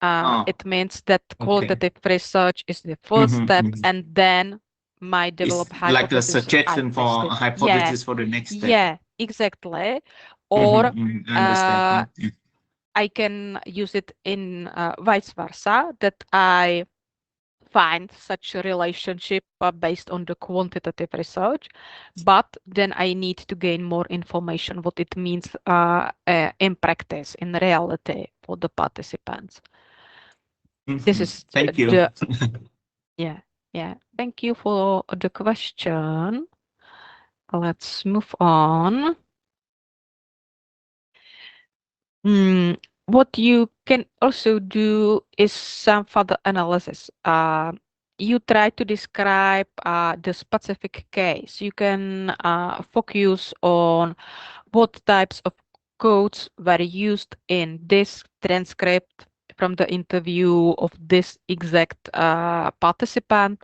It means that qualitative research is the first step, and then my develop it's like a hypothesis. suggestion for a hypothesis for the next step. Yeah, exactly. Or I understand. I can use it in vice versa, that I find such a relationship based on the quantitative research, but then I need to gain more information what it means in practice, in reality for the participants. This is Thank you. Yeah. Thank you for the question. Let's move on. What you can also do is some further analysis. You try to describe the specific case. You can focus on what types of codes were used in this transcript from the interview of this exact participant,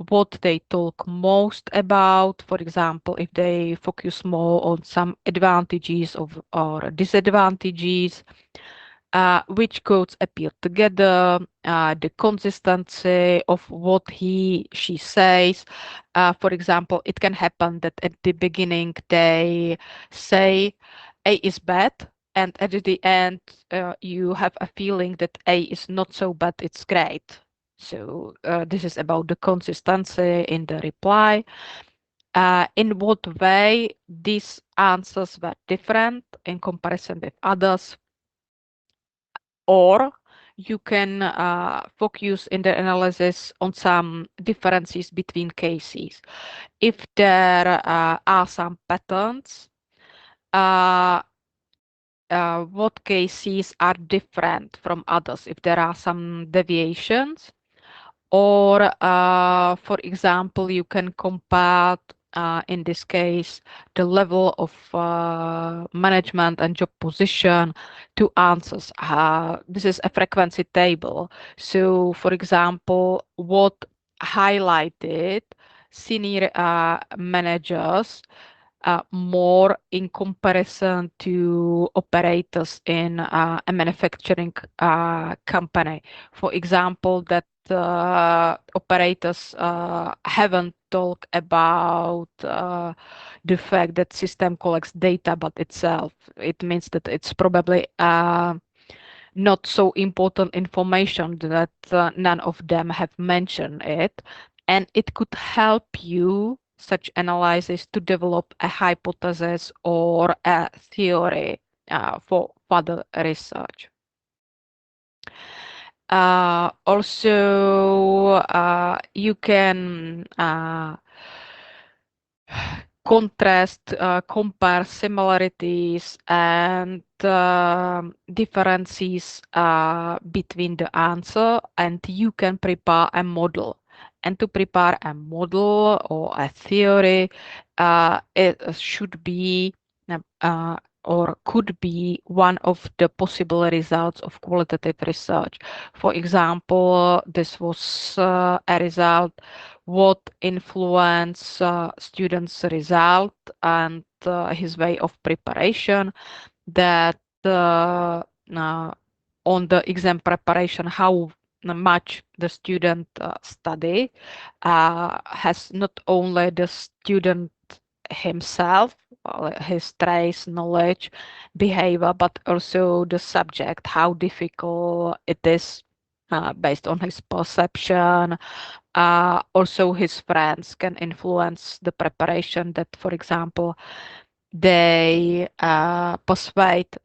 what they talk most about. For example, if they focus more on some advantages or disadvantages, which codes appear together, the consistency of what she says. For example, it can happen that at the beginning they say A is bad, and at the end you have a feeling that A is not so bad, it's great. So this is about the consistency in the reply. In what way these answers were different in comparison with others, or you can focus in the analysis on some differences between cases. If there are some patterns, what cases are different from others, if there are some deviations, or for example, you can compare in this case the level of management and job position to answers. This is a frequency table. So for example, what highlighted senior managers more in comparison to operators in a manufacturing company. For example, that operators haven't talked about the fact that system collects data but itself. It means that it's probably not so important information that none of them have mentioned it. And it could help you, such analysis, to develop a hypothesis or a theory for further research. Also, you can contrast, compare similarities and differences between the answer, and you can prepare a model. And to prepare a model or a theory, it should be or could be one of the possible results of qualitative research. For example, this was a result what influence students' result and his way of preparation, that on the exam preparation, how much the student study has not only the student himself, his trace, knowledge, behavior, but also the subject, how difficult it is based on his perception. Also, his friends can influence the preparation, that, for example, they persuade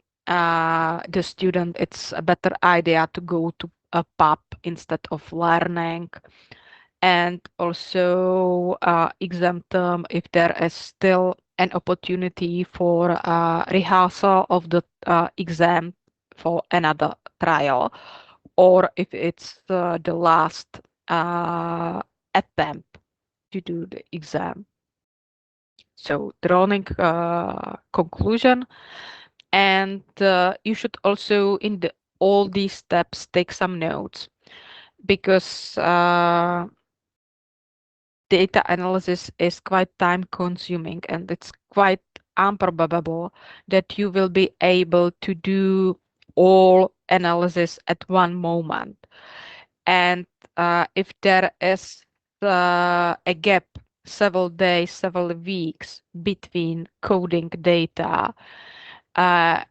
the student it's a better idea to go to a pub instead of learning. And also exam term, if there is still an opportunity for rehearsal of the exam for another trial, or if it's the last attempt to do the exam. So drawing conclusion, and you should also in all these steps take some notes, because data analysis is quite time consuming, and it's quite improbable that you will be able to do all analysis at one moment. And if there is a gap, several days, several weeks between coding data, there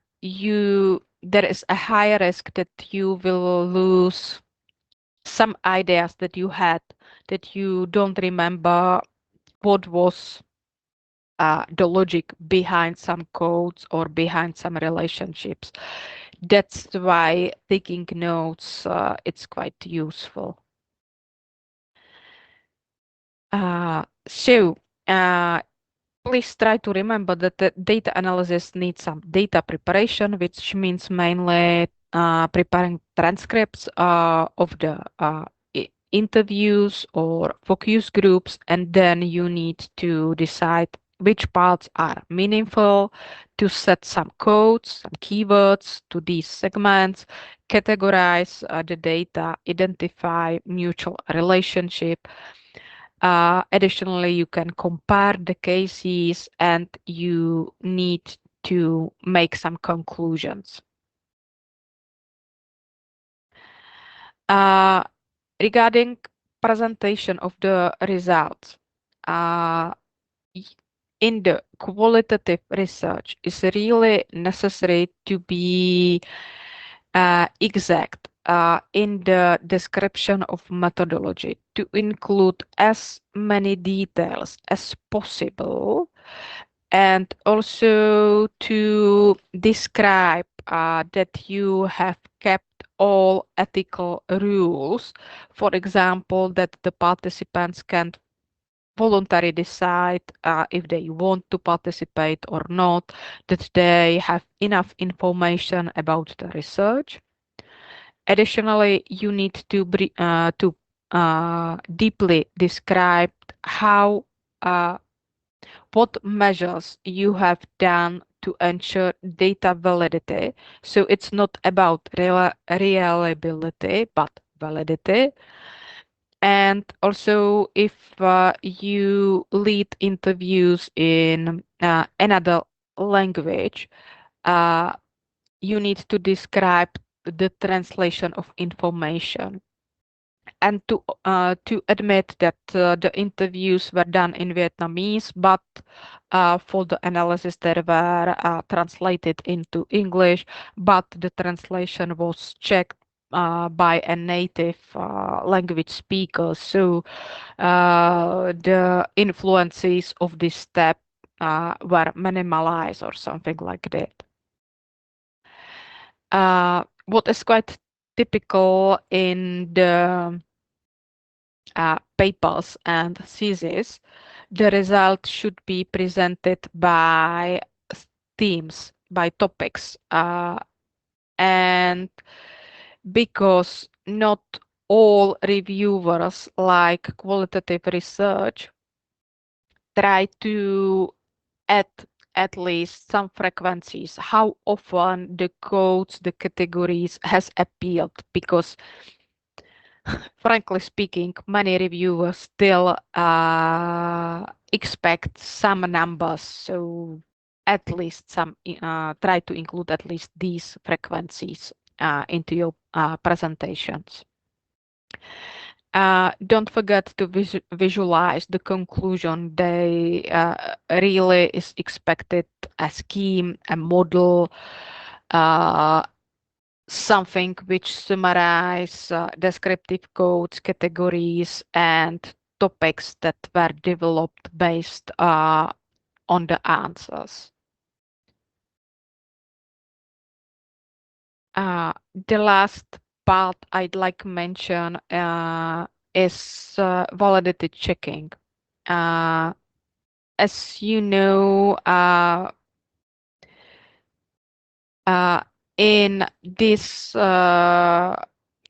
is a high risk that you will lose some ideas that you had, that you don't remember what was the logic behind some codes or behind some relationships. That's why taking notes, it's quite useful. So please try to remember that the data analysis needs some data preparation, which means mainly preparing transcripts of the interviews or focus groups, and then you need to decide which parts are meaningful, to set some codes, some keywords to these segments, categorize the data, identify mutual relationship. Additionally, you can compare the cases and you need to make some conclusions. Regarding presentation of the results, in the qualitative research, it's really necessary to be exact in the description of methodology, to include as many details as possible, and also to describe that you have kept all ethical rules. For example, that the participants can voluntarily decide if they want to participate or not, that they have enough information about the research. Additionally, you need to deeply describe how what measures you have done to ensure data validity. So it's not about reliability, but validity. And also, if you lead interviews in another language, uh, you need to describe the translation of information, and to admit that the interviews were done in Vietnamese, but for the analysis they were translated into English, but the translation was checked by a native language speaker. So the influences of this step were minimalized or something like that. What is quite typical in the papers and theses, the result should be presented by themes, by topics, and because not all reviewers like qualitative research try to add at least some frequencies, how often the codes, the categories has appeared, because frankly speaking, many reviewers still expect some numbers. So at least some try to include at least these frequencies into your presentations. Don't forget to visualize the conclusion. They really is expected a scheme, a model, something which summarize descriptive codes, categories, and topics that were developed based on the answers. The last part I'd like to mention is validity checking. As you know, in this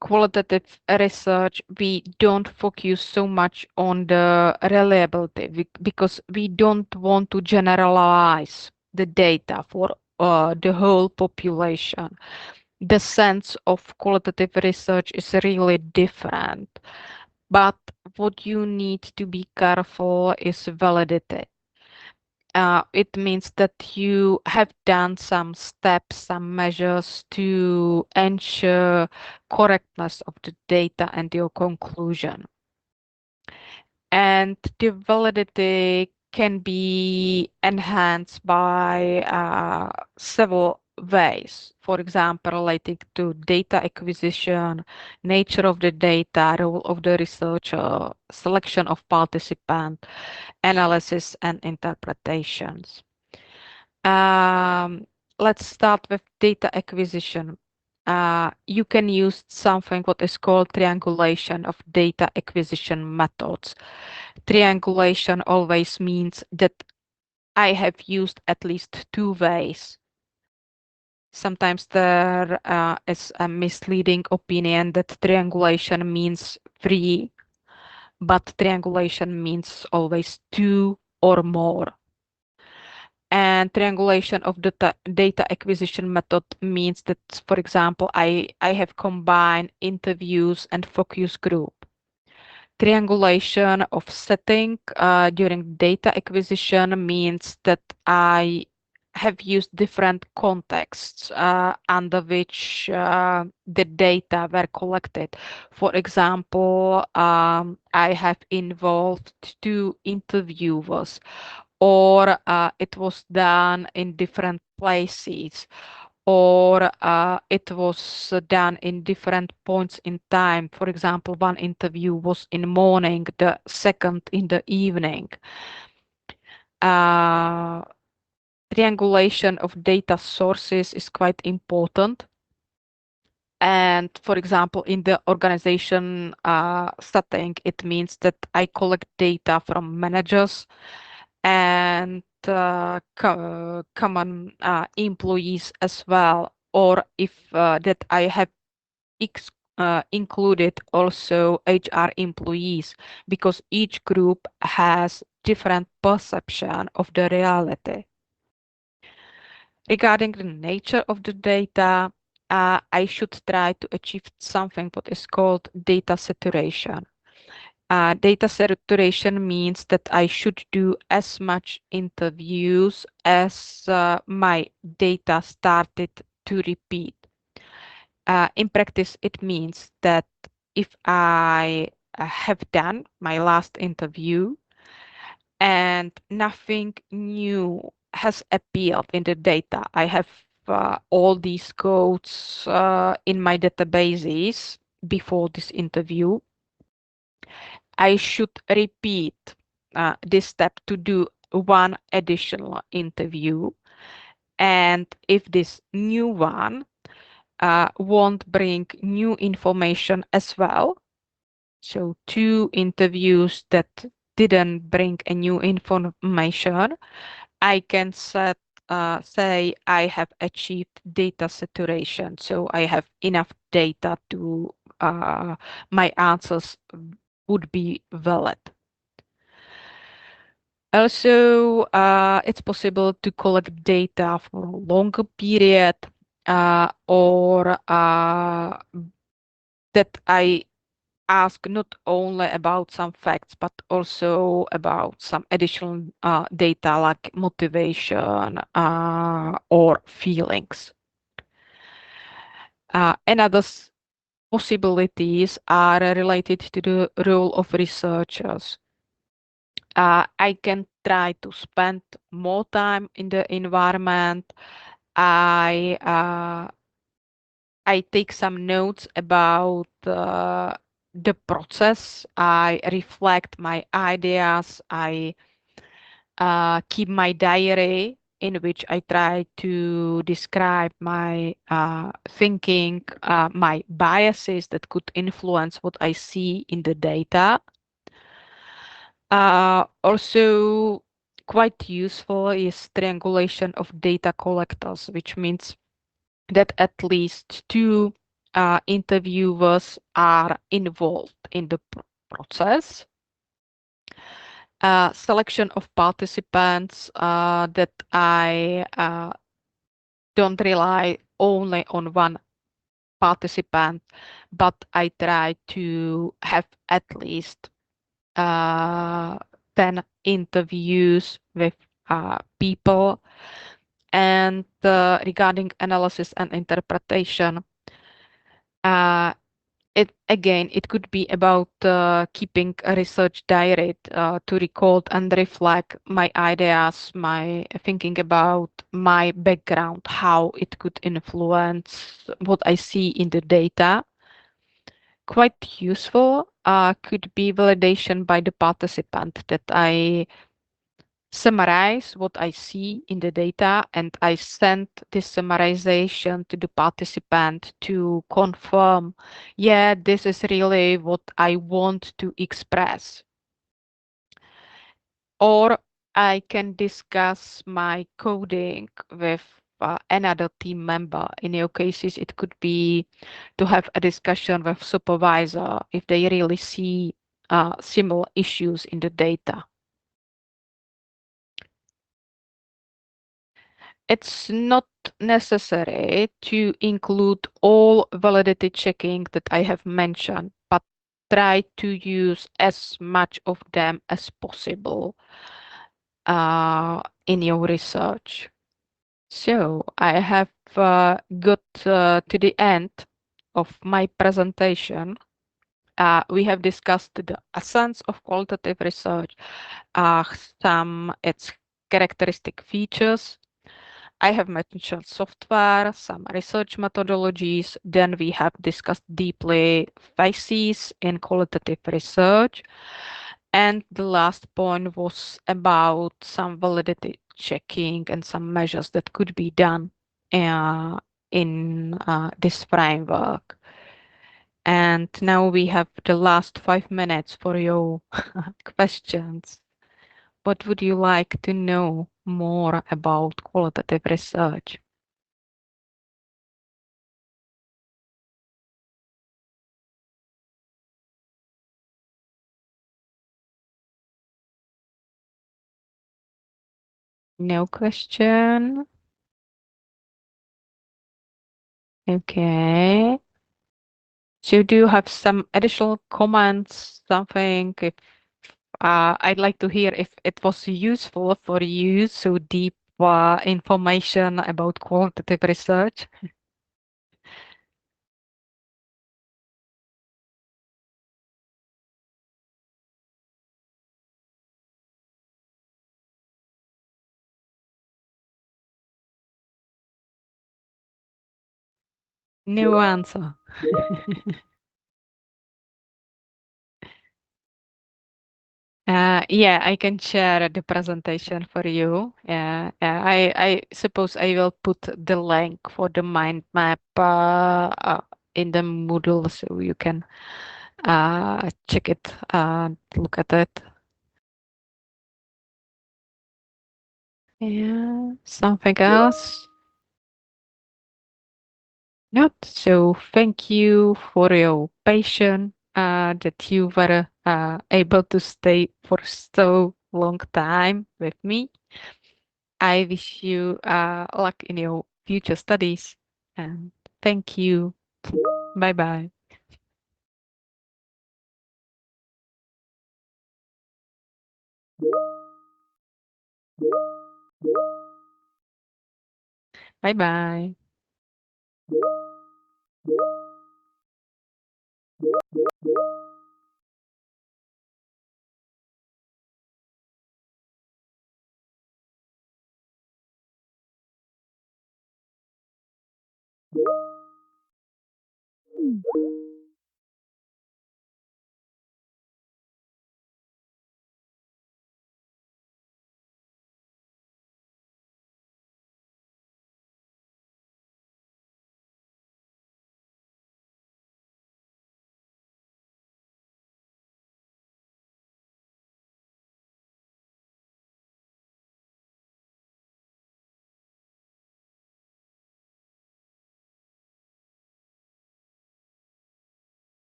qualitative research, we don't focus so much on the reliability because we don't want to generalize the data for the whole population. The sense of qualitative research is really different, but what you need to be careful is validity. It means that you have done some steps, some measures to ensure correctness of the data and your conclusion. And the validity can be enhanced by several ways. For example, related to data acquisition, nature of the data, role of the researcher, selection of participant, analysis and interpretations. Let's start with data acquisition. You can use something what is called triangulation of data acquisition methods. Triangulation always means that I have used at least two ways. Sometimes there is a misleading opinion that triangulation means three, but triangulation means always two or more. And triangulation of the data acquisition method means that, for example, I have combined interviews and focus group. Triangulation of setting during data acquisition means that I have used different contexts under which the data were collected. For example, I have involved two interviewers, or it was done in different places, or it was done in different points in time. For example, one interview was in morning, the second in the evening. Triangulation of data sources is quite important. And for example, in the organization setting, it means that I collect data from managers and common employees as well, or if that I have included also HR employees, because each group has different perception of the reality. Regarding the nature of the data, I should try to achieve something what is called data saturation. Data saturation means that I should do as much interviews as my data started to repeat. In practice, it means that if I have done my last interview and nothing new has appeared in the data, I have all these codes in my databases before this interview, I should repeat this step to do one additional interview. And if this new one won't bring new information as well, so two interviews that didn't bring a new information, I can say I have achieved data saturation. So I have enough data to my answers would be valid. Also, it's possible to collect data for a longer period, or that I ask not only about some facts, but also about some additional data like motivation or feelings. Another possibilities are related to the role of researchers. I can try to spend more time in the environment. I take some notes about the process. I reflect my ideas. I keep my diary in which I try to describe my thinking, my biases that could influence what I see in the data. Also, quite useful is triangulation of data collectors, which means that at least two interviewers are involved in the process. Selection of participants that I don't rely only on one participant, but I try to have at least 10 interviews with people. And regarding analysis and interpretation, it could be about keeping a research diary to record and reflect my ideas, my thinking about my background, how it could influence what I see in the data. Quite useful could be validation by the participant, that I summarize what I see in the data and I send this summarization to the participant to confirm, yeah, this is really what I want to express. Or I can discuss my coding with another team member. In your cases, it could be to have a discussion with supervisor if they really see similar issues in the data. It's not necessary to include all validity checking that I have mentioned, but try to use as much of them as possible in your research. So I have got to the end of my presentation. We have discussed the essence of qualitative research, some its characteristic features. I have mentioned software, some research methodologies. Then we have discussed deeply phases in qualitative research. And the last point was about some validity checking and some measures that could be done in this framework. And now we have the last 5 minutes for your questions. What would you like to know more about qualitative research? No question. Okay. So do you have some additional comments, something? If I'd like to hear if it was useful for you, so deep information about qualitative research. No answer. Yeah, I can share the presentation for you. I suppose I will put the link for the mind map in the Moodle so you can check it, look at it. Yeah, something else? Not. So thank you for your patience, that you were able to stay for so long time with me. I wish you luck in your future studies, and thank you. Bye bye. Bye bye.